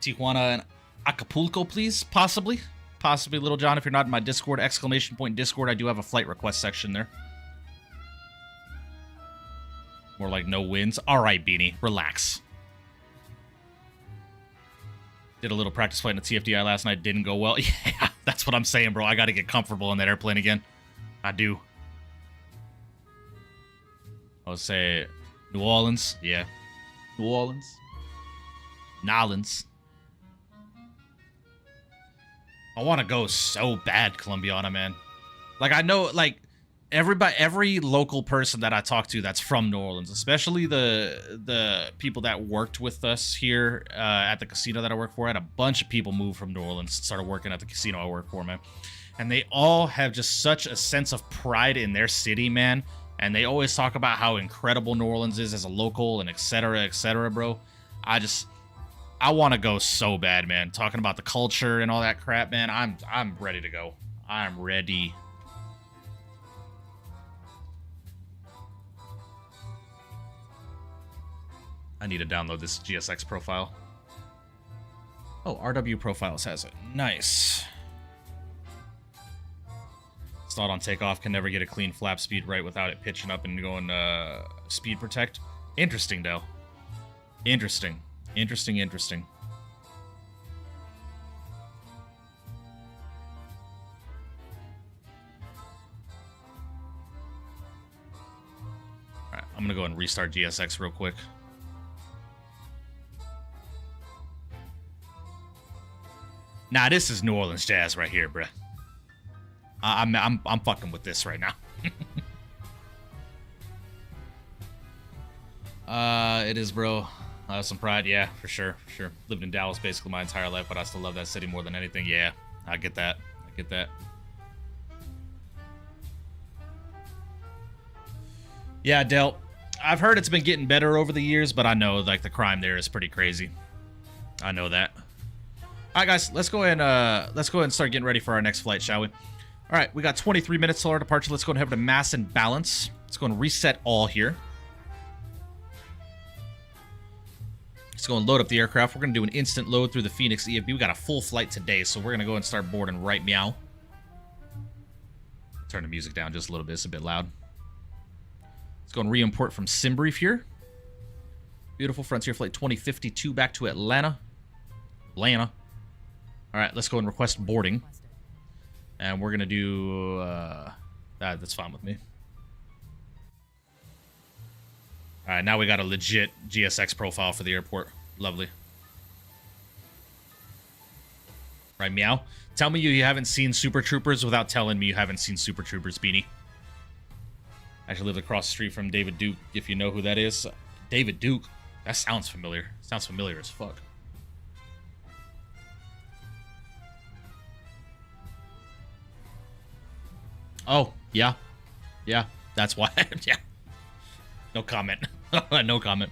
[SPEAKER 12] Tijuana and Acapulco, please. Possibly, Little John. If you're not in my Discord, ! Discord, I do have a flight request section there. More like no wins. All right, Beanie, relax. Did a little practice flight in the TFDI last night. Didn't go well. Yeah, that's what I'm saying, bro. I got to get comfortable in that airplane again. I do. I would say New Orleans. Yeah. New Orleans. Nolans. I want to go so bad, Columbiana, man. Like, I know, like, every local person that I talk to that's from New Orleans, especially the people that worked with us here at the casino that I work for. I had a bunch of people move from New Orleans, started working at the casino I work for, man. And they all have just such a sense of pride in their city, man. And they always talk about how incredible New Orleans is as a local and et cetera, bro. I want to go so bad, man. Talking about the culture and all that crap, man. I'm ready to go. I'm ready. I need to download this GSX profile. Oh, RW Profiles has it. Nice. Stalled on takeoff, can never get a clean flap speed right without it pitching up and going speed protect. Interesting, though. Interesting. Interesting. Alright, I'm gonna go and restart GSX real quick. Nah, this is New Orleans jazz right here, bruh. I'm fucking with this right now. It is, bro. Some pride, yeah, for sure. Lived in Dallas basically my entire life, but I still love that city more than anything. Yeah, I get that. Yeah, Del. I've heard it's been getting better over the years, but I know like the crime there is pretty crazy. I know that. All right, guys, let's go ahead and start getting ready for our next flight, shall we? All right, we got 23 minutes till our departure. Let's go and have the mass and balance. Let's go and reset all here. Let's go and load up the aircraft. We're going to do an instant load through the Fenix EFB. We got a full flight today, so we're going to go and start boarding right meow. Turn the music down just a little bit. It's a bit loud. Let's go and re-import from Simbrief here. Beautiful Frontier Flight 2052 back to Atlanta. All right, let's go and request boarding. And we're going to do... that's fine with me. All right, now we got a legit GSX profile for the airport. Lovely. Right, meow. Tell me you haven't seen Super Troopers without telling me you haven't seen Super Troopers, Beanie. I actually lived across the street from David Duke, if you know who that is. David Duke? That sounds familiar. Sounds familiar as fuck. Oh, yeah. Yeah, that's why. Yeah. No comment. No comment.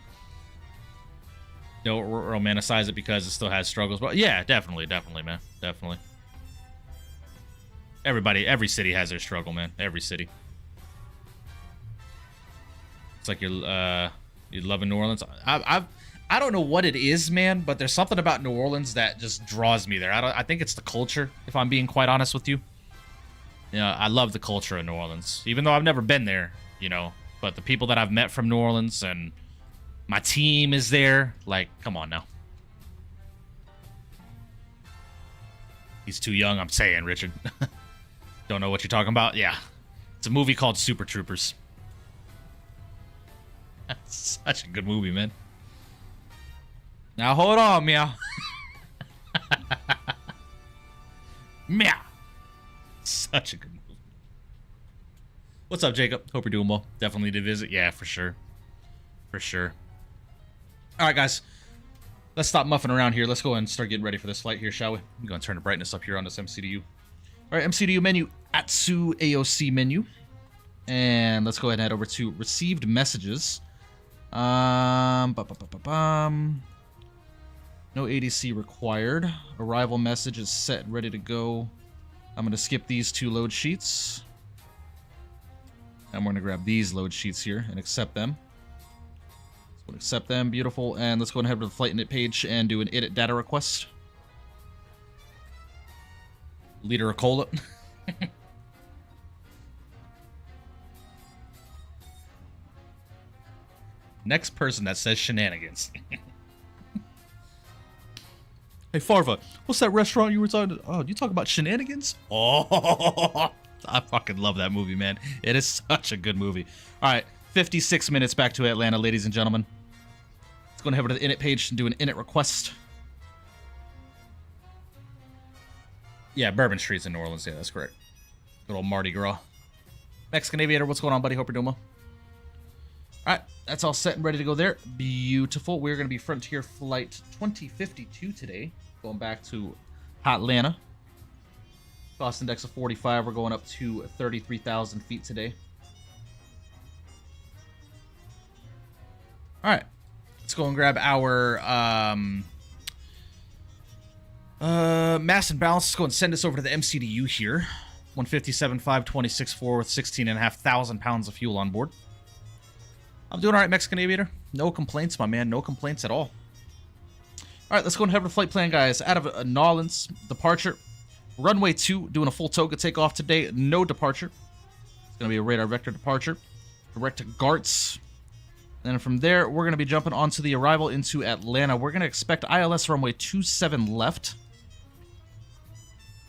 [SPEAKER 12] Don't romanticize it because it still has struggles. But yeah, definitely, man. Definitely. Every city has their struggle, man. Every city. It's like you're loving New Orleans. I don't know what it is, man, but there's something about New Orleans that just draws me there. I think it's the culture, if I'm being quite honest with you. You know, I love the culture of New Orleans, even though I've never been there, you know. But the people that I've met from New Orleans and my team is there. Like, come on now. He's too young, I'm saying, Richard. Don't know what you're talking about? Yeah. It's a movie called Super Troopers. That's such a good movie, man. Now, hold on, meow. Meow. Such a good movie. What's up, Jacob? Hope you're doing well. Definitely did visit. Yeah, for sure. For sure. All right, guys. Let's stop muffing around here. Let's go and start getting ready for this flight here, shall we? I'm going to turn the brightness up here on this MCDU. All right, MCDU menu. Atsu AOC menu. And let's go ahead and head over to received messages. No ADC required. Arrival message is set and ready to go. I'm going to skip these 2 load sheets. And we're going to grab these load sheets here and accept them. So accept them, beautiful. And let's go ahead to the flight init page and do an edit data request. Liter of cola. Next person that says shenanigans. Hey, Farva, what's that restaurant you were talking to? Oh, you talk about shenanigans? Oh, I fucking love that movie, man. It is such a good movie. All right, 56 minutes back to Atlanta, ladies and gentlemen. Let's go ahead to the init page and do an init request. Yeah, Bourbon Street's in New Orleans. Yeah, that's correct. Good old Mardi Gras. Mexican Aviator, what's going on, buddy? Hope you're doing well. All right, that's all set and ready to go there. Beautiful. We're going to be Frontier Flight 2052 today. Going back to Atlanta. Cost index of 45. We're going up to 33,000 feet today. All right. Let's go and grab our mass and balance. Let's go and send this over to the MCDU here. 157.5, 26.4 with 16,500 pounds of fuel on board. I'm doing all right, Mexican Aviator. No complaints, my man. No complaints at all. All right, let's go and have the flight plan, guys. Out of New Orleans, departure. Runway 2, doing a full toga takeoff today. No departure. It's going to be a radar vector departure. Direct to Gartz. And from there, we're going to be jumping onto the arrival into Atlanta. We're going to expect ILS runway 27 left.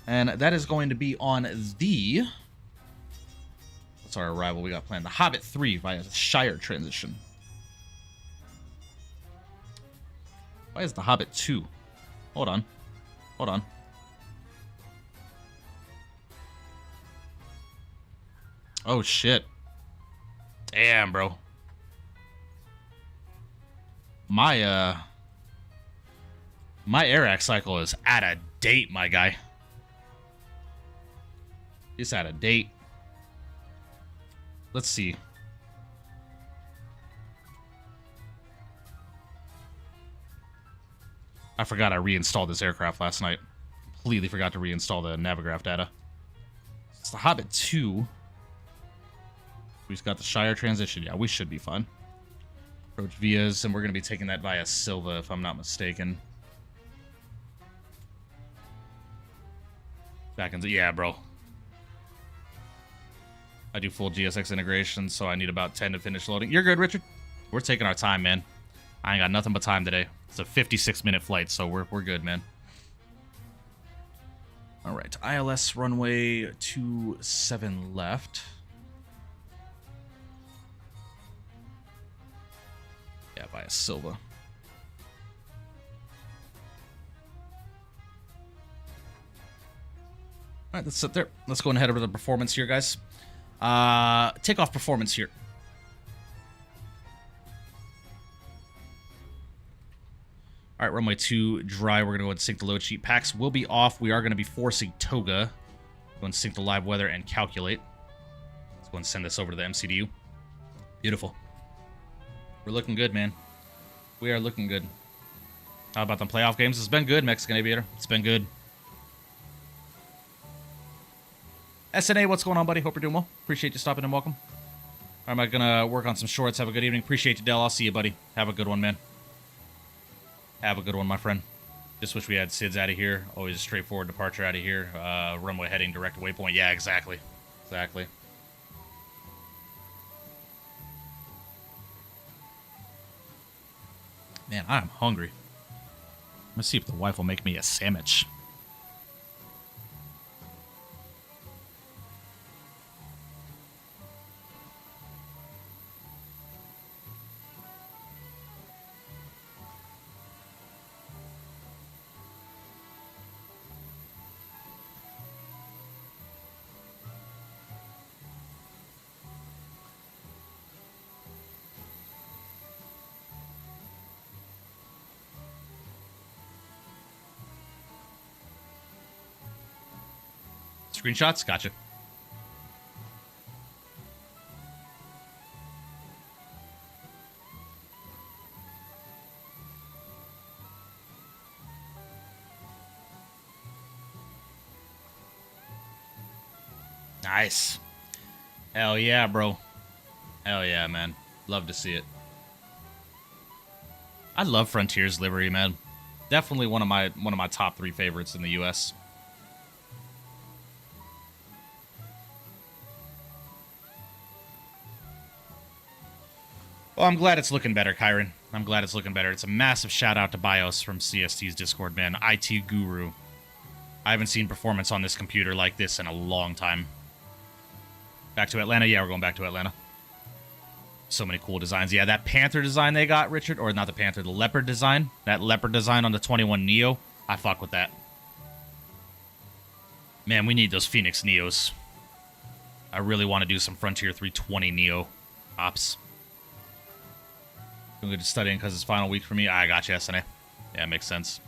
[SPEAKER 12] And that is going to be on the... What's our arrival we got planned? The Hobbit 3 via Shire transition. Why is the Hobbit 2? Hold on. Hold on. Oh, shit. Damn, bro. My AirAC cycle is out of date, my guy. It's out of date. Let's see. I forgot I reinstalled this aircraft last night. Completely forgot to reinstall the Navigraph data. It's the Hobbit 2. We've got the Shire transition. Yeah, we should be fine. Approach Vias, and we're going to be taking that via Silva, if I'm not mistaken. Back into... Yeah, bro. I do full GSX integration, so I need about 10 to finish loading. You're good, Richard. We're taking our time, man. I ain't got nothing but time today. It's a 56-minute flight, so we're good, man. All right, ILS runway 27 left. Yeah, via Silva. All right, let's sit there. Let's go and head over to the performance here, guys. Takeoff performance here. All right, runway 2 dry. We're going to go and sync the load sheet. Packs will be off. We are going to be forcing toga. Go and sync the live weather and calculate. Let's go and send this over to the MCDU. Beautiful. We're looking good, man. We are looking good. How about them playoff games? It's been good, Mexican Aviator. It's been good. SNA, what's going on, buddy? Hope you're doing well. Appreciate you stopping and welcome. I'm going to work on some shorts. Have a good evening. Appreciate you, Dell. I'll see you, buddy. Have a good one, man. Have a good one, my friend. Just wish we had SIDS out of here. Always a straightforward departure out of here. Runway heading direct to waypoint. Yeah, exactly. Exactly. Man, I'm hungry. Let's see if the wife will make me a sandwich. Screenshots? Gotcha. Nice. Hell yeah, bro. Hell yeah, man. Love to see it. I love Frontier's livery, man. Definitely one of my top 3 favorites in the US. Well, I'm glad it's looking better, Kyron. I'm glad it's looking better. It's a massive shout out to BIOS from CST's Discord, man. IT Guru. I haven't seen performance on this computer like this in a long time. Back to Atlanta? Yeah, we're going back to Atlanta. So many cool designs. Yeah, that Panther design they got, Richard, or not the Panther, the Leopard design. That Leopard design on the 21 Neo. I fuck with that. Man, we need those Fenix Neos. I really want to do some Frontier 320 Neo ops. I'm going to studying because it's final week for me. I got you, SNA. Yeah, makes sense.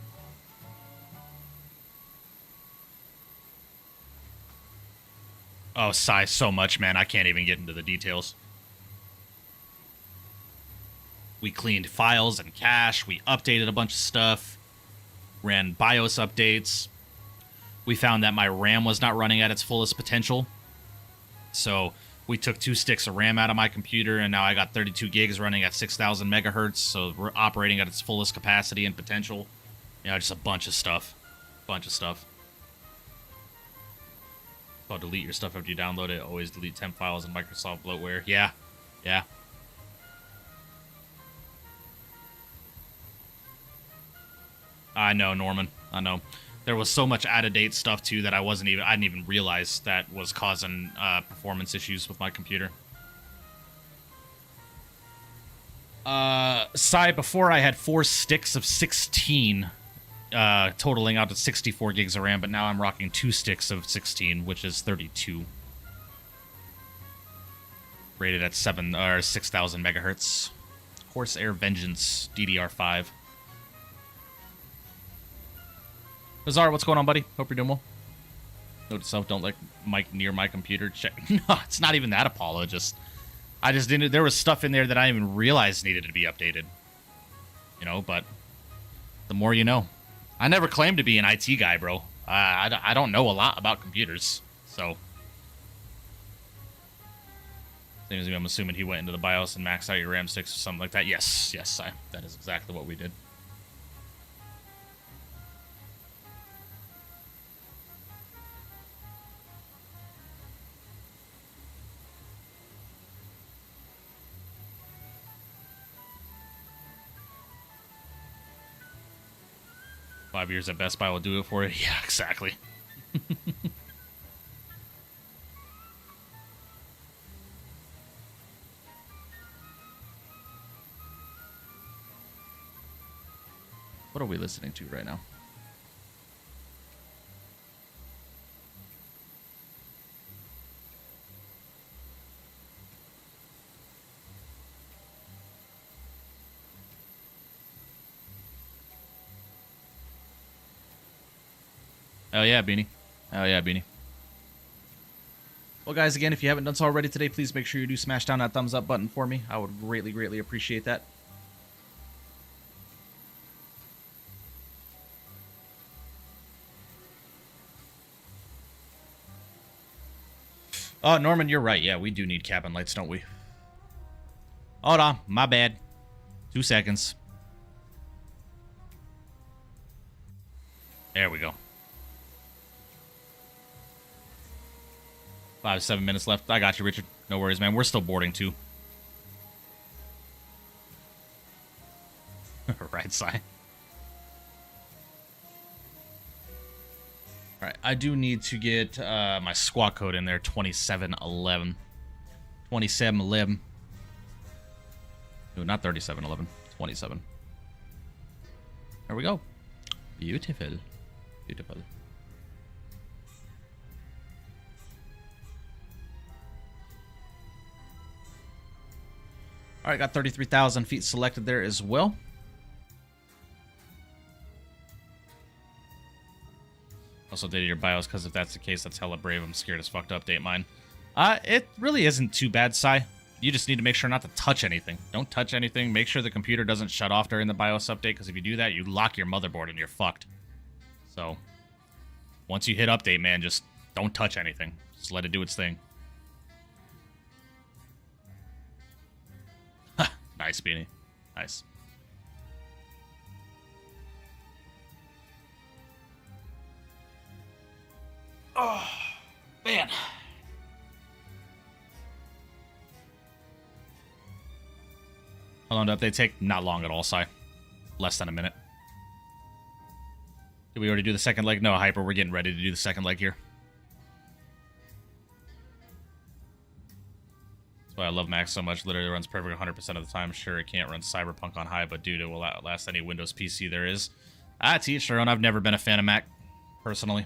[SPEAKER 12] Oh, sigh so much, man. I can't even get into the details. We cleaned files and cache. We updated a bunch of stuff. Ran BIOS updates. We found that my RAM was not running at its fullest potential. So we took 2 sticks of RAM out of my computer, and now I got 32 gigs running at 6,000 megahertz, so we're operating at its fullest capacity and potential. You know, just a bunch of stuff. Bunch of stuff. Oh, delete your stuff after you download it. Always delete temp files and Microsoft bloatware. Yeah. Yeah. I know, Norman. I know. There was so much out-of-date stuff, too, that I didn't even realize that was causing performance issues with my computer. Before I had 4 sticks of 16, totaling out to 64 gigs of RAM, but now I'm rocking 2 sticks of 16, which is 32. Rated at 6,000 megahertz. Corsair Vengeance DDR5. Azar, what's going on, buddy? Hope you're doing well. Note to self, don't let Mike near my computer. Check. No, it's not even that, Apollo. I just didn't. There was stuff in there that I didn't even realize needed to be updated. You know, but the more you know. I never claimed to be an IT guy, bro. I don't know a lot about computers, so. Same as me, I'm assuming he went into the BIOS and maxed out your RAM sticks or something like that. Yes, that is exactly what we did. $5 years at Best Buy will do it for you. Yeah, exactly. What are we listening to right now? Oh yeah, Beanie. Oh yeah, Beanie. Well, guys, again, if you haven't done so already today, please make sure you do smash down that thumbs up button for me. I would greatly, greatly appreciate that. Oh, Norman, you're right. Yeah, we do need cabin lights, don't we? Hold on. My bad. 2 seconds. There we go. 5-7 minutes left. I got you, Richard. No worries, man. We're still boarding, too. Right side. Alright, I do need to get my squawk code in there. 2711. 2711. No, not 3711. 27. There we go. Beautiful. Beautiful. All right, got 33,000 feet selected there as well. Also updated your BIOS, because if that's the case, that's hella brave. I'm scared as fuck to update mine. It really isn't too bad, Sai. You just need to make sure not to touch anything. Don't touch anything. Make sure the computer doesn't shut off during the BIOS update, because if you do that, you lock your motherboard and you're fucked. So, once you hit update, man, just Don't touch anything. Just let it do its thing. Nice, Beanie. Nice. Oh, man. How long did they take? Not long at all, Si. Less than a minute. Did we already do the second leg? No, Hyper, we're getting ready to do the second leg here. That's why I love Max so much. Literally runs perfect 100% of the time. Sure, it can't run Cyberpunk on high, but dude, it will outlast any Windows PC there is. To each their own. I've never been a fan of Mac, personally.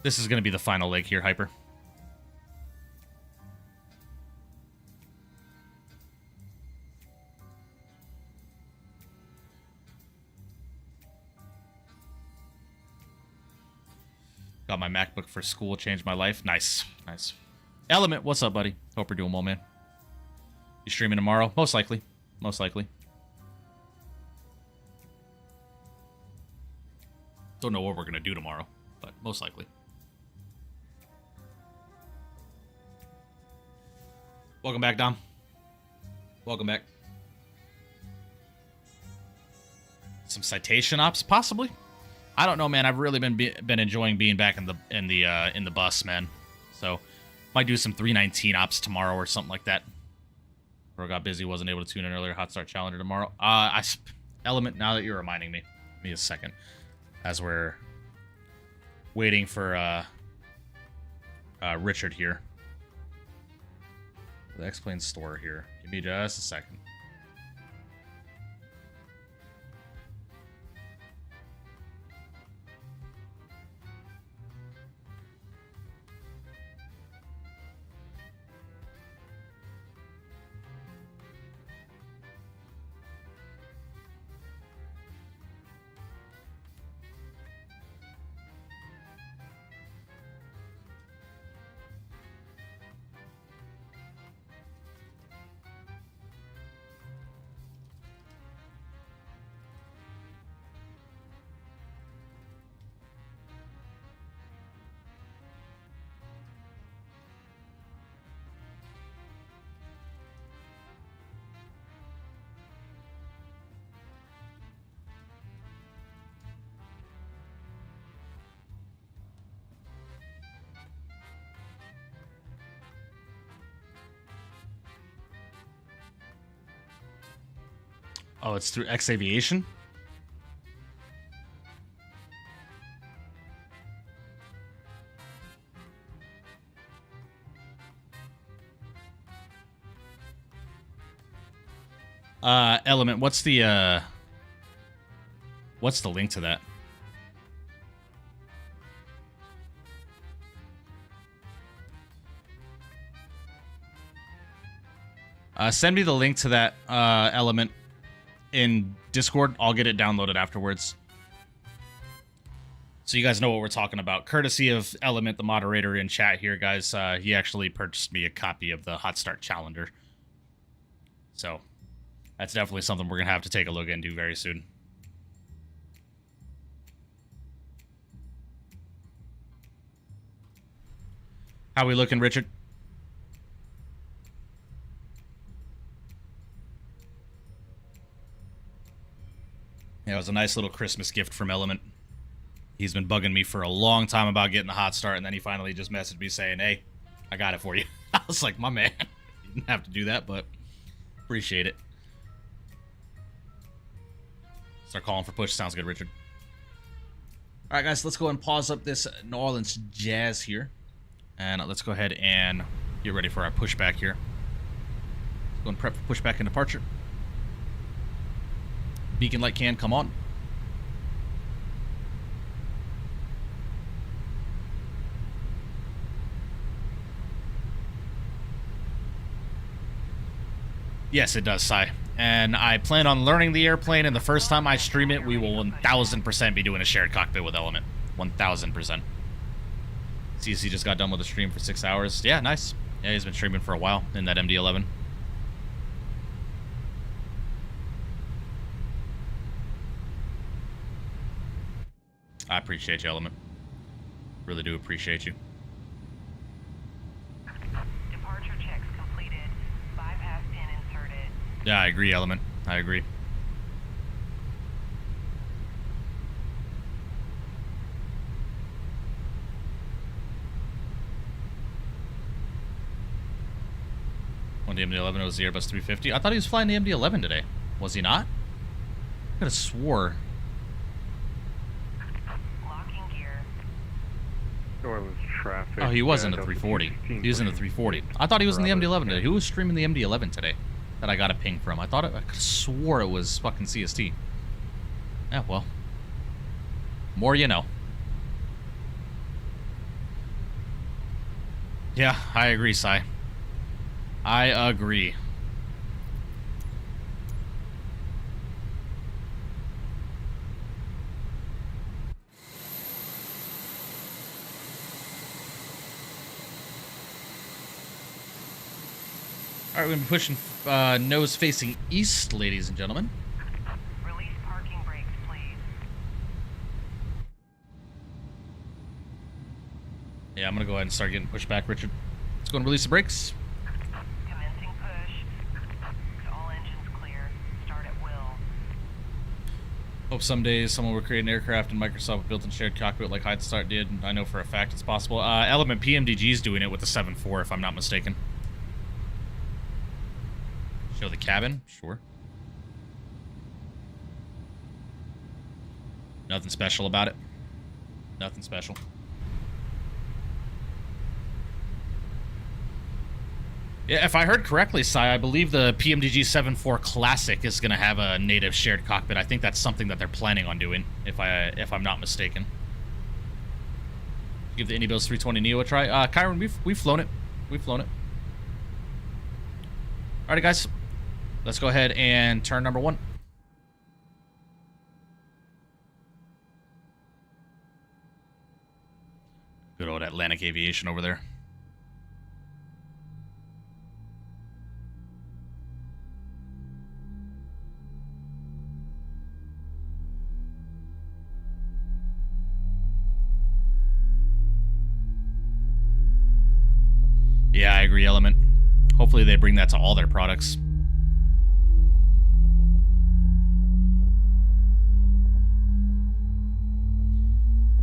[SPEAKER 12] This is going to be the final leg here, Hyper. Got my MacBook for school, changed my life. Nice, nice. Element, what's up, buddy? Hope you're doing well, man. You streaming tomorrow? Most likely. Most likely. Don't know what we're going to do tomorrow, but most likely. Welcome back, Dom. Welcome back. Some citation ops, possibly. I don't know, man. I've really been enjoying being back in the bus, man. So might do some 319 ops tomorrow or something like that. Bro got busy, wasn't able to tune in earlier. Hot Start Challenger tomorrow. Element. Now that you're reminding me, give me a second, as we're waiting for Richard here. The X-Plane store here. Give me just a second. Oh, it's through X Aviation? Element, what's the link to that? Send me the link to that Element in Discord. I'll get it downloaded afterwards. So you guys know what we're talking about. Courtesy of Element, the moderator in chat here, guys. He actually purchased me a copy of the Hot Start Challenger. So that's definitely something we're going to have to take a look into very soon. How we looking, Richard? Yeah, it was a nice little Christmas gift from Element. He's been bugging me for a long time about getting the Hot Start, and then he finally just messaged me saying, hey, I got it for you. I was like, my man, you didn't have to do that, but appreciate it. Start calling for push. Sounds good, Richard. All right, guys, let's go and pause up this New Orleans Jazz here. And let's go ahead and get ready for our pushback here. Let's go and prep for pushback and departure. Beacon light can come on. Yes, it does, Sai. And I plan on learning the airplane, and the first time I stream it, we will 1000% be doing a shared cockpit with Element. 1000%. CC just got done with the stream for 6 hours. Yeah, nice. Yeah, he's been streaming for a while in that MD-11. I appreciate you, Element. Really do appreciate you.
[SPEAKER 13] Departure checks completed. Bypass pin inserted.
[SPEAKER 12] Yeah, I agree, Element. I agree. On the MD-11, it was the Airbus 350. I thought he was flying the MD-11 today. Was he not? I could have swore.
[SPEAKER 13] Locking gear.
[SPEAKER 5] New Orleans traffic.
[SPEAKER 12] Oh, he was in the 340. He was in the 340. I thought he was in the MD-11 today. Who was streaming the MD-11 today that I got a ping from? I could have swore it was fucking CST. Yeah, well. More you know. Yeah, I agree, Sai. I agree. All right, we're going to be pushing nose facing east, ladies and gentlemen.
[SPEAKER 13] Release parking brakes, please.
[SPEAKER 12] Yeah, I'm going to go ahead and start getting pushed back, Richard. Let's go and release the brakes.
[SPEAKER 13] Commencing push. All engines clear. Start at will.
[SPEAKER 12] Hope someday someone will create an aircraft in Microsoft with built-in shared cockpit like Hide Start did. I know for a fact it's possible. Element PMDG is doing it with the 7.4, if I'm not mistaken. Show the cabin? Sure. Nothing special about it. Nothing special. Yeah, if I heard correctly, Sai, I believe the PMDG 7.4 Classic is going to have a native shared cockpit. I think that's something that they're planning on doing, if I'm not mistaken. Give the Indybills 320 Neo a try. Kyron, we've flown it. We've flown it. Alrighty, guys. Let's go ahead and turn number 1. Good old Atlantic Aviation over there. Yeah, I agree, Element. Hopefully they bring that to all their products.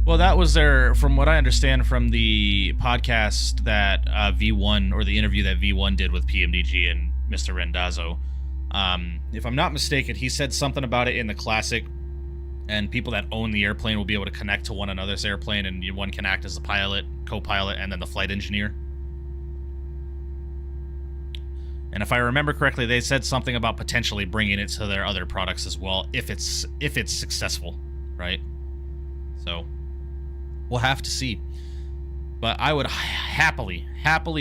[SPEAKER 12] Well, that was their, from what I understand from the podcast that V1, or the interview that V1 did with PMDG and Mr. Rendazzo. If I'm not mistaken, he said something about it in the Classic, and people that own the airplane will be able to connect to one another's airplane, and one can act as the pilot, co-pilot, and then the flight engineer. And if I remember correctly, they said something about potentially bringing it to their other products as well, if it's successful, right? So we'll have to see. But I would happily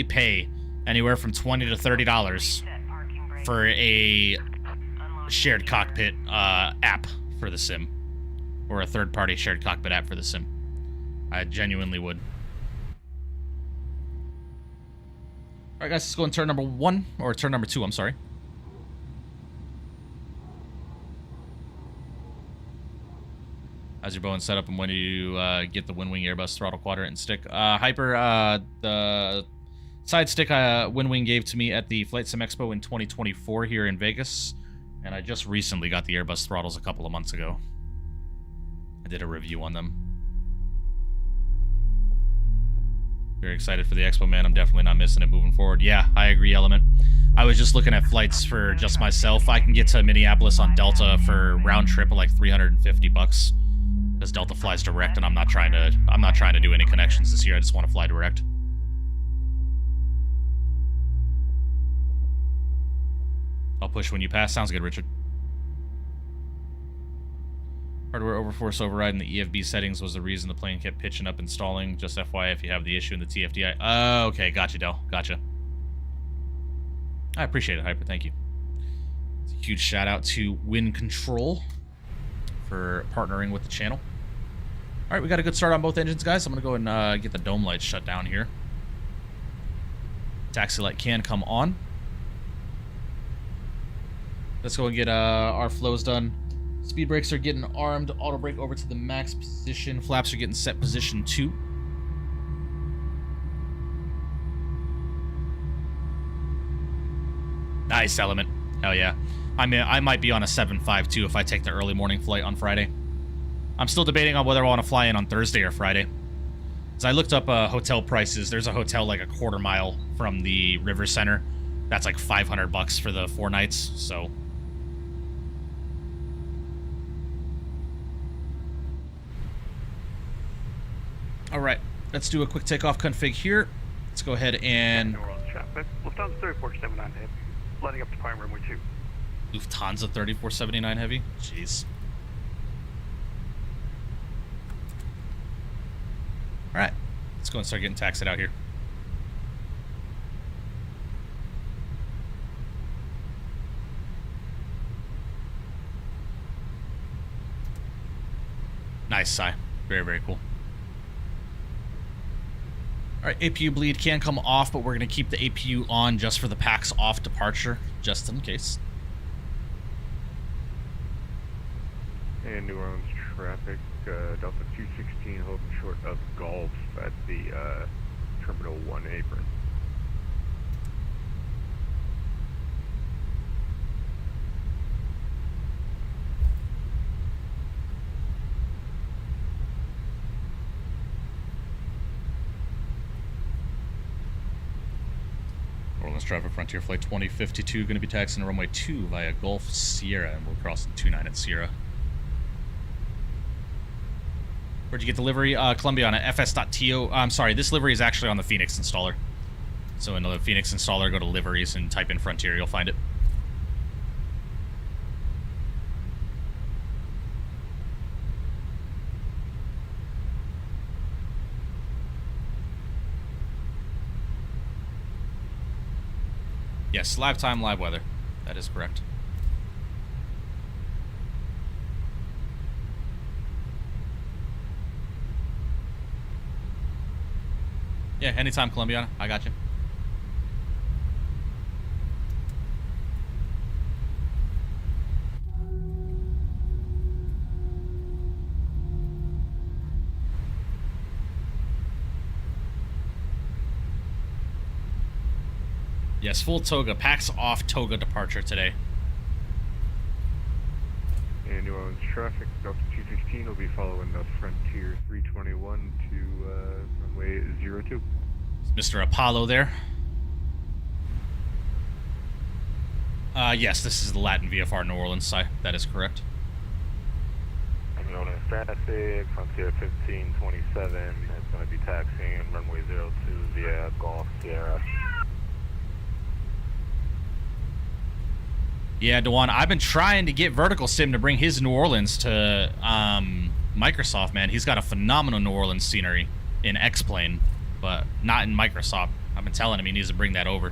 [SPEAKER 12] pay anywhere from $20 to $30 for a shared cockpit app for the sim, or a third-party shared cockpit app for the sim. I genuinely would. All right, guys, let's go in turn number 1, or turn number 2, I'm sorry. How's your Boeing setup, and when do you get the Winwing Airbus throttle quadrant and stick? Hyper, the side stick Winwing gave to me at the Flight Sim Expo in 2024 here in Vegas, and I just recently got the Airbus throttles a couple of months ago. I did a review on them. Very excited for the Expo, man. I'm definitely not missing it moving forward. Yeah, I agree, Element. I was just looking at flights for just myself. I can get to Minneapolis on Delta for round trip of like $350, because Delta flies direct, and I'm not trying to do any connections this year. I just want to fly direct. I'll push when you pass. Sounds good, Richard. Hardware overforce override in the EFB settings was the reason the plane kept pitching up and stalling. Just FYI if you have the issue in the TFDI. Oh, okay. Gotcha, Del. Gotcha. I appreciate it, Hyper. Thank you. It's a huge shout out to Wind Control for partnering with the channel. All right, we got a good start on both engines, guys. I'm going to go and get the dome lights shut down here. Taxi light can come on. Let's go and get our flows done. Speed brakes are getting armed. Auto brake over to the max position. Flaps are getting set position 2. Nice, Element. Hell yeah. I might be on a 7.5 too if I take the early morning flight on Friday. I'm still debating on whether I want to fly in on Thursday or Friday. So I looked up hotel prices. There's a hotel like a quarter mile from the River Center. That's like $500 for the 4 nights, so... Alright, let's do a quick takeoff config here. Let's go ahead and...
[SPEAKER 11] Traffic. Lufthansa 3479 heavy. Letting up to Prime Runway 2.
[SPEAKER 12] Lufthansa 3479 heavy? Jeez. Alright, let's go and start getting taxied out here. Nice, Sai. Very, very cool. Alright, APU bleed can come off, but we're going to keep the APU on just for the PAX off departure, just in case.
[SPEAKER 5] And New Orleans traffic, Delta 216 holding short of Gulf at the Terminal 1 apron.
[SPEAKER 12] Orleans traffic, Frontier Flight 2052, going to be taxiing runway 2 via Gulf Sierra, and we'll cross the 29 at Sierra. Where'd you get the livery? Columbiana, fs.to. I'm sorry, this livery is actually on the Fenix installer. So in the Fenix installer, go to liveries and type in Frontier, you'll find it. Yes, live time, live weather. That is correct. Yeah, anytime, Columbiana. I got you. Yes, full toga. PAX off toga departure today.
[SPEAKER 5] And New Orleans traffic, Delta 216 will be following the Frontier 321 to runway 02.
[SPEAKER 12] It's Mr. Apollo there. Yes, this is the Latin VFR New Orleans side. That is correct.
[SPEAKER 5] New Orleans traffic, Frontier 1527 is going to be taxiing runway 02 via Gulf Sierra.
[SPEAKER 12] Yeah, Dewan, I've been trying to get Vertical Sim to bring his New Orleans to Microsoft, man. He's got a phenomenal New Orleans scenery in X-Plane, but not in Microsoft. I've been telling him he needs to bring that over.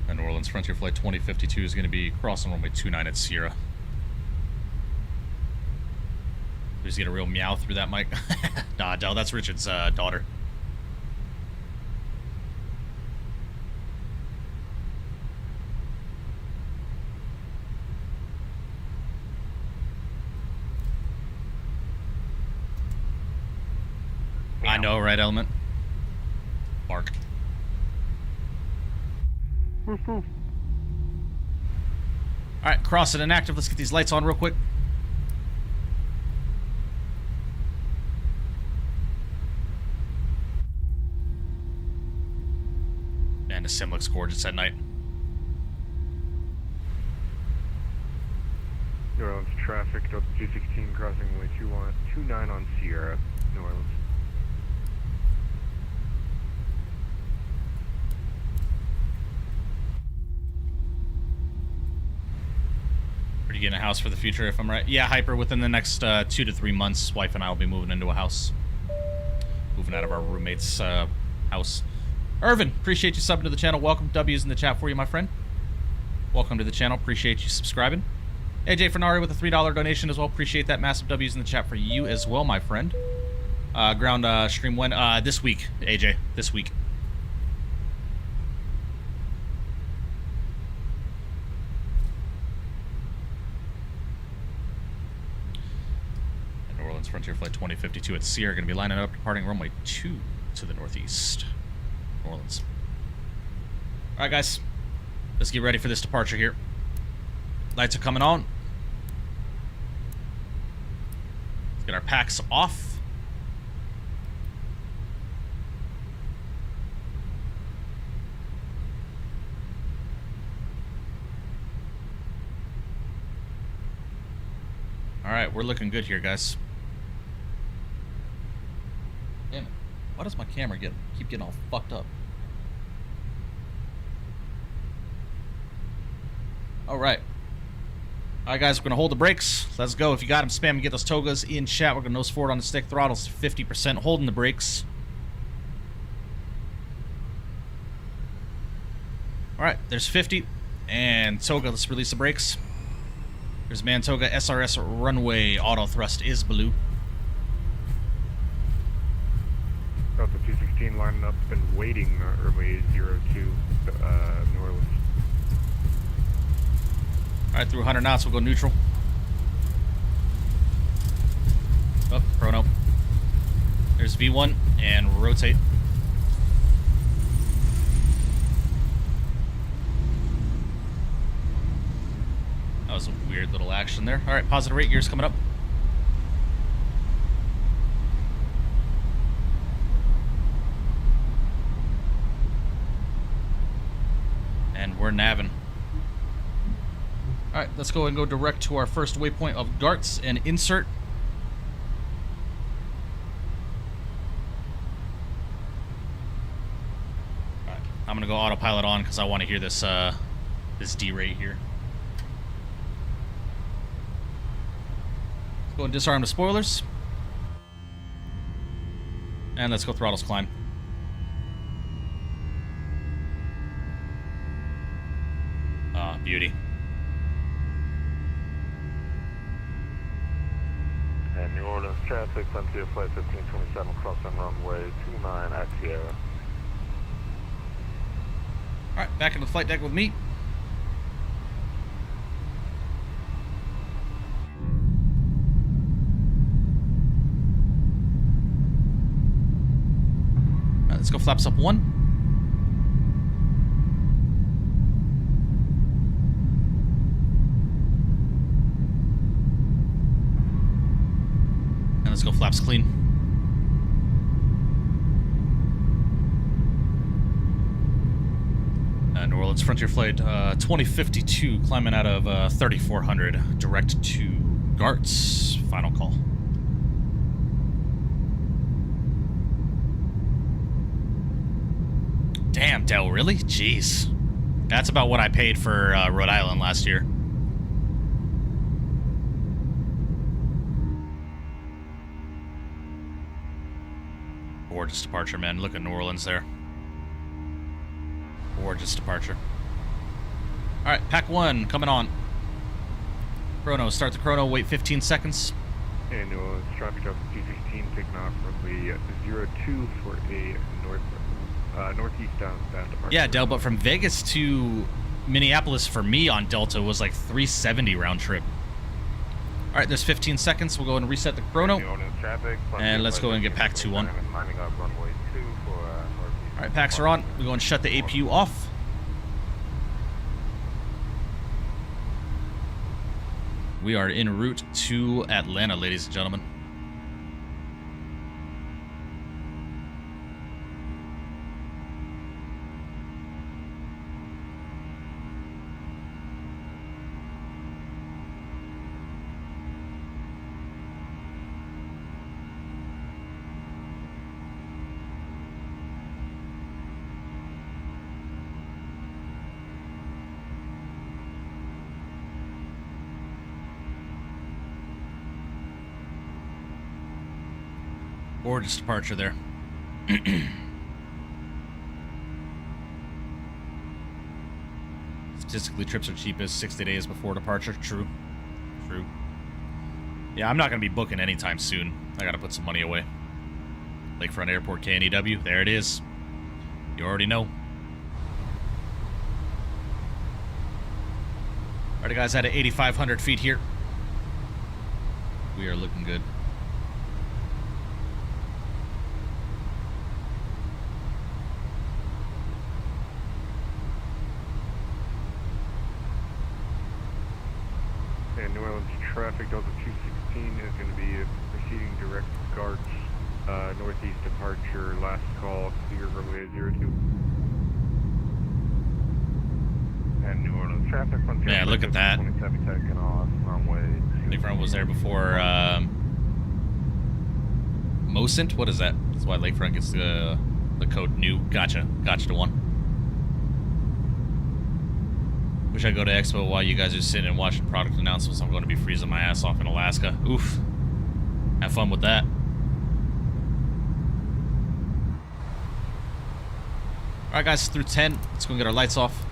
[SPEAKER 12] And New Orleans Frontier Flight 2052 is going to be crossing runway 29 at Sierra. Just get a real meow through that mic. Nah, Del, that's Richard's daughter. I know, right, Element? Bark. Alright, cross it inactive. Let's get these lights on real quick. Man, the sim looks gorgeous at night.
[SPEAKER 5] New Orleans traffic, Delta 216 crossing runway 29 on Sierra, New Orleans.
[SPEAKER 12] Are you getting a house for the future, if I'm right? Yeah, Hyper, within the next 2 to 3 months, wife and I will be moving into a house. Moving out of our roommate's house. Irvin, appreciate you subbing to the channel. Welcome. W's in the chat for you, my friend. Welcome to the channel. Appreciate you subscribing. AJ Fernari with a $3 donation as well. Appreciate that. Massive W's in the chat for you as well, my friend. Ground stream when? This week, AJ. This week. Orleans Frontier Flight 2052 at Sierra, going to be lining up, departing runway 2 to the northeast. New Orleans. All right, guys. Let's get ready for this departure here. Lights are coming on. Let's get our packs off. All right, we're looking good here, guys. Damn it. Why does my camera keep getting all fucked up? All right. All right, guys, we're going to hold the brakes. Let's go. If you got them, spam and get those togas in chat. We're going to nose forward on the stick. Throttle's 50%. Holding the brakes. All right, there's 50. And toga, let's release the brakes. There's Mantoga, SRS runway. Auto thrust is blue.
[SPEAKER 5] Delta 216 lining up and waiting runway 02 New Orleans.
[SPEAKER 12] All right, through 100 knots, we'll go neutral. Oh, chrono. There's V1 and rotate. That was a weird little action there. All right, positive rate gears coming up. And we're navving. All right, let's go and go direct to our first waypoint of Garts and insert. All right, I'm gonna go autopilot on because I want to hear this this D rate here. Let's go and disarm the spoilers, and let's go throttles climb. Ah, beauty.
[SPEAKER 7] And New Orleans traffic, Frontier Flight 1527, crossing runway 29 at Sierra.
[SPEAKER 12] Alright, back into the flight deck with me. Alright, let's go flaps up 1. Let's go flaps clean. New Orleans Frontier Flight 2052 climbing out of 3400 direct to Garts. Final call. Damn, Del, really? Jeez. That's about what I paid for Rhode Island last year. Gorgeous departure, man. Look at New Orleans there. Gorgeous departure. Alright, pack 1 coming on. Chrono, start the chrono, wait 15 seconds.
[SPEAKER 5] And New Orleans traffic Delta 216 taking off runway 02 for a northeastbound departure.
[SPEAKER 12] Yeah, Del, but from Vegas to Minneapolis for me on Delta was like 370 round trip. All right, there's 15 seconds. We'll go and reset the chrono. And let's go and get pack 2 on. All right, packs are on. We'll go and shut the APU off. We are en route to Atlanta, ladies and gentlemen. Gorgeous departure there. Statistically, trips are cheapest 60 days before departure. True. True. Yeah, I'm not going to be booking anytime soon. I got to put some money away. Lakefront Airport, KNEW. There it is. You already know. Alright, guys, at 8,500 feet here. We are looking good.
[SPEAKER 5] New Orleans traffic, Delta 216 is going to be proceeding direct guards, northeast departure, last call, clear runway 02. And New Orleans traffic,
[SPEAKER 12] Yeah, look at that.
[SPEAKER 7] 27 taking off, runway 2.
[SPEAKER 12] Lakefront was there before Mosint? What is that? That's why Lakefront gets the code new. Gotcha. Gotcha to 1. Wish I'd go to Expo while you guys are sitting and watching product announcements. I'm going to be freezing my ass off in Alaska. Oof. Have fun with that. Alright guys, through 10. Let's go and get our lights off.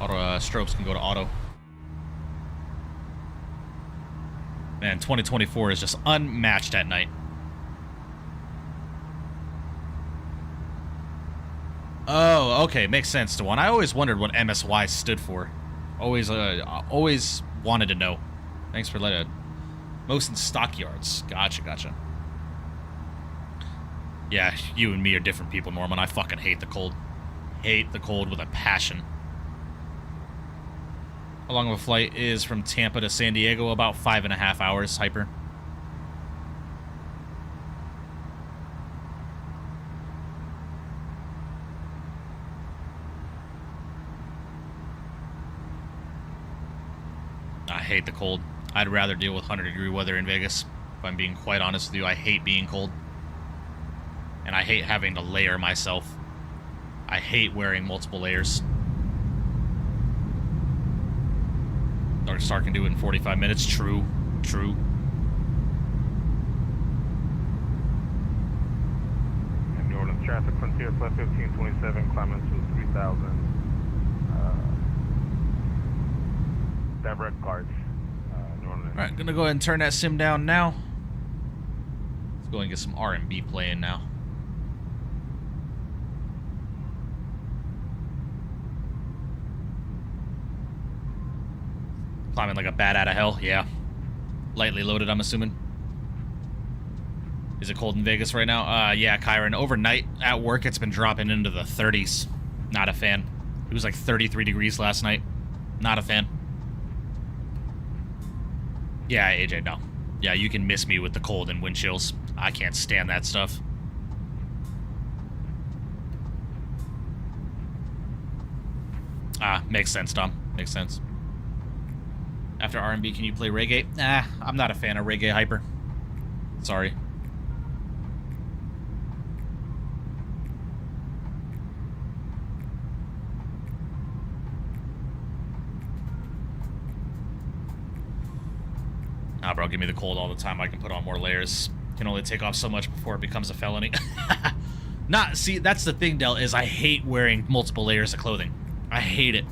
[SPEAKER 12] Auto strobes can go to auto. Man, 2024 is just unmatched at night. Oh, okay, makes sense to 1. I always wondered what MSY stood for. Always wanted to know. Thanks for letting. Most in stockyards. Gotcha, gotcha. Yeah, you and me are different people, Norman. I fucking hate the cold. Hate the cold with a passion. How long of a flight is from Tampa to San Diego? About 5.5 hours, Hyper. I hate the cold. I'd rather deal with 100-degree weather in Vegas. If I'm being quite honest with you, I hate being cold. And I hate having to layer myself. I hate wearing multiple layers. Dark Star can do it in 45 minutes. True. True.
[SPEAKER 7] And New Orleans traffic, Frontier Flight 1527, climbing to 3000. Direct guards. New Orleans.
[SPEAKER 12] Alright, gonna go ahead and turn that sim down now. Let's go and get some R&B playing now. Climbing like a bat out of hell, yeah. Lightly loaded, I'm assuming. Is it cold in Vegas right now? Yeah, Kyron. Overnight at work, it's been dropping into the 30s. Not a fan. It was like 33 degrees last night. Not a fan. Yeah, AJ, no. Yeah, you can miss me with the cold and wind chills. I can't stand that stuff. Makes sense, Dom. Makes sense. After R&B, can you play reggae? Nah, I'm not a fan of reggae, Hyper. Sorry. Nah, bro, give me the cold all the time. I can put on more layers. Can only take off so much before it becomes a felony. See, that's the thing, Del, is I hate wearing multiple layers of clothing. I hate it.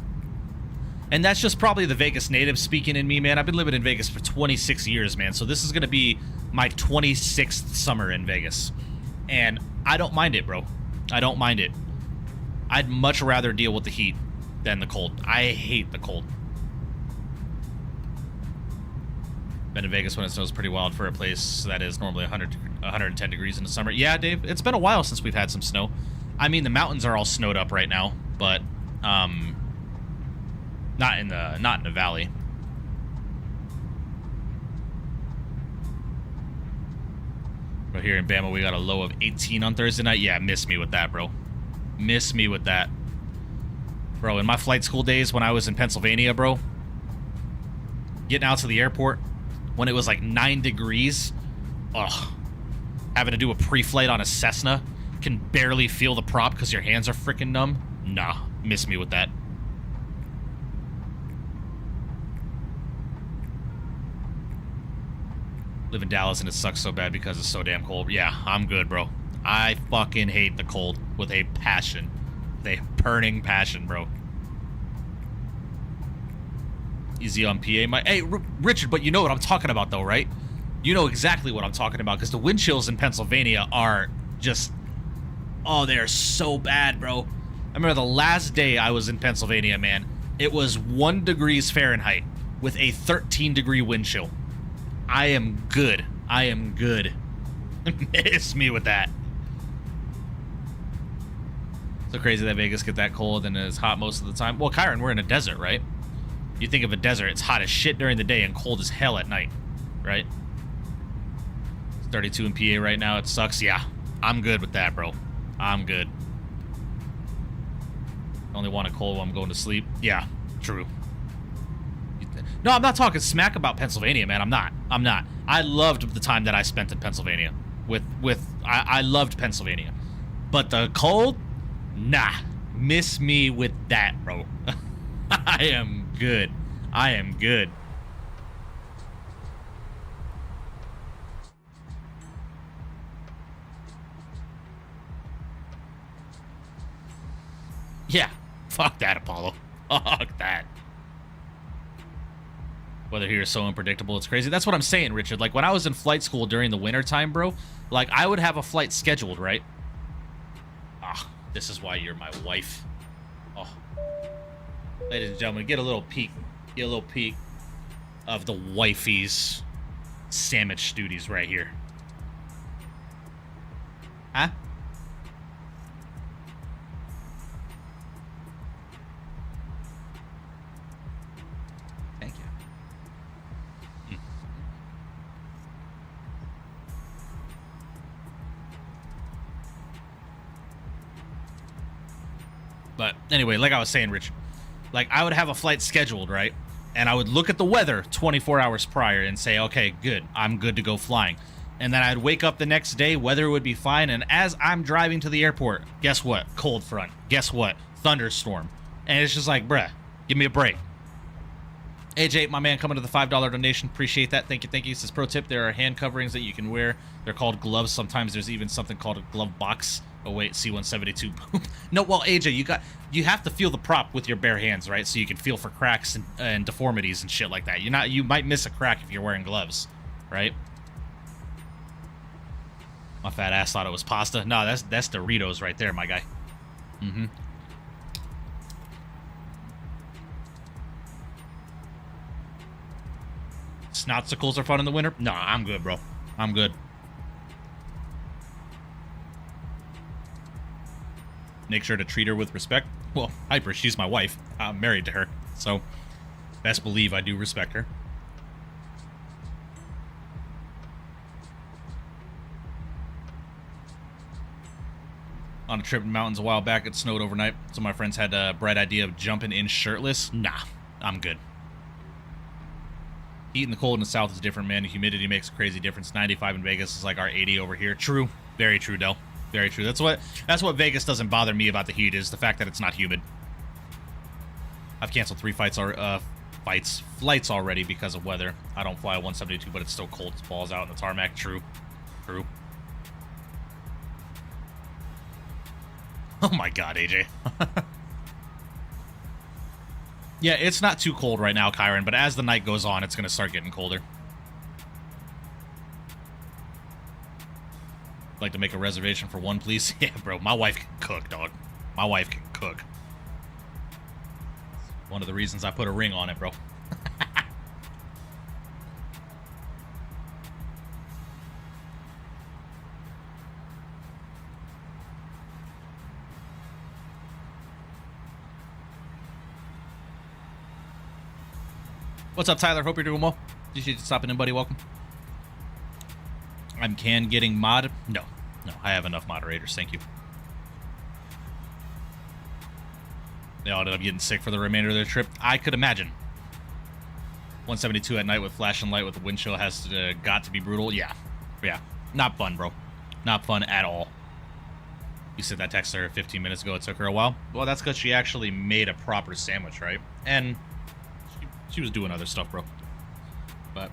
[SPEAKER 12] And that's just probably the Vegas native speaking in me, man. I've been living in Vegas for 26 years, man. So this is going to be my 26th summer in Vegas. And I don't mind it, bro. I don't mind it. I'd much rather deal with the heat than the cold. I hate the cold. Been to Vegas when it snows pretty wild for a place that is normally 110 degrees in the summer. Yeah, Dave, it's been a while since we've had some snow. I mean, the mountains are all snowed up right now, but not in the valley. But here in Bama, we got a low of 18 on Thursday night. Yeah, miss me with that, bro. Miss me with that. Bro, in my flight school days when I was in Pennsylvania, bro, getting out to the airport when it was like 9 degrees, ugh. Having to do a pre-flight on a Cessna, can barely feel the prop because your hands are freaking numb. Nah, miss me with that. Live in Dallas and it sucks so bad because it's so damn cold. Yeah, I'm good, bro. I fucking hate the cold with a passion. With a burning passion, bro. Easy on PA. Hey, Richard, but you know what I'm talking about, though, right? You know exactly what I'm talking about, because the wind chills in Pennsylvania are just... Oh, they are so bad, bro. I remember the last day I was in Pennsylvania, man. It was 1 degrees Fahrenheit with a 13-degree wind chill. I am good. I am good. Miss me with that. So crazy that Vegas get that cold and it's hot most of the time. Well, Kyron, we're in a desert, right? You think of a desert, it's hot as shit during the day and cold as hell at night, right? It's 32 in PA right now. It sucks. Yeah, I'm good with that, bro. I'm good. Only want it cold while I'm going to sleep. Yeah, true. No, I'm not talking smack about Pennsylvania, man. I'm not. I loved the time that I spent in Pennsylvania. I loved Pennsylvania. But the cold? Nah. Miss me with that, bro. I am good. I am good. Yeah. Fuck that, Apollo. Fuck that. Weather here is so unpredictable, it's crazy. That's what I'm saying, Richard. Like, when I was in flight school during the winter time, bro, like, I would have a flight scheduled, right? Ah, this is why you're my wife. Oh. Ladies and gentlemen, get a little peek. Get a little peek of the wifey's sandwich duties right here. Huh? Thank you. But anyway, like I was saying, Rich, like, I would have a flight scheduled, right? And I would look at the weather 24 hours prior and say, okay, good, I'm good to go flying. And then I'd wake up the next day, weather would be fine, and as I'm driving to the airport, guess what? Cold front. Guess what? Thunderstorm. And it's just like, bruh, give me a break. AJ, my man, coming to the $5 donation. Appreciate that. Thank you, thank you. It says, pro tip, there are hand coverings that you can wear. They're called gloves. Sometimes there's even something called a glove box. Oh, wait, C-172. No, well, AJ, you have to feel the prop with your bare hands, right? So you can feel for cracks and deformities and shit like that. You might miss a crack if you're wearing gloves, right? My fat ass thought it was pasta. No, that's Doritos right there, my guy. Mm-hmm. Snotsicles are fun in the winter? No, I'm good, bro. I'm good. Make sure to treat her with respect. Well, Hyper, she's my wife. I'm married to her, so best believe I do respect her. On a trip in the mountains a while back, it snowed overnight, so my friends had a bright idea of jumping in shirtless. Nah, I'm good. Heat in the cold in the south is different, man. Humidity makes a crazy difference. 95 in Vegas is like our 80 over here. True. Very true, Del. Very true. That's what Vegas doesn't bother me about the heat, is the fact that it's not humid. I've canceled 3 flights already because of weather. I don't fly a 172, but it's still cold as balls out in the tarmac. True. True. Oh my god, AJ. Yeah, it's not too cold right now, Kyron, but as the night goes on, it's going to start getting colder. Like to make a reservation for one, please? Yeah, bro, my wife can cook, dog. My wife can cook. One of the reasons I put a ring on it, bro. What's up, Tyler? Hope you're doing well. Appreciate you stopping in, buddy. Welcome. I'm getting mod. No, I have enough moderators. Thank you. They all ended up getting sick for the remainder of their trip. I could imagine. 172 at night with flashing light with the wind chill has got to be brutal. Yeah. Not fun, bro. Not fun at all. You said that text her 15 minutes ago. It took her a while. Well, that's because she actually made a proper sandwich, right? And she was doing other stuff, bro. But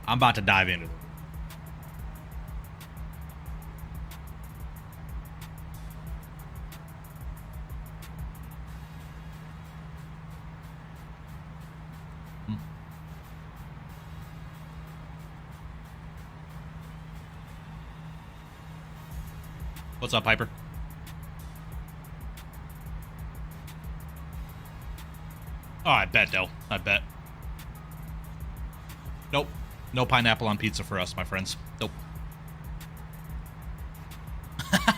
[SPEAKER 12] I'm about to dive into it. What's up, Piper? Oh, I bet, Del. I bet. Nope. No pineapple on pizza for us, my friends. Nope.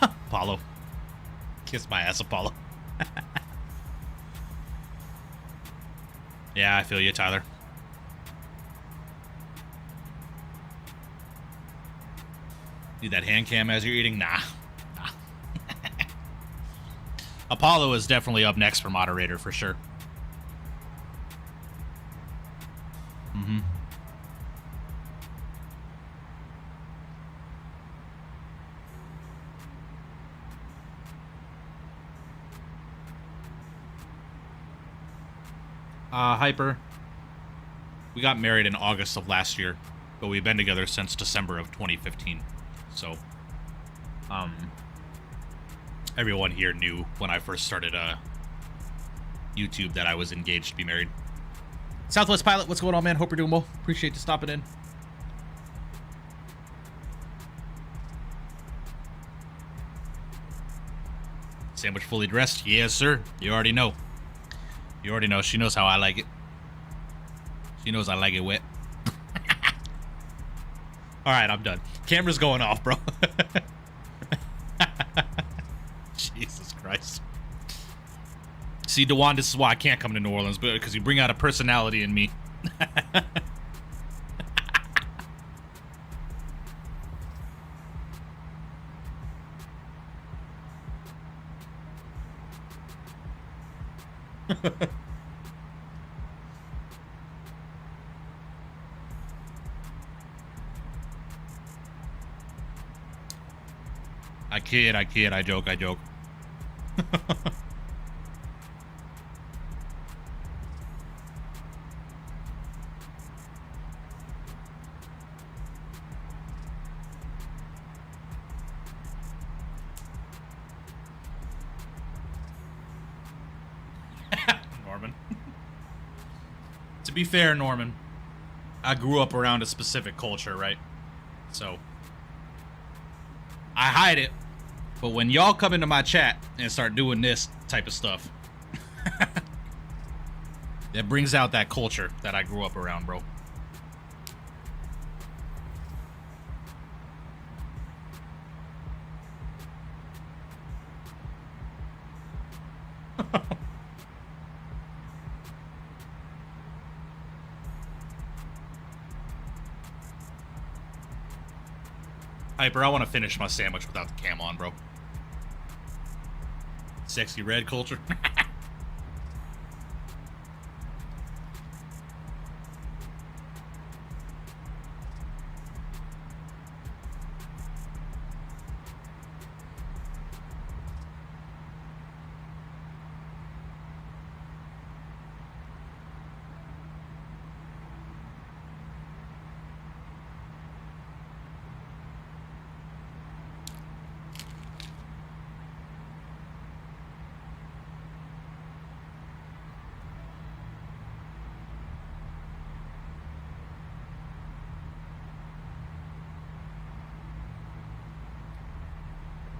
[SPEAKER 12] Apollo. Kiss my ass, Apollo. Yeah, I feel you, Tyler. Need that hand cam as you're eating? Nah. Nah. Apollo is definitely up next for moderator, for sure. Mm-hmm. Hyper. We got married in August of last year, but we've been together since December of 2015. So, everyone here knew when I first started YouTube that I was engaged to be married. Southwest Pilot, what's going on, man? Hope you're doing well. Appreciate you stopping in. Sandwich fully dressed? Yes, sir. You already know. You already know. She knows how I like it. She knows I like it wet. All right, I'm done. Camera's going off, bro. Jesus Christ. See, DeJuan, this is why I can't come to New Orleans, because you bring out a personality in me. I kid, I joke. Norman. To be fair, Norman, I grew up around a specific culture, right? So, I hide it, but when y'all come into my chat and start doing this type of stuff, that brings out that culture that I grew up around, bro. Hyper, I want to finish my sandwich without the cam on, bro. Sexy red culture.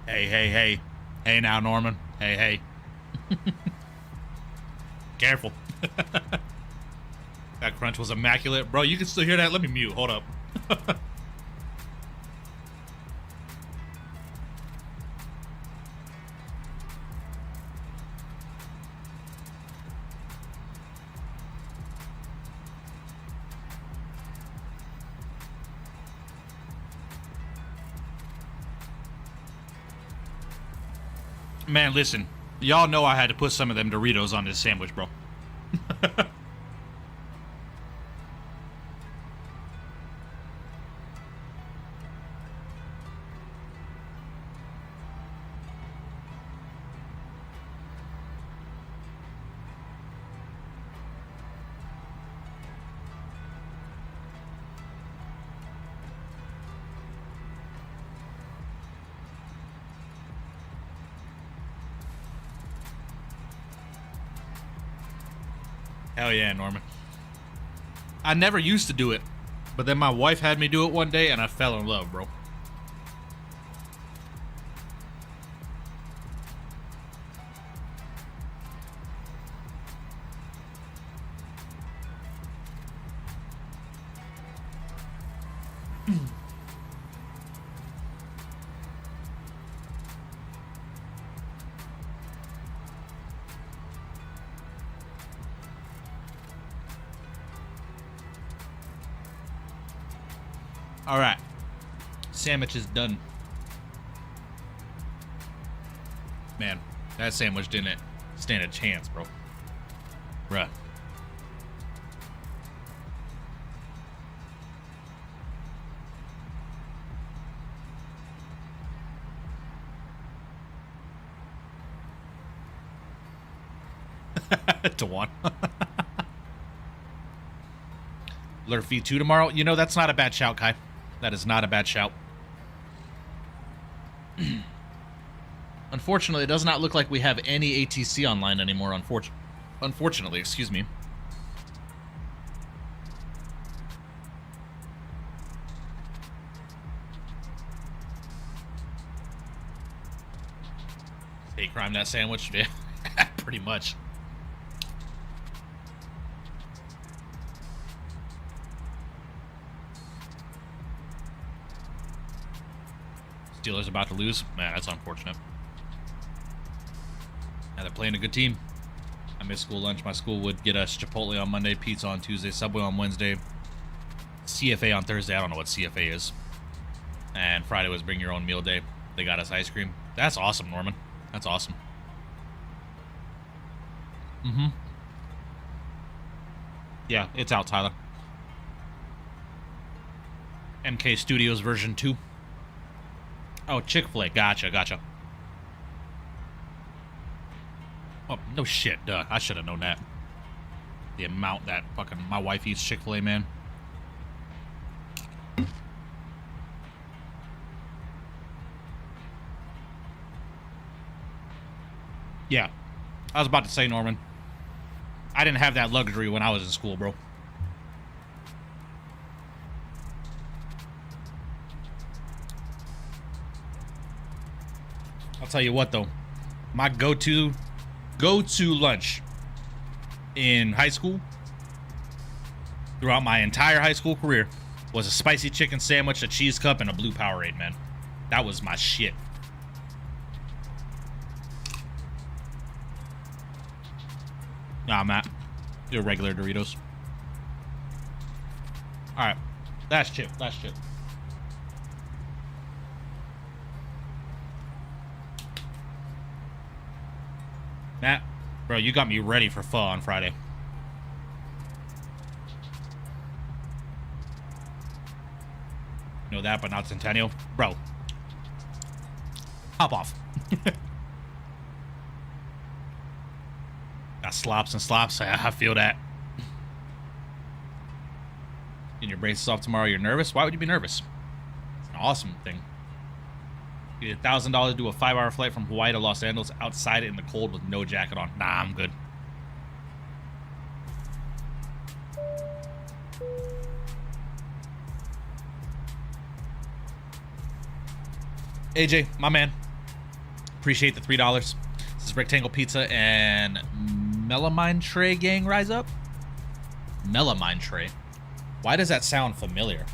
[SPEAKER 12] Hey. Hey now, Norman. Hey. Careful. That crunch was immaculate. Bro, you can still hear that? Let me mute. Hold up. Man, listen. Y'all know I had to put some of them Doritos on this sandwich, bro. Hell yeah, Norman. I never used to do it, but then my wife had me do it one day and I fell in love, bro. All right. Sandwich is done. Man, that sandwich didn't stand a chance, bro. Bruh. To one. Lurf V2 tomorrow. You know, that's not a bad shout, Kai. That is not a bad shout. Unfortunately, it does not look like we have any ATC online anymore, unfortunately, excuse me. Hate crime that sandwich? Yeah, pretty much. Steelers about to lose? Man, that's unfortunate. Yeah, they're playing a good team. I missed school lunch. My school would get us Chipotle on Monday, pizza on Tuesday, Subway on Wednesday, CFA on Thursday. I don't know what CFA is. And Friday was bring your own meal day. They got us ice cream. That's awesome, Norman. That's awesome. Mm-hmm. Yeah, it's out, Tyler. MK Studios version 2. Oh, Chick-fil-A. Gotcha. Oh, no shit, duh. I should have known that. The amount that fucking my wife eats Chick-fil-A, man. Yeah. I was about to say, Norman. I didn't have that luxury when I was in school, bro. I'll tell you what, though. My go-to lunch in high school, throughout my entire high school career, was a spicy chicken sandwich, a cheese cup, and a blue Powerade, man. That was my shit. Nah, Matt. Your regular Doritos. Alright. Last chip. Matt, bro, you got me ready for pho on Friday. You know that, but not Centennial? Bro. Hop off. Got slops and slops. I feel that. Getting your braces off tomorrow, you're nervous? Why would you be nervous? It's an awesome thing. You get $1,000 to do a 5-hour flight from Hawaii to Los Angeles outside in the cold with no jacket on. Nah, I'm good. AJ, my man. Appreciate the $3. This is Rectangle Pizza and Melamine Tray gang rise up. Melamine Tray. Why does that sound familiar?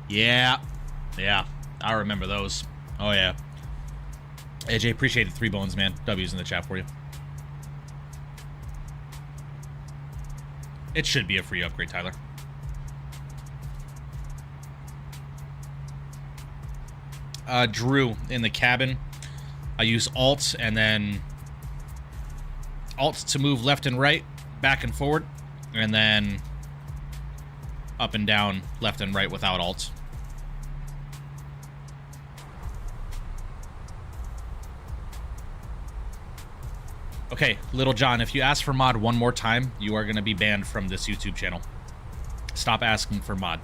[SPEAKER 12] Yeah, I remember those. Oh yeah. AJ, appreciate the 3 bones, man. W's in the chat for you. It should be a free upgrade, Tyler. Drew, in the cabin, I use Alt and then Alt to move left and right, back and forward, and then up and down, left and right without Alt. Okay, Little John, if you ask for mod one more time, you are going to be banned from this YouTube channel. Stop asking for mod.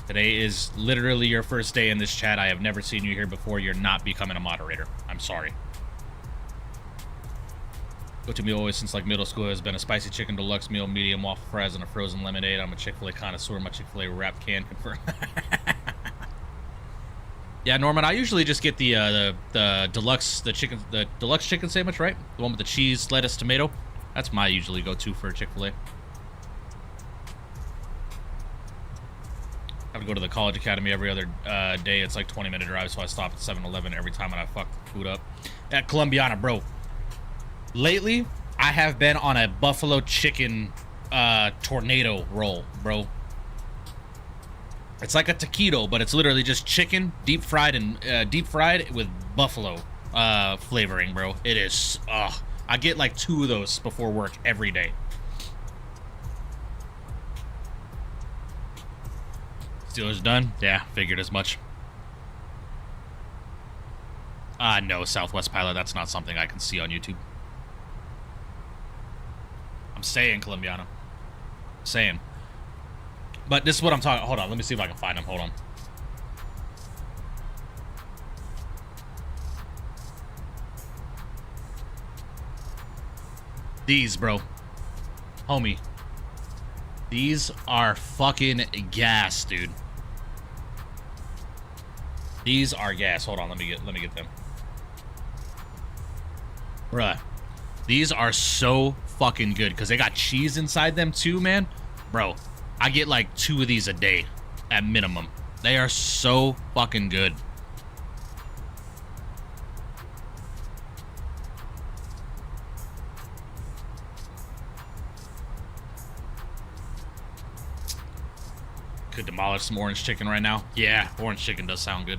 [SPEAKER 12] Today is literally your first day in this chat. I have never seen you here before. You're not becoming a moderator. I'm sorry. Go-to meal always since like middle school has been a spicy chicken deluxe meal, medium waffle fries, and a frozen lemonade. I'm a Chick-fil-A connoisseur. My Chick-fil-A wrap can confirm. Yeah, Norman, I usually just get the deluxe deluxe chicken sandwich, right? The one with the cheese, lettuce, tomato. That's my usually go-to for Chick-fil-A. I have to go to the college academy every other day. It's like 20-minute drive, so I stop at 7-Eleven every time and I fuck food up. At Columbiana, bro. Lately, I have been on a buffalo chicken tornado roll, bro. It's like a taquito, but it's literally just chicken, deep fried with buffalo flavoring, bro. It is. I get like 2 of those before work every day. Steelers done? Yeah, figured as much. No, Southwest Pilot. That's not something I can see on YouTube. I'm saying, Colombiano. Saying. But this is what I'm talking. Hold on, let me see if I can find them. Hold on. These, bro. Homie. These are fucking gas, dude. These are gas. Hold on, let me get them. Bruh. These are so fucking good because they got cheese inside them too, man. Bro, I get like 2 of these a day at minimum. They are so fucking good. Could demolish some orange chicken right now. Yeah, orange chicken does sound good.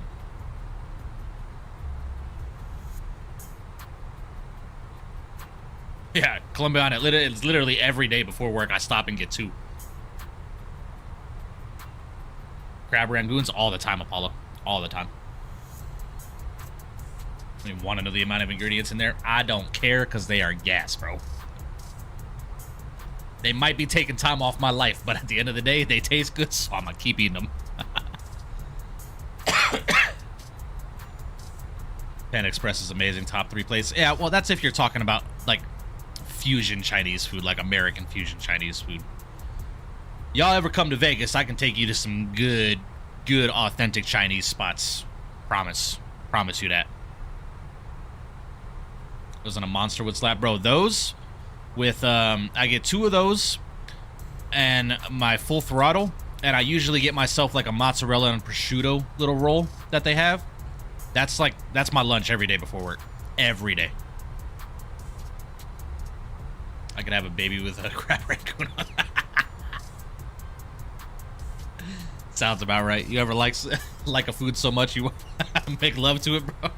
[SPEAKER 12] Yeah, Colombiana, it's literally every day before work I stop and get 2. Crab rangoons all the time, Apollo. All the time. I mean, want to know the amount of ingredients in there? I don't care because they are gas, bro. They might be taking time off my life, but at the end of the day, they taste good, so I'm gonna keep eating them. Pan Express is amazing. Top 3 places. Yeah, well, that's if you're talking about, like, fusion Chinese food, like American fusion Chinese food. Y'all ever come to Vegas, I can take you to some good authentic Chinese spots. Promise you that. Wasn't a monster would slap, bro. Those with I get 2 of those and my full throttle, and I usually get myself like a mozzarella and prosciutto little roll that they have. That's my lunch every day before work. Every day. I could have a baby with a crab rangoon on. Sounds about right. You ever like a food so much you make love to it, bro?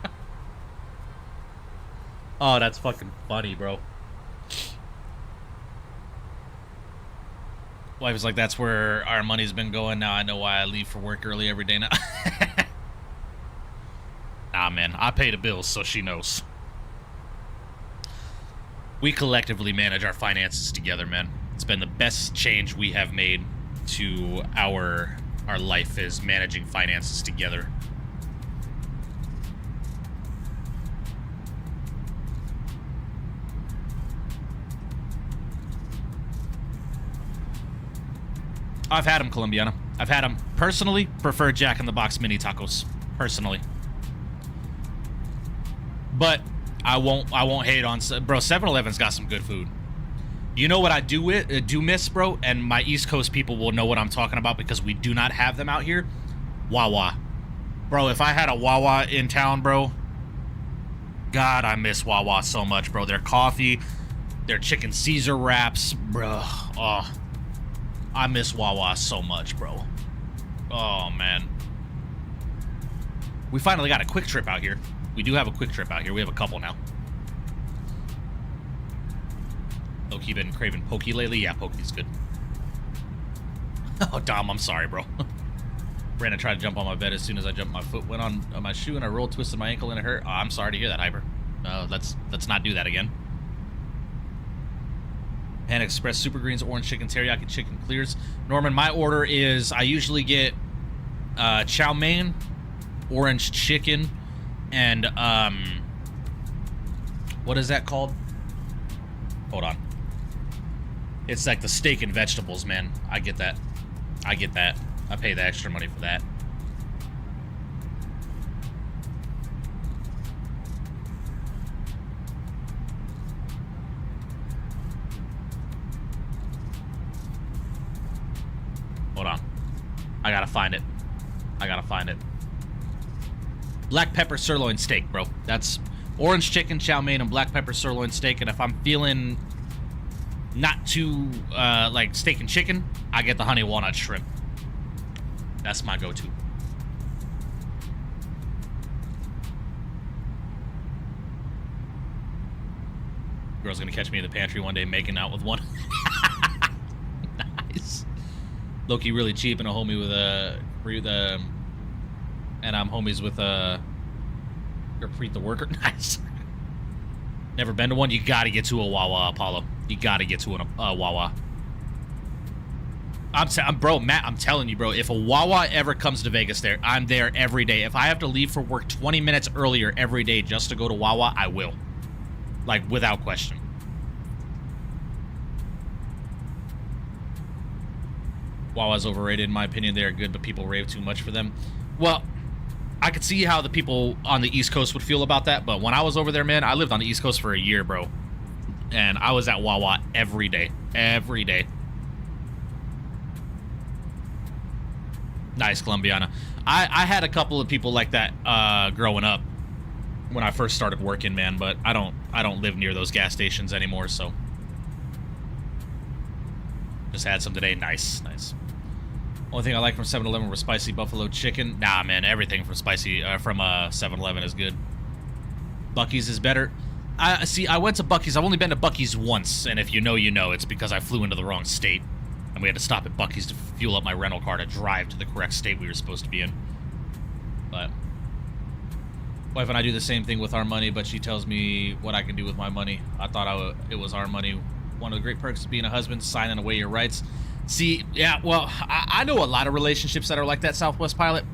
[SPEAKER 12] Oh, that's fucking funny, bro. Wife is like, that's where our money's been going. Now I know why I leave for work early every day now. Nah, man. I pay the bills, so she knows. We collectively manage our finances together, man. It's been the best change we have made to our life is managing finances together. I've had them, Colombiana. I've had them. Personally, prefer Jack in the Box mini tacos. Personally. But I won't hate on... Bro, 7-Eleven's got some good food. You know what I do miss, bro? And my East Coast people will know what I'm talking about because we do not have them out here. Wawa. Bro, if I had a Wawa in town, bro... God, I miss Wawa so much, bro. Their coffee, their chicken Caesar wraps, bro. Oh... I miss Wawa so much, bro. Oh, man. We finally got a quick trip out here. We do have a quick trip out here. We have a couple now. Low-key been craving Pokey lately? Yeah, Pokey's good. Oh, Dom, I'm sorry, bro. Brandon tried to jump on my bed as soon as I jumped. My foot went on my shoe and I rolled, twisted my ankle, and it hurt. Oh, I'm sorry to hear that, Hyper. Let's not do that again. Pan Express Super Greens, Orange Chicken, Teriyaki Chicken Clears. Norman, my order is I usually get chow mein, orange chicken, and what is that called? Hold on. It's like the steak and vegetables, man. I get that. I get that. I pay the extra money for that. Hold on. I gotta find it. I gotta find it. Black pepper sirloin steak, bro. That's orange chicken, chow mein, and black pepper sirloin steak. And if I'm feeling not too like steak and chicken, I get the honey walnut shrimp. That's my go-to. Girl's gonna catch me in the pantry one day making out with one. Nice. Loki really cheap and a homie with and I'm homies with Preet the worker. Nice. Never been to one. You gotta get to a Wawa, Apollo. You gotta get to a Wawa. Bro, Matt, I'm telling you, bro, if a Wawa ever comes to Vegas there, I'm there every day. If I have to leave for work 20 minutes earlier every day just to go to Wawa, I will. Like, without question. Wawa's overrated, in my opinion. They are good, but people rave too much for them. Well, I could see how the people on the East Coast would feel about that, but when I was over there, man, I lived on the East Coast for a year, bro. And I was at Wawa every day. Every day. Nice, Colombiana. I had a couple of people like that growing up when I first started working, man, but I don't live near those gas stations anymore, so just had some today. Nice, nice. Only thing I like from 7-Eleven was spicy buffalo chicken. Nah, man, everything from spicy from 7-Eleven is good. Buc-ee's is better. I went to Buc-ee's. I've only been to Buc-ee's once, and if you know, you know. It's because I flew into the wrong state, and we had to stop at Buc-ee's to fuel up my rental car to drive to the correct state we were supposed to be in. But wife and I do the same thing with our money, but she tells me what I can do with my money. I thought it was our money. One of the great perks of being a husband, signing away your rights. See, yeah, well, I know a lot of relationships that are like that, Southwest Pilot.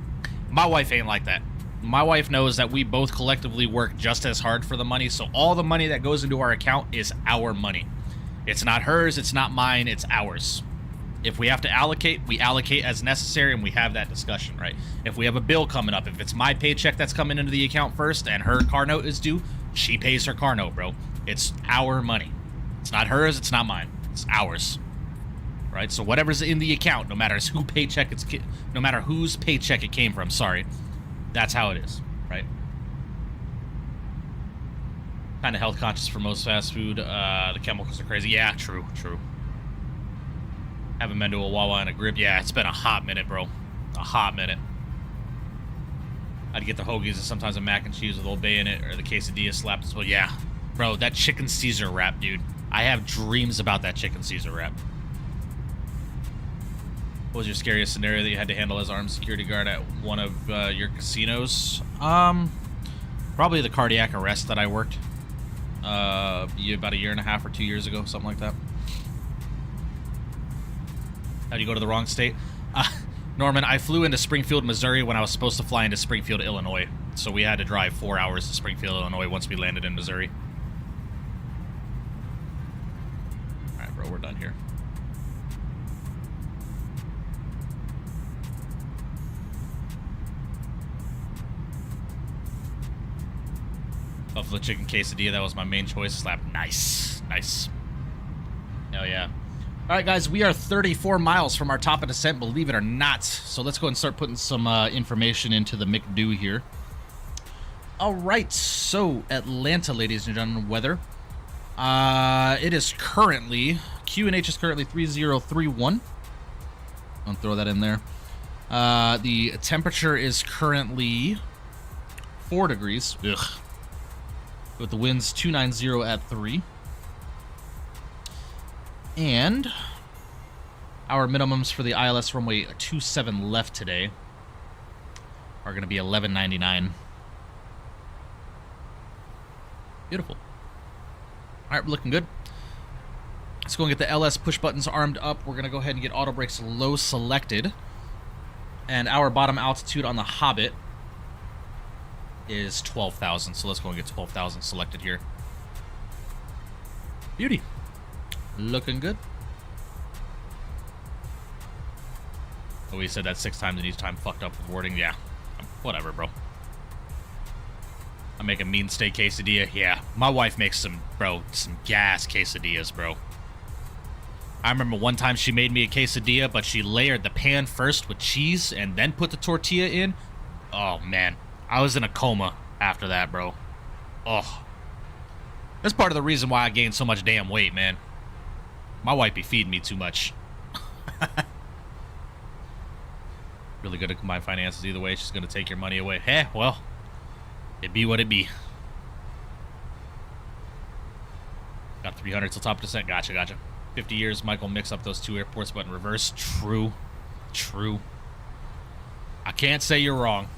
[SPEAKER 12] My wife ain't like that. My wife knows that we both collectively work just as hard for the money, so all the money that goes into our account is our money. It's not hers, it's not mine, it's ours. If we have to allocate, we allocate as necessary, and we have that discussion, right? If we have a bill coming up, if it's my paycheck that's coming into the account first and her car note is due, she pays her car note, bro. It's our money. It's not hers, it's not mine. It's ours. Right? So whatever's in the account, no matter whose paycheck it came from, sorry, that's how it is, right? Kind of health conscious for most fast food. The chemicals are crazy. Yeah, true. Haven't been to a Wawa and a Grip. Yeah, it's been a hot minute, bro. A hot minute. I'd get the hoagies and sometimes a mac and cheese with Old Bay in it, or the quesadilla slapped as well. Yeah, bro, that chicken Caesar wrap, dude. I have dreams about that chicken Caesar wrap. What was your scariest scenario that you had to handle as armed security guard at one of your casinos? Probably the cardiac arrest that I worked about a year and a half or 2 years ago, something like that. How'd you go to the wrong state? Norman, I flew into Springfield, Missouri when I was supposed to fly into Springfield, Illinois. So we had to drive 4 hours to Springfield, Illinois once we landed in Missouri. Alright, bro, we're done here. Buffalo chicken quesadilla, that was my main choice. Slap. Nice. Nice. Hell yeah. Alright, guys, we are 34 miles from our top of descent, believe it or not. So let's go and start putting some information into the McDo here. Alright, so Atlanta, ladies and gentlemen, weather. It is currently, QNH is currently 3031. I'll throw that in there. The temperature is currently 4 degrees. Ugh. With the winds 290 at 3. And our minimums for the ILS runway 27 left today are going to be 1199. Beautiful. All right, we're looking good. Let's go and get the LS push buttons armed up. We're going to go ahead and get auto brakes low selected. And our bottom altitude on the Hobbit is 12,000. So let's go and get 12,000 selected here. Beauty. Looking good. Oh, we said that 6 times and each time fucked up with wording. Yeah. Whatever, bro. I make a mean steak quesadilla. Yeah. My wife makes some gas quesadillas, bro. I remember one time she made me a quesadilla, but she layered the pan first with cheese and then put the tortilla in. Oh, man. I was in a coma after that, bro. Oh. That's part of the reason why I gained so much damn weight, man. My wife be feeding me too much. Really good at combine finances either way. She's going to take your money away. Heh, well, it be what it be. Got 300 till top percent. Gotcha. 50 years, Michael mix up those two airports, but in reverse. True. I can't say you're wrong.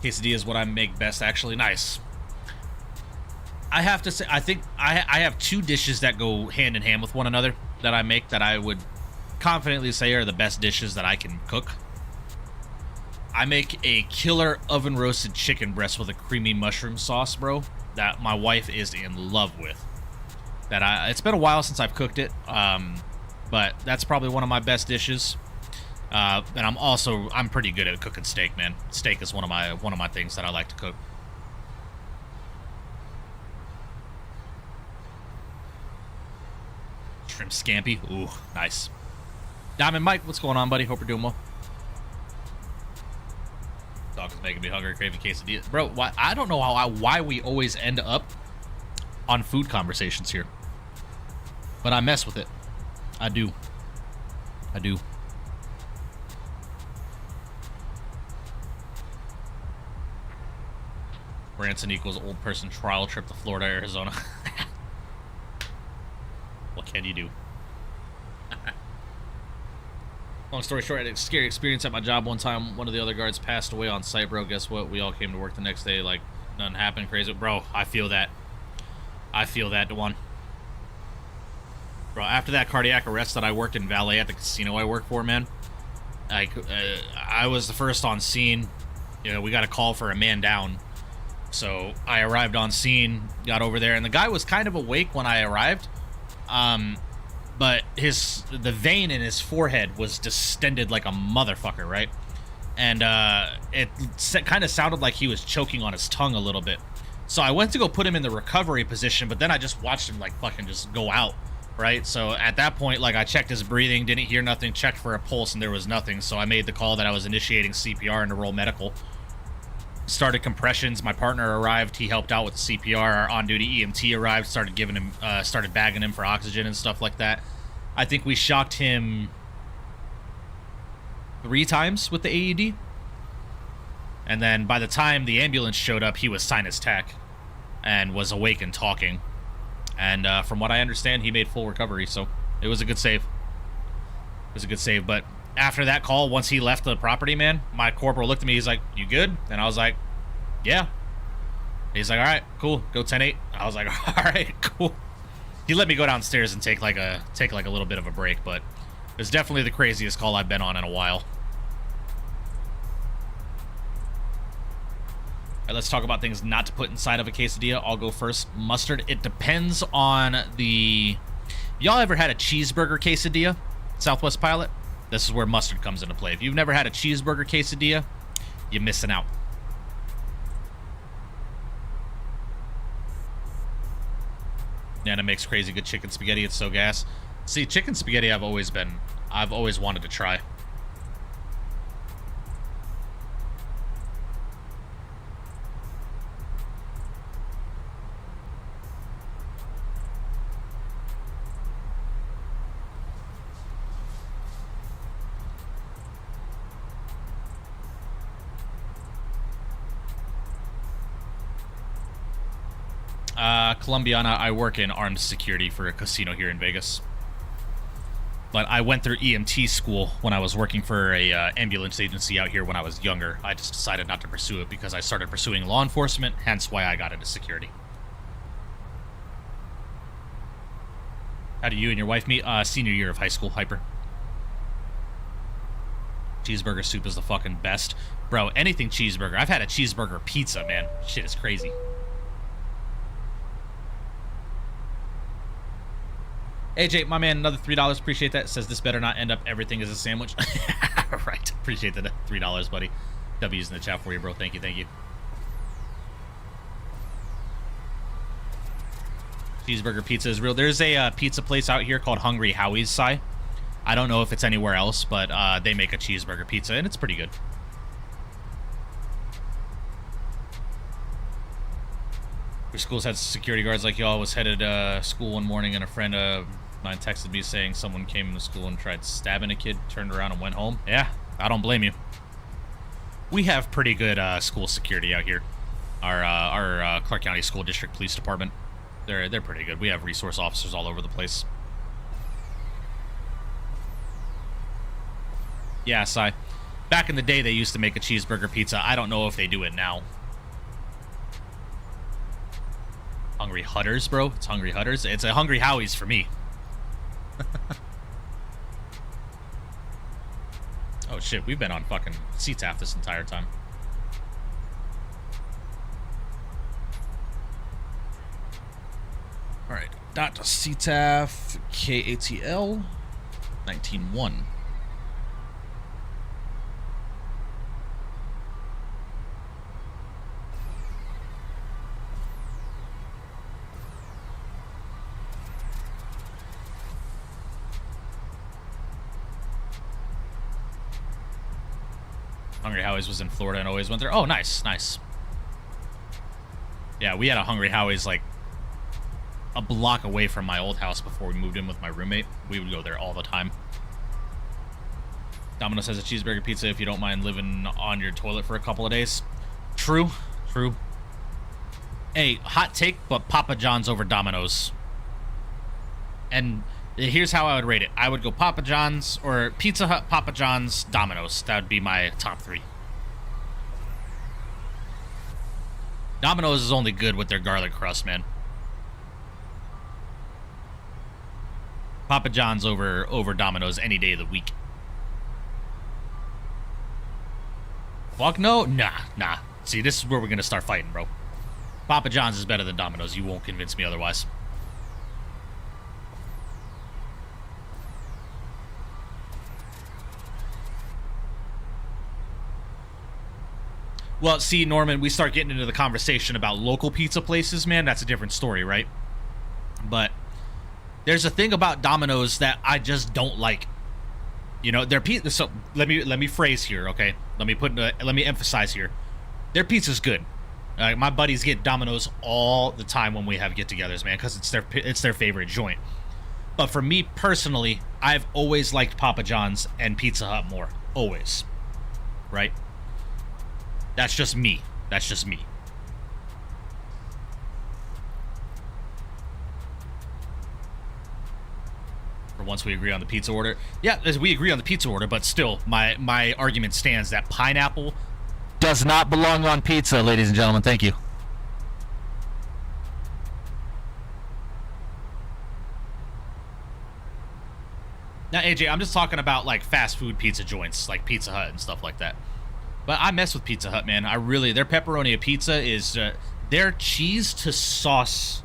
[SPEAKER 12] Quesadilla is what I make best, actually. Nice. I have to say, I think I have two dishes that go hand in hand with one another that I make that I would confidently say are the best dishes that I can cook. I make a killer oven roasted chicken breast with a creamy mushroom sauce, bro, that my wife is in love with. It's been a while since I've cooked it, but that's probably one of my best dishes. And I'm pretty good at cooking steak, man. Steak is one of my things that I like to cook. Shrimp scampi. Ooh, nice. Diamond Mike, what's going on, buddy? Hope you're doing well. Dog is making me hungry, craving quesadilla. Bro, I don't know why we always end up on food conversations here. But I mess with it. I do. Branson equals old person trial trip to Florida, Arizona. What can you do? Long story short, I had a scary experience at my job one time. One of the other guards passed away on site, bro. Guess what? We all came to work the next day like nothing happened. Crazy. Bro, I feel that. Dewan. Bro, after that cardiac arrest that I worked in valet at the casino I work for, man, I was the first on scene. You know, we got a call for a man down. So I arrived on scene, got over there, and the guy was kind of awake when I arrived. But the vein in his forehead was distended like a motherfucker, right? And it kind of sounded like he was choking on his tongue a little bit. So I went to go put him in the recovery position, but then I just watched him like fucking just go out, right? So at that point, like, I checked his breathing, didn't hear nothing, checked for a pulse, and there was nothing. So I made the call that I was initiating CPR and to roll medical. Started compressions. My partner arrived. He helped out with the CPR. Our on-duty EMT arrived. Started bagging him for oxygen and stuff like that. I think we shocked him 3 times with the AED. And then by the time the ambulance showed up, he was sinus tach and was awake and talking. And from what I understand, he made full recovery. So it was a good save. But after that call, once he left the property, man, my corporal looked at me. He's like, "You good?" And I was like, "Yeah." He's like, "All right, cool. Go 10-8." I was like, "All right, cool." He let me go downstairs and take like a little bit of a break, but it was definitely the craziest call I've been on in a while. All right, let's talk about things not to put inside of a quesadilla. I'll go first. Mustard. It depends on the... Y'all ever had a cheeseburger quesadilla? Southwest Pilot? This is where mustard comes into play. If you've never had a cheeseburger quesadilla, you're missing out. Nana makes crazy good chicken spaghetti. It's so gas. See, chicken spaghetti I've always wanted to try. Columbiana, I work in armed security for a casino here in Vegas. But I went through EMT school when I was working for a ambulance agency out here when I was younger. I just decided not to pursue it because I started pursuing law enforcement, hence why I got into security. How do you and your wife meet? Senior year of high school, Hyper. Cheeseburger soup is the fucking best. Bro, anything cheeseburger. I've had a cheeseburger pizza, man. Shit is crazy. AJ, my man, another $3. Appreciate that. Says this better not end up everything as a sandwich. Right. Appreciate that. $3, buddy. W's in the chat for you, bro. Thank you. Thank you. Cheeseburger pizza is real. There's a pizza place out here called Hungry Howie's, Si. I don't know if it's anywhere else, but they make a cheeseburger pizza, and it's pretty good. Your schools had security guards like y'all. Was headed school one morning, and a friend of mine texted me saying someone came into school and tried stabbing a kid, turned around and went home. Yeah, I don't blame you. We have pretty good school security out here. Our Clark County School District Police Department. They're pretty good. We have resource officers all over the place. Yeah, Si. Back in the day, they used to make a cheeseburger pizza. I don't know if they do it now. Hungry Hutters, bro. It's Hungry Hutters. It's a Hungry Howie's for me. Oh, shit. We've been on fucking CTAF this entire time. All right. .CTAF KATL 19-1. Hungry Howie's was in Florida and always went there. Oh, nice, nice. Yeah, we had a Hungry Howie's like a block away from my old house before we moved in with my roommate. We would go there all the time. Domino's has a cheeseburger pizza if you don't mind living on your toilet for a couple of days. True, true. Hey, hot take, but Papa John's over Domino's. And here's how I would rate it. I would go Papa John's or Pizza Hut, Papa John's, Domino's. That would be my top 3. Domino's is only good with their garlic crust, man. Papa John's over Domino's any day of the week. Fuck no? Nah. See, this is where we're gonna start fighting, bro. Papa John's is better than Domino's. You won't convince me otherwise. Well, see, Norman, we start getting into the conversation about local pizza places, man. That's a different story, right? But there's a thing about Domino's that I just don't like. You know, their pizza. So let me phrase here, okay? Let me emphasize here. Their pizza's good. My buddies get Domino's all the time when we have get-togethers, man, because it's their favorite joint. But for me personally, I've always liked Papa John's and Pizza Hut more, always. Right? That's just me. That's just me. For once we agree on the pizza order. Yeah, we agree on the pizza order, but still, my argument stands that pineapple does not belong on pizza, ladies and gentlemen. Thank you. Now, AJ, I'm just talking about, like, fast food pizza joints, like Pizza Hut and stuff like that. But I mess with Pizza Hut, man. Their pepperoni pizza is, their cheese to sauce,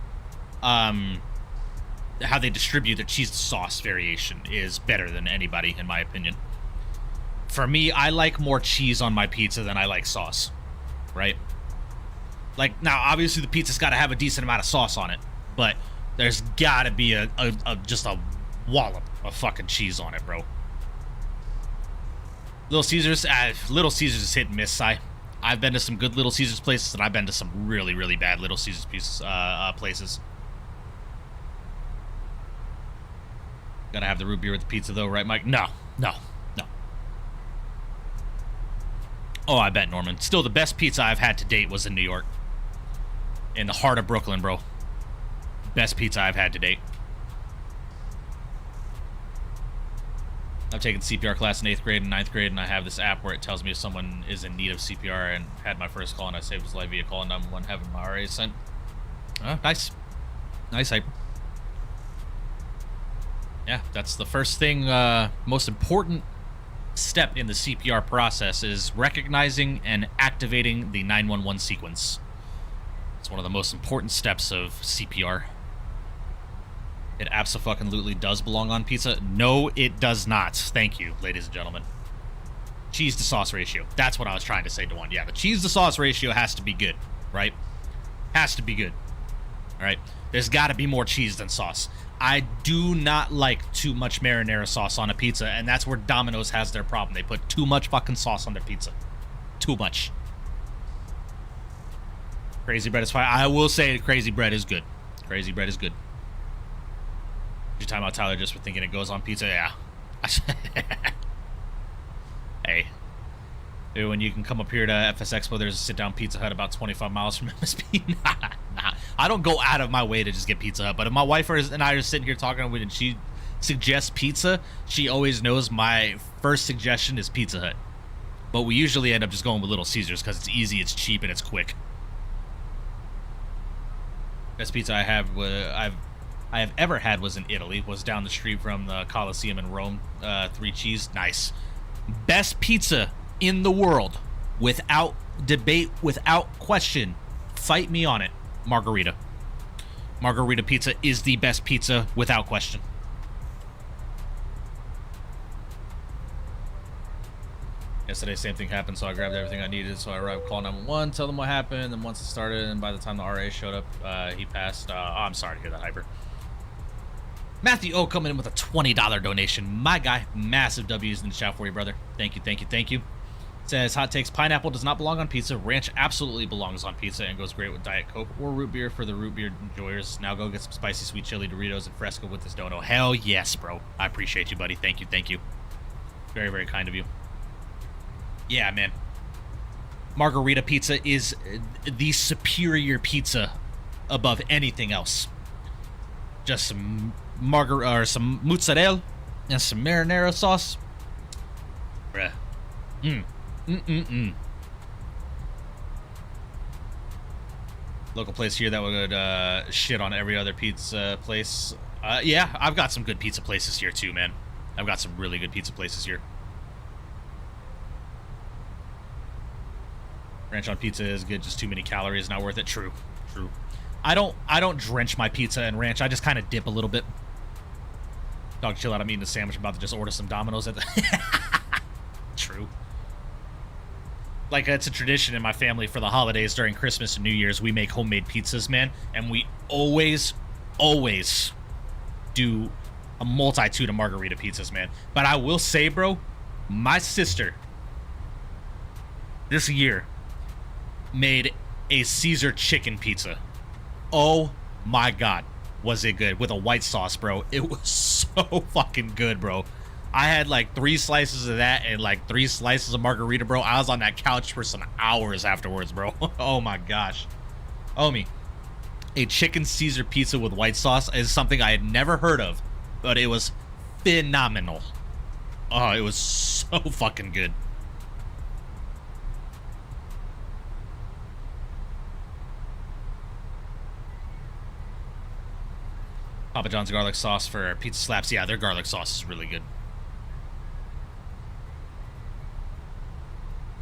[SPEAKER 12] how they distribute their cheese to sauce variation is better than anybody, in my opinion. For me, I like more cheese on my pizza than I like sauce, right? Like, now, obviously the pizza's got to have a decent amount of sauce on it, but there's got to be just a wallop of fucking cheese on it, bro. Little Caesars is hit and miss, Si. I've been to some good Little Caesars places, and I've been to some really, really bad Little Caesars places. Gotta have the root beer with the pizza, though, right, Mike? No. Oh, I bet, Norman. Still, the best pizza I've had to date was in New York. In the heart of Brooklyn, bro. Best pizza I've had to date. I've taken CPR class in 8th grade and 9th grade, and I have this app where it tells me if someone is in need of CPR, and had my first call, and I saved his life via calling 911, having my RA sent. Nice. Nice, Hyper. Yeah, that's the first thing, most important step in the CPR process is recognizing and activating the 911 sequence. It's one of the most important steps of CPR. It abso-fucking-lutely does belong on pizza. No, it does not. Thank you, ladies and gentlemen. Cheese to sauce ratio. That's what I was trying to say, Dewan. Yeah, the cheese to sauce ratio has to be good, right? Has to be good. All right? There's got to be more cheese than sauce. I do not like too much marinara sauce on a pizza, and that's where Domino's has their problem. They put too much fucking sauce on their pizza. Too much. Crazy bread is fine. I will say crazy bread is good. Crazy bread is good. You're talking about Tyler just for thinking it goes on pizza? Yeah. Hey. Dude, when you can come up here to FS Expo, there's a sit-down Pizza Hut about 25 miles from MSP. Nah. I don't go out of my way to just get Pizza Hut, but if my wife and I are sitting here talking and she suggests pizza, she always knows my first suggestion is Pizza Hut. But we usually end up just going with Little Caesars because it's easy, it's cheap, and it's quick. Best pizza I have ever had was in Italy. Was down the street from the Colosseum in Rome. 3 cheese, nice. Best pizza in the world, without debate, without question. Fight me on it. Margarita. Margarita pizza is the best pizza without question. Yesterday, same thing happened, so I grabbed everything I needed. So I arrived, called 911, tell them what happened. And once it started, and by the time the RA showed up, he passed. Oh, I'm sorry to hear that, Hyper. Matthew O coming in with a $20 donation. My guy, massive W's in the chat for you, brother. Thank you, thank you, thank you. Says, hot takes, pineapple does not belong on pizza. Ranch absolutely belongs on pizza and goes great with Diet Coke or root beer for the root beer enjoyers. Now go get some spicy sweet chili Doritos and Fresco with this dono. Hell yes, bro. I appreciate you, buddy. Thank you, thank you. Very, very kind of you. Yeah, man. Margarita pizza is the superior pizza above anything else. Just some some mozzarella and some marinara sauce. Bruh. Local place here that would shit on every other pizza place. Yeah, I've got some good pizza places here too, man. I've got some really good pizza places here. Ranch on pizza is good, just too many calories, not worth it. True. I don't drench my pizza in ranch. I just kind of dip a little bit. Dog, chill out. I'm eating a sandwich. I'm about to just order some Domino's at the... True. Like, it's a tradition in my family for the holidays during Christmas and New Year's. We make homemade pizzas, man. And we always do a multitude of margarita pizzas, man. But I will say, bro, my sister this year made a Caesar chicken pizza. Oh my god, was it good. With a white sauce, bro. It was so fucking good, bro. I had like 3 slices of that and like 3 slices of margarita, bro. I was on that couch for some hours afterwards, bro. Oh my gosh. Homie, a chicken Caesar pizza with white sauce is something I had never heard of, but it was phenomenal. Oh, it was so fucking good. Papa John's garlic sauce for pizza slaps. Yeah, their garlic sauce is really good.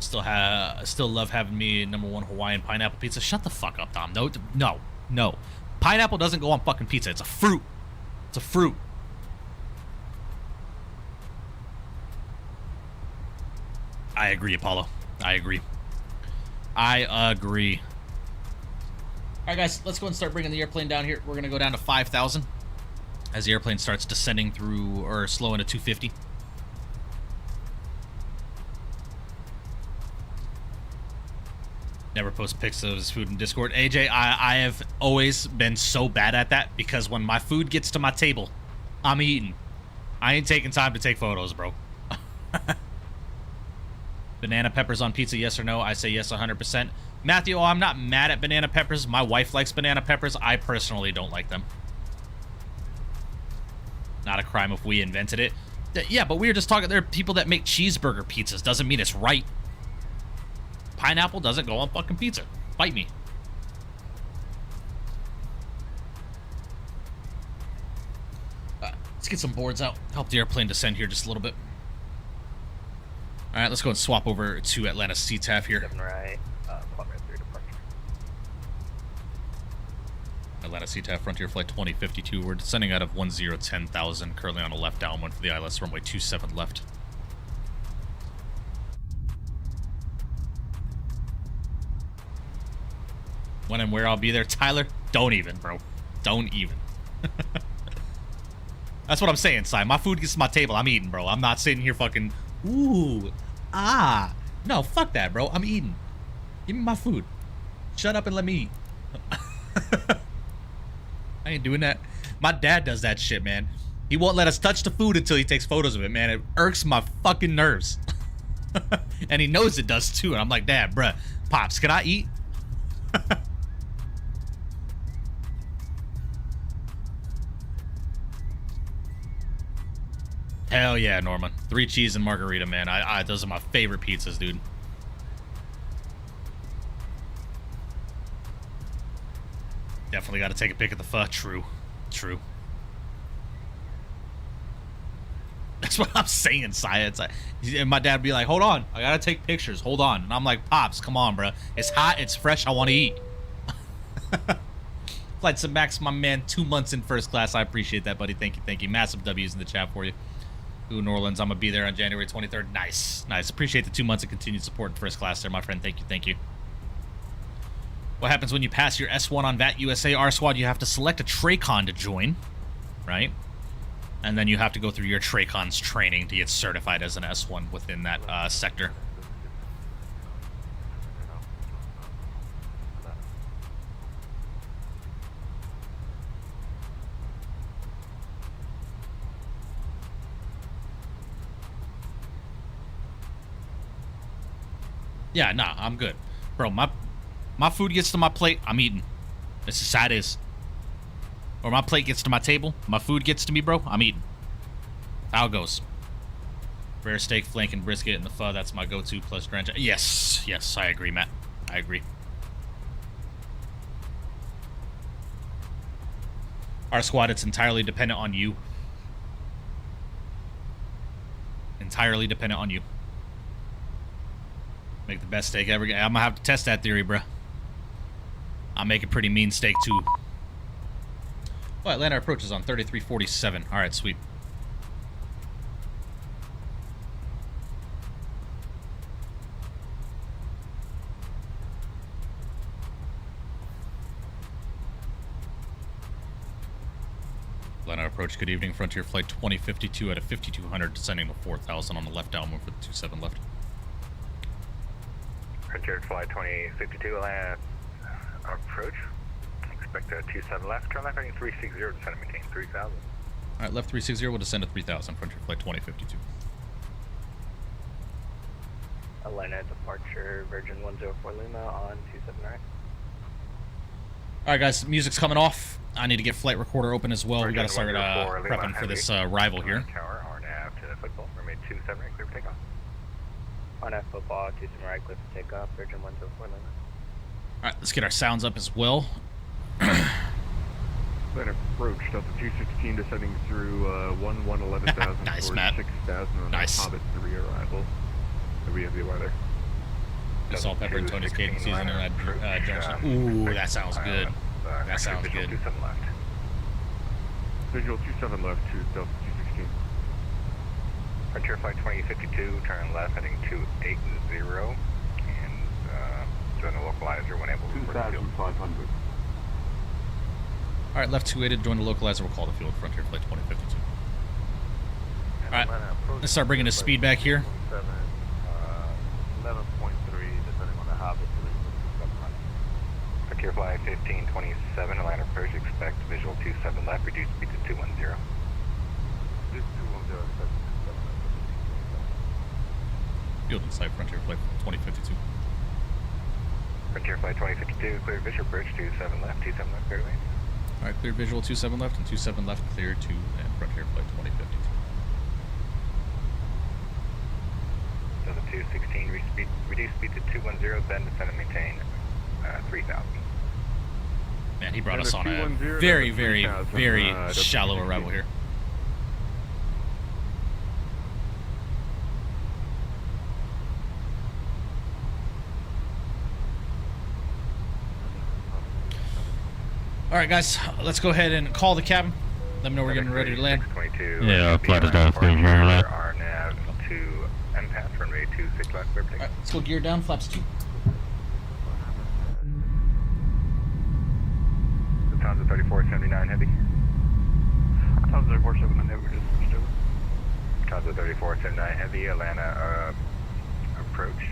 [SPEAKER 12] Still love having me #1 Hawaiian pineapple pizza. Shut the fuck up, Dom. No. Pineapple doesn't go on fucking pizza. It's a fruit. It's a fruit. I agree, Apollo. I agree. All right, guys, let's go and start bringing the airplane down here. We're going to go down to 5,000 as the airplane starts descending through, or slowing to 250. Never post pics of his food in Discord. AJ, I have always been so bad at that because when my food gets to my table, I'm eating. I ain't taking time to take photos, bro. Banana peppers on pizza, yes or no? I say yes 100%. Matthew, I'm not mad at banana peppers. My wife likes banana peppers. I personally don't like them. Not a crime if we invented it. Yeah, but we were just talking, there are people that make cheeseburger pizzas. Doesn't mean it's right. Pineapple doesn't go on fucking pizza. Fight me. Let's get some boards out. Help the airplane descend here just a little bit. All right, let's go and swap over to Atlanta CTAF here.
[SPEAKER 6] 7 right, Frontier 3 departure.
[SPEAKER 12] Atlanta CTAF Frontier Flight 2052. We're descending out of 1010,000, currently on a left downwind for the ILS runway 27 left. When and where I'll be there, Tyler, don't even, bro. Don't even. That's what I'm saying, Si. My food gets to my table. I'm eating, bro. I'm not sitting here fucking, ooh, ah. No, fuck that, bro. I'm eating. Give me my food. Shut up and let me eat. I ain't doing that. My dad does that shit, man. He won't let us touch the food until he takes photos of it, man. It irks my fucking nerves. And he knows it does too. And I'm like, Dad, bruh, Pops, can I eat? Hell yeah, Norman. 3 cheese and margarita, man. Those are my favorite pizzas, dude. Definitely got to take a pic of the pho. True. True. That's what I'm saying, Saya. It's like, and my dad would be like, hold on. I got to take pictures. Hold on. And I'm like, Pops, come on, bro. It's hot. It's fresh. I want to eat. Flight to Max, my man, 2 months in first class. I appreciate that, buddy. Thank you. Thank you. Massive W's in the chat for you. Ooh, New Orleans. I'm going to be there on January 23rd. Nice. Nice. Appreciate the 2 months of continued support in first class there, my friend. Thank you. Thank you. What happens when you pass your S1 on VAT USA R Squad? You have to select a Tracon to join, right? And then you have to go through your Tracon's training to get certified as an S1 within that sector. Yeah, nah, I'm good. Bro, my food gets to my plate, I'm eating. It's just how it is. Or my plate gets to my table, my food gets to me, bro, I'm eating. How it goes. Rare steak, flank, and brisket in the pho, that's my go-to, plus drench. Yes, yes, I agree, Matt. I agree. Our squad, it's entirely dependent on you. Entirely dependent on you. Make the best steak ever. I'm gonna have to test that theory, bro. I'll make a pretty mean steak, too. Well, Atlanta approaches on 3347. Alright, sweet. Atlanta approach, good evening. Frontier Flight 2052 at a 5200, descending to 4000 on the left downwind for the 27 left.
[SPEAKER 8] Frontier Flight 2052, Atlanta approach. Expect a 27 left, turn left heading 360, descend and maintain 3000.
[SPEAKER 12] Alright, left 360, we'll descend to 3000, Frontier Flight 2052.
[SPEAKER 6] Atlanta departure, Virgin 104 Lima on 27 right.
[SPEAKER 12] Alright guys, music's coming off. I need to get flight recorder open as well.
[SPEAKER 8] Virgin
[SPEAKER 12] We gotta start prepping for this rival here.
[SPEAKER 8] Tower, RNAV to football, remain 27 right, clear for takeoff.
[SPEAKER 6] RNAV football, 27 right, clear for takeoff, Virgin 104 Lima.
[SPEAKER 12] Alright, let's get our sounds up as well.
[SPEAKER 5] Then approach Delta 216 descending through 11,000
[SPEAKER 12] nice,
[SPEAKER 5] towards
[SPEAKER 12] Matt.
[SPEAKER 5] 6,000 on
[SPEAKER 12] Nice.
[SPEAKER 5] Hobbit 3 arrival. So we have the weather.
[SPEAKER 12] Salt, pepper, and Tony's cadence season and that junction. Ooh, that sounds good. That sounds good.
[SPEAKER 8] 27 left.
[SPEAKER 5] Visual 27 left to Delta 216.
[SPEAKER 8] Frontier Flight 2052, turn left heading 280, and join the localizer when able to report the field.
[SPEAKER 9] 2,500.
[SPEAKER 12] Alright, left 280 to join the localizer. We'll call the field Frontier Flight 2052. Alright, let's start bringing the speed back here.
[SPEAKER 7] 11.3, depending on the Hobbit.
[SPEAKER 8] Frontier Flight 1527, Atlanta approach, expect visual 27 left, reduce speed to 210.
[SPEAKER 12] Field in sight, Frontier Flight 2052.
[SPEAKER 8] Frontier Flight 2052, clear visual approach, 27 left, 27 left, clear to land.
[SPEAKER 12] Alright, clear visual 27 left and 27 left, clear to and Frontier Flight 2052.
[SPEAKER 8] Delta 216, reduce speed to 210, then descend and maintain 3000.
[SPEAKER 12] Man, he brought
[SPEAKER 5] And
[SPEAKER 12] us
[SPEAKER 5] the
[SPEAKER 12] on a
[SPEAKER 5] 210
[SPEAKER 12] very,
[SPEAKER 5] down to
[SPEAKER 12] very,
[SPEAKER 5] 3,000,
[SPEAKER 12] very
[SPEAKER 5] Delta
[SPEAKER 12] shallow
[SPEAKER 5] 216.
[SPEAKER 12] arrival here. Alright guys, let's go ahead and call the cabin. Let me know we're getting ready to land.
[SPEAKER 8] 622,
[SPEAKER 9] Yeah, flight is down, please,
[SPEAKER 8] departure,
[SPEAKER 9] very left.
[SPEAKER 8] RNAV to MPAS, runway 26 left, clear for takeoff.
[SPEAKER 12] Alright, let's go gear down, flaps 2.
[SPEAKER 8] Lufthansa 3479 heavy.
[SPEAKER 5] Sounds like 479 heavy, just switched over.
[SPEAKER 8] Tonza 3479 heavy, Atlanta, approach,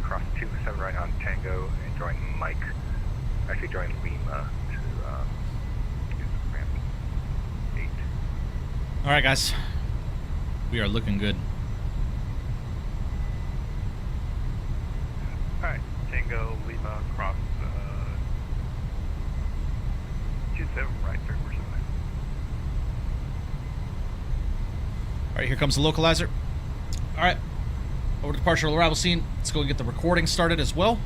[SPEAKER 8] cross 27 right on Tango, and join Mike. Actually join Lima to, ramp 8.
[SPEAKER 12] Alright, guys. We are looking good.
[SPEAKER 5] Alright, Tango, Lima, cross, 27 right, 3479.
[SPEAKER 12] Alright, here comes the localizer. Alright. Over to the partial arrival scene. Let's go and get the recording started as well.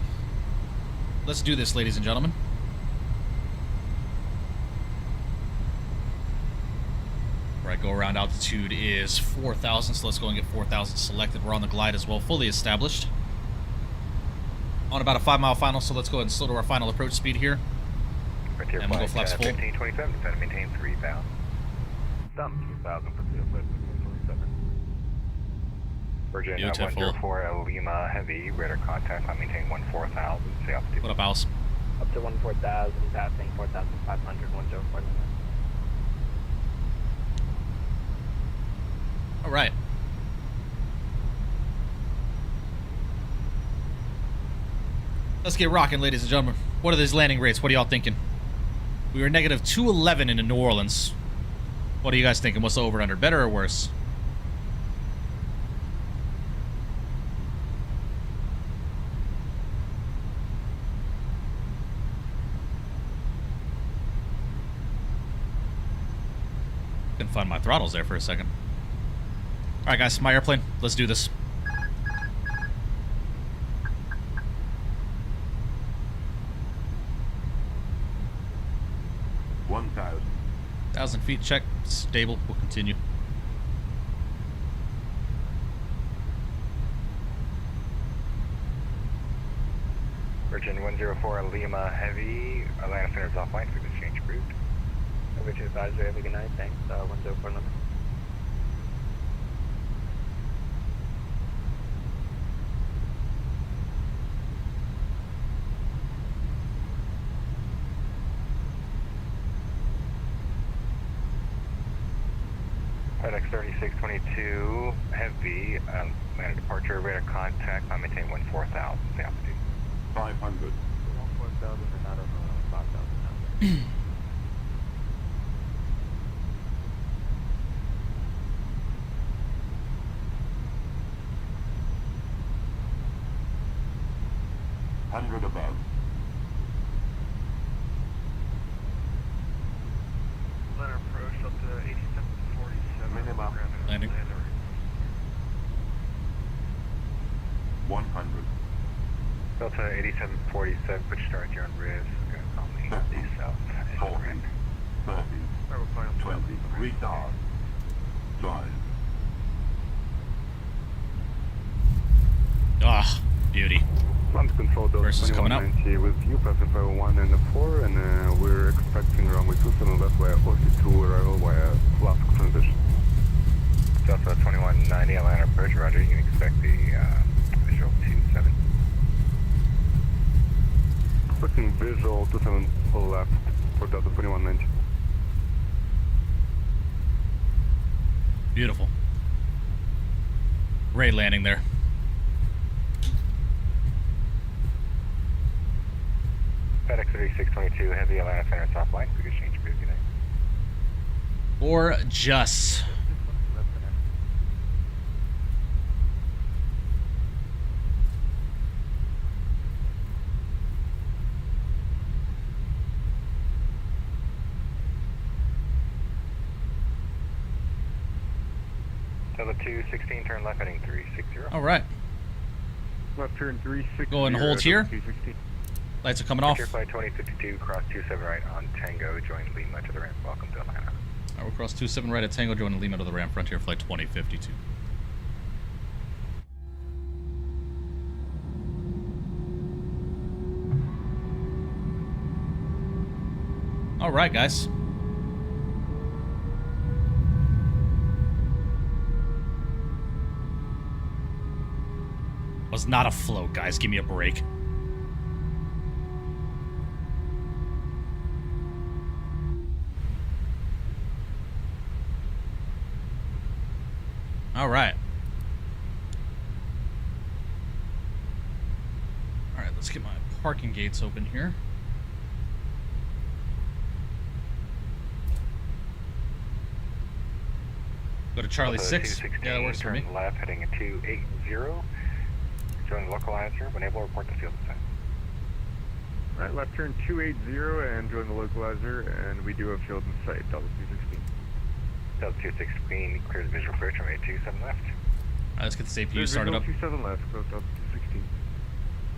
[SPEAKER 12] Let's do this, ladies and gentlemen. Where I go around altitude is 4,000, so let's go and get 4,000 selected. We're on the glide as well, fully established. On about a 5-mile final, so let's go ahead and slow to our final approach speed here.
[SPEAKER 8] Frontier
[SPEAKER 12] And we'll go flaps full.
[SPEAKER 8] 1527, descend and maintain 3,000.
[SPEAKER 5] Some 2,000 for the flight, 1527.
[SPEAKER 8] Virgin
[SPEAKER 12] Beautiful.
[SPEAKER 8] 104 Lima heavy, radar contact, I maintain 14,000, say altitude.
[SPEAKER 12] What up, Alice?
[SPEAKER 6] Up to 14,000, passing 4,500, 104.
[SPEAKER 12] Alright. Let's get rocking, ladies and gentlemen. What are these landing rates? What are y'all thinking? We were negative 211 into New Orleans. What are you guys thinking? What's the over-under? Better or worse? Couldn't find my throttles there for a second. Alright, guys. My airplane. Let's do this. 1,000 feet, check. Stable. We'll continue.
[SPEAKER 8] Virgin 104 Lima heavy, Atlanta Center's offline, so this change approved.
[SPEAKER 6] Over to advisory, have a good night, thanks, 104 number.
[SPEAKER 8] FedEx 3622 heavy, Atlanta departure, radar contact, I maintain 14,000, say altitude.
[SPEAKER 5] 500. 14,000 and not on 5,000 now.
[SPEAKER 9] Hundred above.
[SPEAKER 5] Letter approach up to 8747.
[SPEAKER 9] Minimum.
[SPEAKER 12] Landing.
[SPEAKER 9] 100.
[SPEAKER 8] Delta 8747, quick start, you're on Riz, gonna call me the south.
[SPEAKER 9] 40, 30, 20, retard, 5.
[SPEAKER 12] Ah, beauty.
[SPEAKER 5] Land control
[SPEAKER 12] Versus coming up.
[SPEAKER 5] 2190 with you, passing 501 and 4, and we're expecting runway 27 left via OC2 arrival via Flask transition.
[SPEAKER 8] Delta 2190, Atlanta approach, roger, you can expect the visual 27.
[SPEAKER 5] Expecting visual 27 left for Delta 2190.
[SPEAKER 12] Beautiful. Great landing there.
[SPEAKER 8] FedEx 3622 heavy, Atlanta Center soft line, quick exchange approved, good night.
[SPEAKER 12] Or just.
[SPEAKER 8] Delta 216, turn left heading 360.
[SPEAKER 12] Alright.
[SPEAKER 5] Left turn 360.
[SPEAKER 12] Go and hold here.
[SPEAKER 5] 216.
[SPEAKER 12] Lights are coming off.
[SPEAKER 8] Flight 2052, cross 27 right on Tango, join Lima to the ramp. Welcome to Atlanta.
[SPEAKER 12] Alright, we'll cross 27 right at Tango, joining Lima to the ramp, Frontier Flight 2052. Alright, guys. Was not a float, guys. Give me a break. All right. All right, let's get my parking gates open here. Go to Charlie 6. Yeah, that works for me.
[SPEAKER 8] Turn left, heading 280. Join the localizer. When able, report the field sign.
[SPEAKER 5] Alright, left turn 280 and join the localizer, and we do have field in sight, Delta 216.
[SPEAKER 8] Delta 216, clear the visual approach on 827 left.
[SPEAKER 12] Let's get the APU started up.
[SPEAKER 5] 27 left, close Delta 216.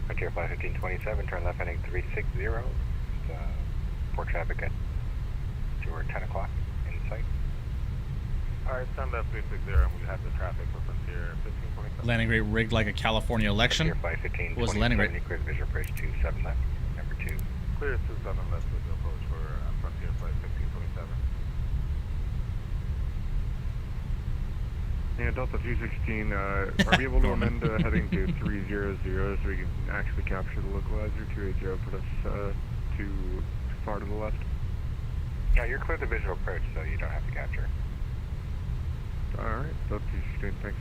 [SPEAKER 8] Frontier Flight 1527, turn left heading 360. For traffic at your 10 o'clock in sight.
[SPEAKER 7] Alright, stand left 360, and we have the traffic for Frontier 1527.
[SPEAKER 12] Landing rate rigged like a California election.
[SPEAKER 8] Frontier Flight 1527,
[SPEAKER 12] What was the landing rate?
[SPEAKER 8] clear the visual approach 27 left. Number 2.
[SPEAKER 7] Clear 27 left with the approach for Frontier Flight 1527.
[SPEAKER 5] Yeah, Delta 216, are we able to amend heading to 300 so we can actually capture the localizer? 280 put us too far to the left.
[SPEAKER 8] No, you're clear the visual approach, so you don't have to capture.
[SPEAKER 5] Alright, Delta 216, thanks.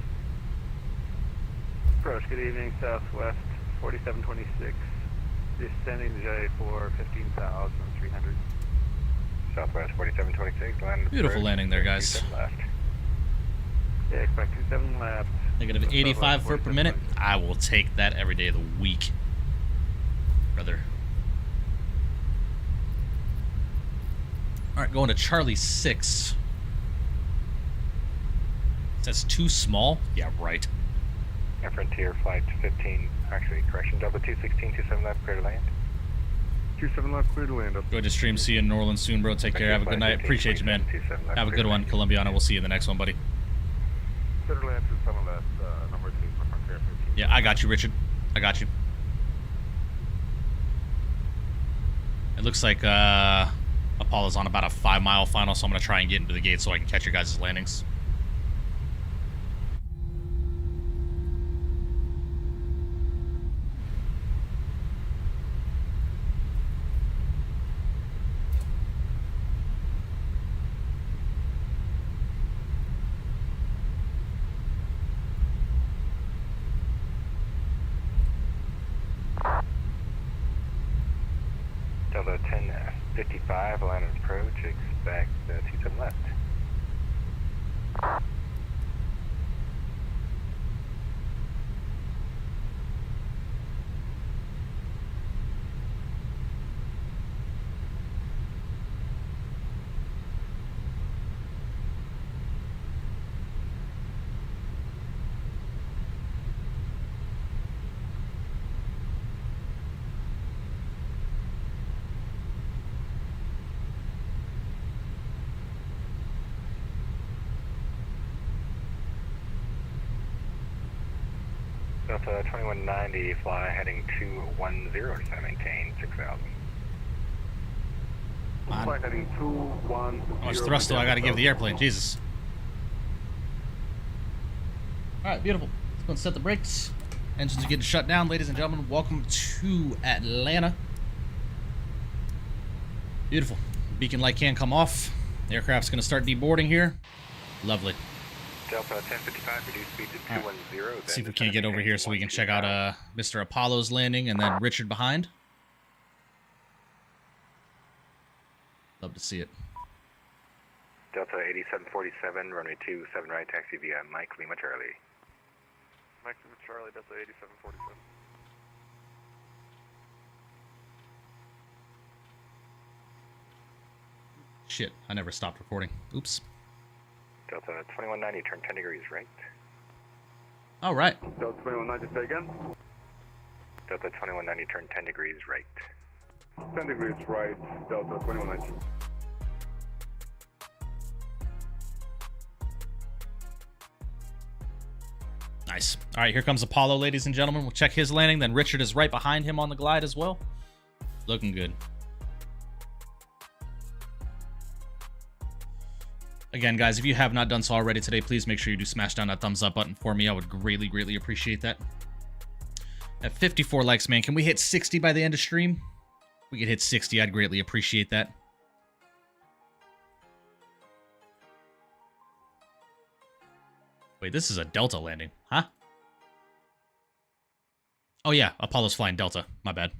[SPEAKER 11] Approach, good evening, southwest 4726. Descending the J for 15,300.
[SPEAKER 8] Southwest 4726, land.
[SPEAKER 12] Beautiful landing there, guys.
[SPEAKER 8] Left.
[SPEAKER 11] Yeah, expect 27 left.
[SPEAKER 12] Negative 85 foot per minute. I will take that every day of the week, brother. All right, going to Charlie 6. That's too small. Yeah, right.
[SPEAKER 8] Frontier Flight 15, actually, correction, Delta 216, 27 left, clear to land.
[SPEAKER 5] 27 left, clear to land.
[SPEAKER 12] Go to stream. See you in New Orleans soon, bro. Take care. Have a good night. Appreciate you, man. Have a good one, Columbiana. We'll see you in the next one, buddy.
[SPEAKER 7] Clear to land 27 left, number 2 for Frontier 15.
[SPEAKER 12] Yeah, I got you, Richard. I got you. It looks like Apollo's on about a 5-mile final, so I'm going to try and get into the gate so I can catch your guys' landings.
[SPEAKER 8] Delta 1055, line of approach, expect 27 left. Delta 2190, fly heading 210, just maintain 6,000.
[SPEAKER 11] Fly heading 210.
[SPEAKER 12] How much thrust do I got to give the airplane? Jesus. All right, beautiful. Let's go and set the brakes. Engines are getting shut down, ladies and gentlemen. Welcome to Atlanta. Beautiful. Beacon light can come off. The aircraft's going to start deboarding here. Lovely.
[SPEAKER 8] Delta 1055, reduce speed to 210.
[SPEAKER 12] Let's see if we can't get over here so we can check out Mr. Apollo's landing and then Richard behind. Love to see it.
[SPEAKER 8] Delta 8747, runway 27 right, taxi via Mike Lima Charlie.
[SPEAKER 7] Mike Lima Charlie, Delta 8747.
[SPEAKER 12] Shit, I never stopped recording. Oops.
[SPEAKER 8] Delta 2190, turn 10 degrees right.
[SPEAKER 12] All right.
[SPEAKER 11] Delta 2190, say again.
[SPEAKER 8] Delta 2190, turn 10 degrees right.
[SPEAKER 11] 10 degrees right, Delta 2190.
[SPEAKER 12] Nice. All right, here comes Apollo, ladies and gentlemen. We'll check his landing. Then Richard is right behind him on the glide as well. Looking good. Again, guys, if you have not done so already today, please make sure you do smash down that thumbs up button for me. I would greatly, greatly appreciate that. At 54 likes, man, can we hit 60 by the end of stream? If we could hit 60, I'd greatly appreciate that. Wait, this is a Delta landing, huh? Oh yeah, Apollo's flying Delta. My bad.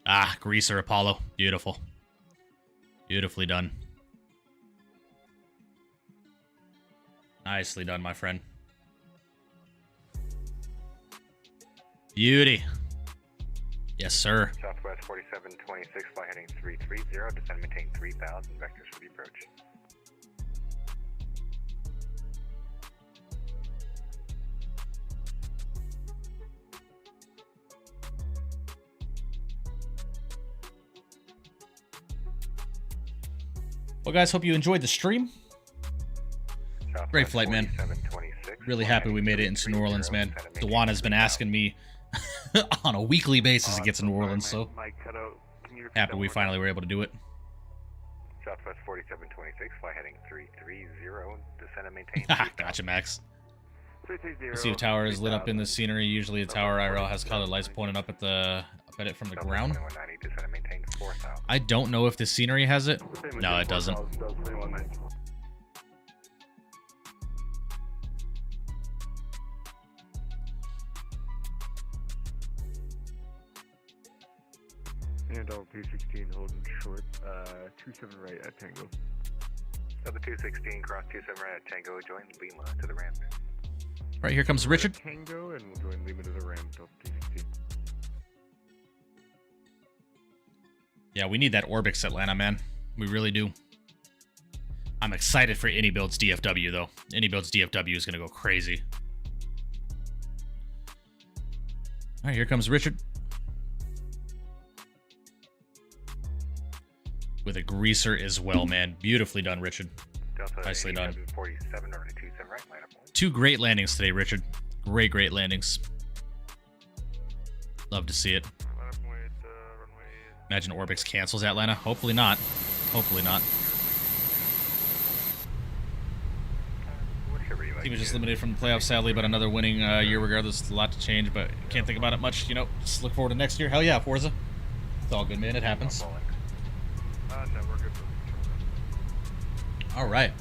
[SPEAKER 12] Ah, greaser Apollo. Beautiful. Beautifully done. Nicely done, my friend. Beauty. Yes, sir.
[SPEAKER 8] Southwest 4726, fly heading 330, descend maintain 3000, vectors for the approach.
[SPEAKER 12] Well, guys, hope you enjoyed the stream.
[SPEAKER 8] Southwest
[SPEAKER 12] Great flight, man.
[SPEAKER 8] 4726,
[SPEAKER 12] Really happy we made it into New Orleans, man. Dewana's been asking me on a weekly basis to get to New Orleans, so happy we finally were able to do it.
[SPEAKER 8] Southwest 4726, fly heading 330, descend and maintain.
[SPEAKER 12] Gotcha, Max. See, the tower is lit up in the scenery. Usually, the tower IRL has colored lights pointing up at it from the ground. I don't know if the scenery has it. No, it doesn't.
[SPEAKER 5] And all 216 holding short, 27 right at Tango.
[SPEAKER 8] So the 216 cross 27 right at Tango, join Lima to the ramp.
[SPEAKER 12] Right, here comes Richard.
[SPEAKER 5] Tango, and we'll join Lima to the ramp, Delta 216.
[SPEAKER 12] Yeah, we need that Orbix Atlanta, man. We really do. I'm excited for Any Build's DFW, though. Any Build's DFW is going to go crazy. All right, here comes Richard. With a greaser as well, man. Beautifully done, Richard.
[SPEAKER 8] Delta
[SPEAKER 12] Nicely done.
[SPEAKER 8] 47 or 27 right, line up.
[SPEAKER 12] Two great landings today, Richard. Great landings. Love to see it. Imagine Orbix cancels Atlanta. Hopefully not. Hopefully not. Team was just limited from the playoffs, sadly, but another winning year regardless. A lot to change, but can't think about it much. You know, just look forward to next year. Hell yeah, Forza. It's all good, man. It happens.
[SPEAKER 5] No, we're good.
[SPEAKER 12] All right.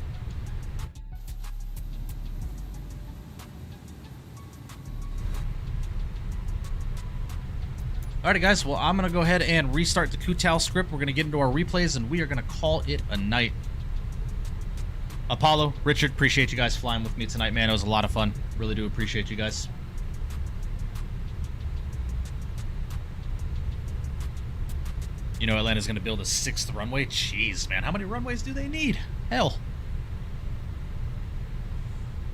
[SPEAKER 12] Alrighty, guys. Well, I'm going to go ahead and restart the Kutal script. We're going to get into our replays, and we are going to call it a night. Apollo, Richard, appreciate you guys flying with me tonight, man. It was a lot of fun. Really do appreciate you guys. You know, Atlanta's going to build a 6th runway. Jeez, man. How many runways do they need? Hell.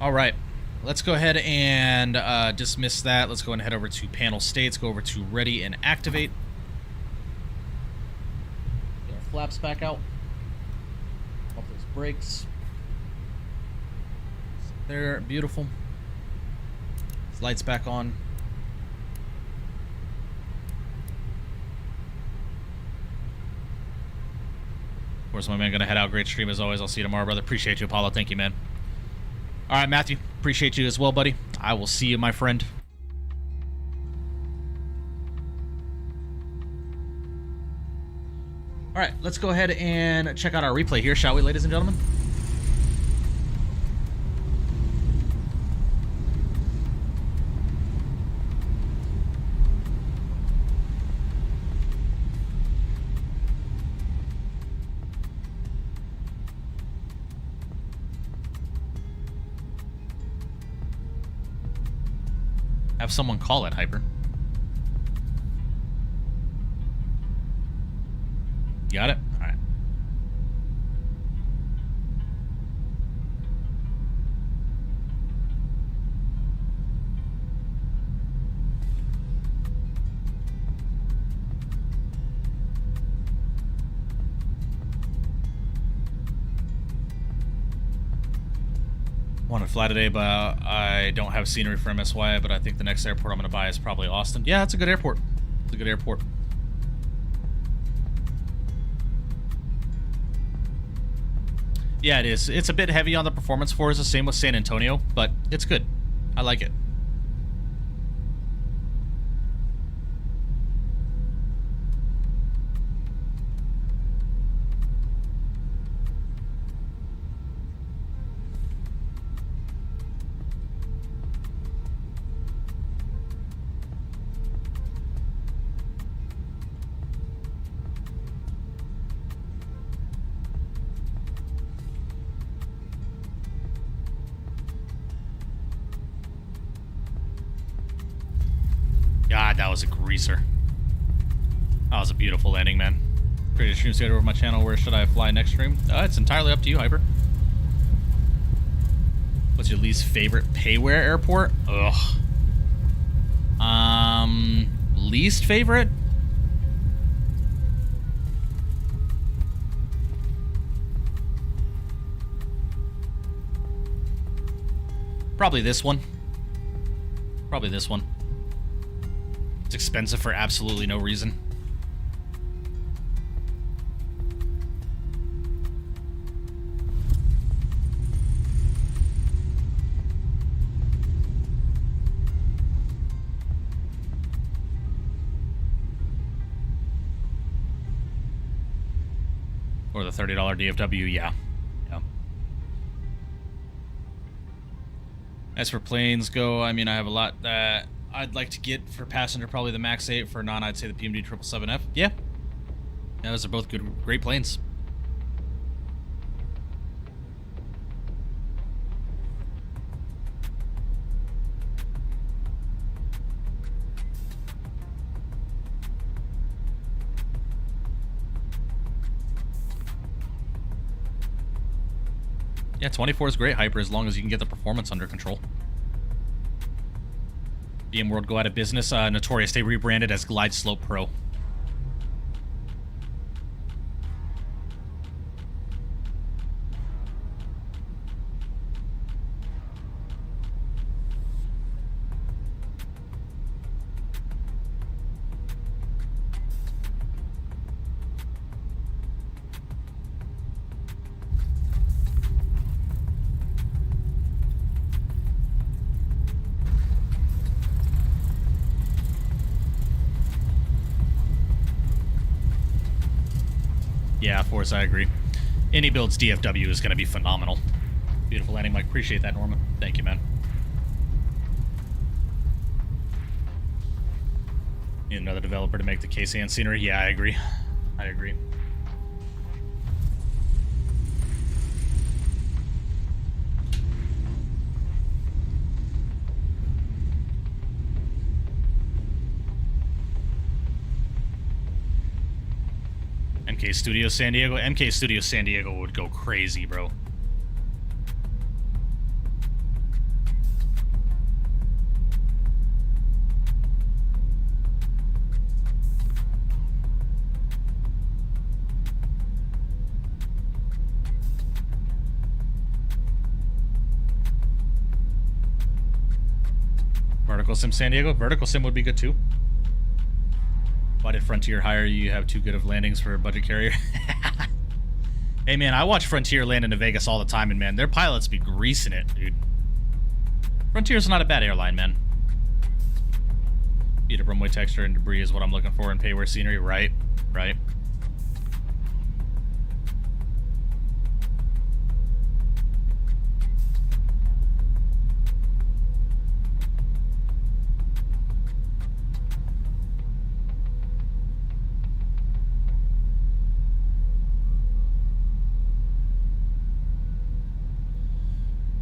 [SPEAKER 12] All right. Let's go ahead and dismiss that. Let's go ahead and head over to panel states. Go over to ready and activate. Get our flaps back out. Off those brakes. There. Beautiful. Lights back on. Of course, my man, gonna head out. Great stream as always. I'll see you tomorrow, brother. Appreciate you, Apollo. Thank you, man. All right, Matthew. Appreciate you as well, buddy. I will see you, my friend. All right, let's go ahead and check out our replay here, shall we, ladies and gentlemen? Have someone call it, Hyper. Got it? All right. Want to fly today, but I don't have scenery for MSY, but I think the next airport I'm going to buy is probably Austin. Yeah, it's a good airport. It's a good airport. Yeah, it is. It's a bit heavy on the performance for us, the same with San Antonio, but it's good. I like it. was a greaser. That was a beautiful landing, man. Create a stream schedule over my channel. Where should I fly next stream? It's entirely up to you, Hyper. What's your least favorite payware airport? Ugh. Least favorite? Probably this one. Probably this one. It's expensive for absolutely no reason. Or the $30 DFW, yeah. Yeah. As for planes go, I mean, I have a lot that I'd like to get for passenger, probably the MAX 8. For non, I'd say the PMD 777F. Yeah. Yeah, those are both great planes. Yeah, 24 is great, Hyper, as long as you can get the performance under control. BM World go out of business. Notorious, they rebranded as Glide Slope Pro. Yeah, Force, I agree. Any build's DFW is going to be phenomenal. Beautiful landing, Mike. Appreciate that, Norman. Thank you, man. Need another developer to make the KCN scenery? Yeah, I agree. I agree. MK Studios San Diego? MK Studios San Diego would go crazy, bro. Vertical Sim San Diego? Vertical Sim would be good too. Why did Frontier hire you? You have too good of landings for a budget carrier. Hey man, I watch Frontier land into Vegas all the time, and man, their pilots be greasing it, dude. Frontier's not a bad airline, man. Beat up runway texture and debris is what I'm looking for in payware scenery. Right, right.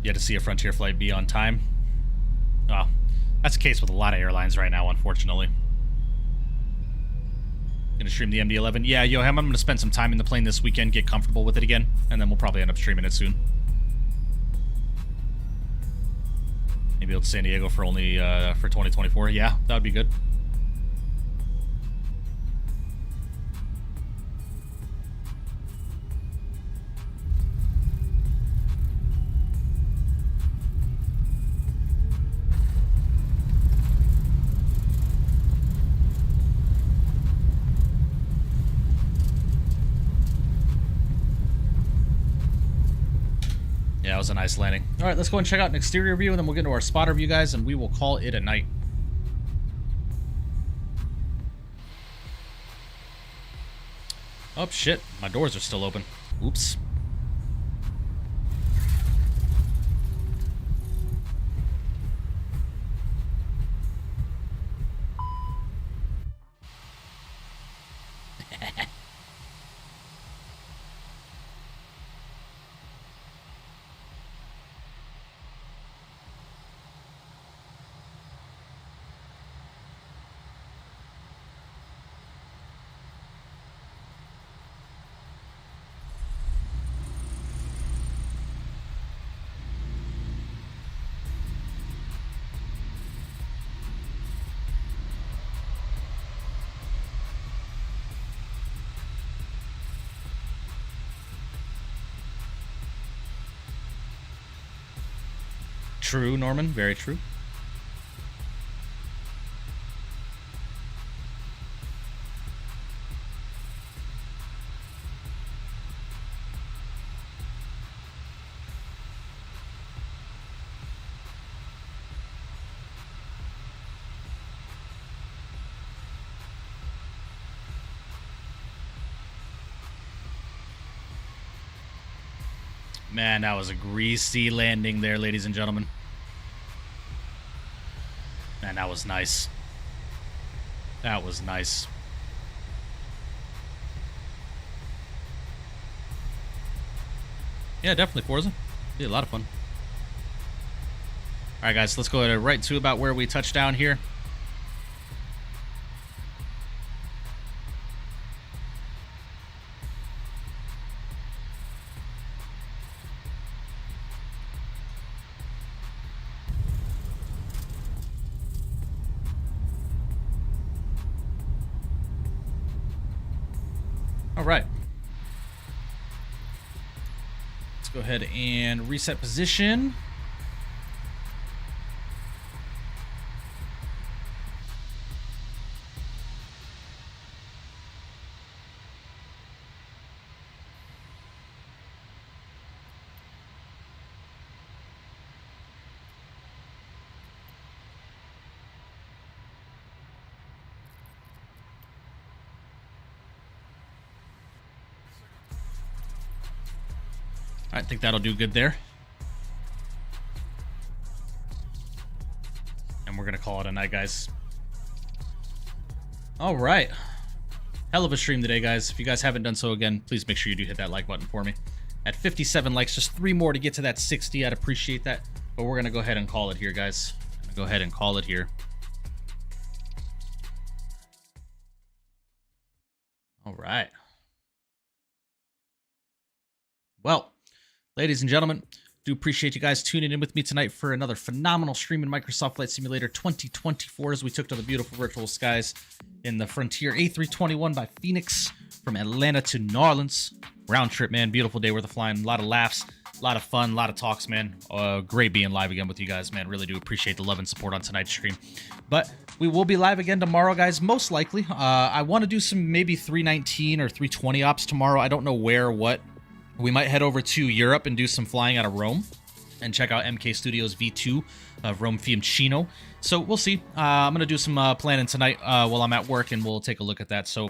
[SPEAKER 12] You had to see a Frontier flight be on time. Oh, that's the case with a lot of airlines right now, unfortunately. Gonna stream the MD-11. Yeah, Yoham, I'm gonna spend some time in the plane this weekend, get comfortable with it again, and then we'll probably end up streaming it soon. Maybe it's San Diego for only for 2024. Yeah, that would be good. Yeah, that was a nice landing. All right, let's go and check out an exterior view, and then we'll get into our spotter view, guys, and we will call it a night. Oh, shit. My doors are still open. Oops. true, Norman. Very true. Man, that was a greasy landing there, ladies and gentlemen. Man, that was nice. That was nice. Yeah, definitely Forza. Be a lot of fun. All right, guys, let's go right to about where we touched down here. All right. Let's go ahead and reset position. I think that'll do good there. And we're going to call it a night, guys. All right. Hell of a stream today, guys. If you guys haven't done so again, please make sure you do hit that like button for me. At 57 likes, just 3 more to get to that 60. I'd appreciate that. But we're going to go ahead and call it here, guys. Go ahead and call it here. All right. Well, ladies and gentlemen, do appreciate you guys tuning in with me tonight for another phenomenal stream in Microsoft Flight Simulator 2024 as we took to the beautiful virtual skies in the Frontier A321 by Fenix from Atlanta to New Orleans. Round trip, man. Beautiful day worth of flying. A lot of laughs, a lot of fun, a lot of talks, man. Great being live again with you guys, man. Really do appreciate the love and support on tonight's stream. But we will be live again tomorrow, guys, most likely. I want to do some maybe 319 or 320 ops tomorrow. I don't know where or what. We might head over to Europe and do some flying out of Rome and check out MK Studios V2 of Rome Fiumcino. So we'll see. I'm going to do some planning tonight while I'm at work, and we'll take a look at that. So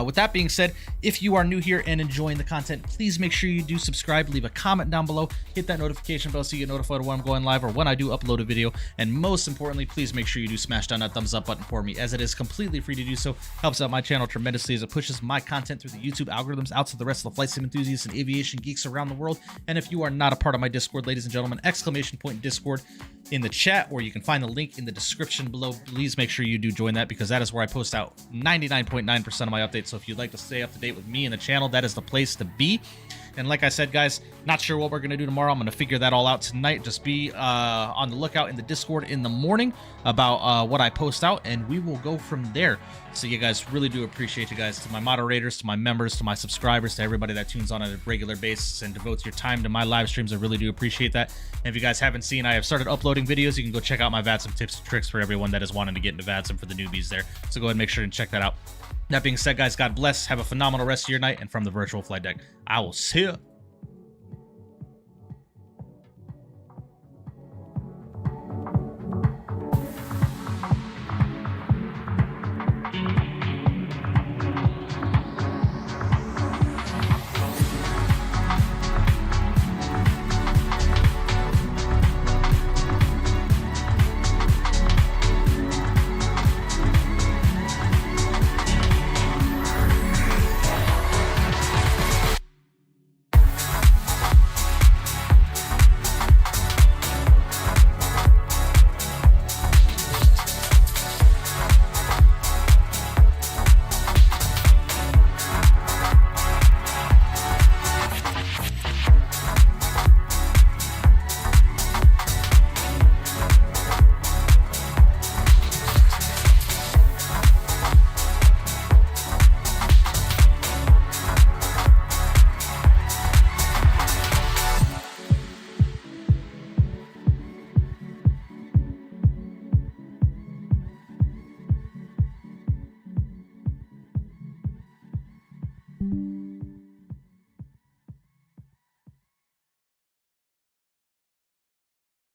[SPEAKER 12] with that being said, if you are new here and enjoying the content, please make sure you do subscribe, leave a comment down below, hit that notification bell so you get notified when I'm going live or when I do upload a video, and most importantly, please make sure you do smash down that thumbs up button for me, as it is completely free to do so. Helps out my channel tremendously as it pushes my content through the YouTube algorithms out to the rest of the flight sim enthusiasts and aviation geeks around the world. And if you are not a part of my Discord, ladies and gentlemen, exclamation point Discord in the chat, or you can find the link in the description below. Please make sure you do join that, because that is where I post out 99.9% of my updates. So if you'd like to stay up to date with me and the channel, that is the place to be. And like I said, guys, not sure what we're going to do tomorrow. I'm going to figure that all out tonight. Just be on the lookout in the Discord in the morning about what I post out, and we will go from there. So you guys, really do appreciate you guys. To my moderators, to my members, to my subscribers, to everybody that tunes on a regular basis and devotes your time to my live streams, I really do appreciate that. And if you guys haven't seen, I have started uploading videos. You can go check out my VATSIM tips and tricks for everyone that is wanting to get into VATSIM, for the newbies there. So go ahead and make sure and check that out. That being said, guys, God bless. Have a phenomenal rest of your night. And from the virtual flight deck, I will see you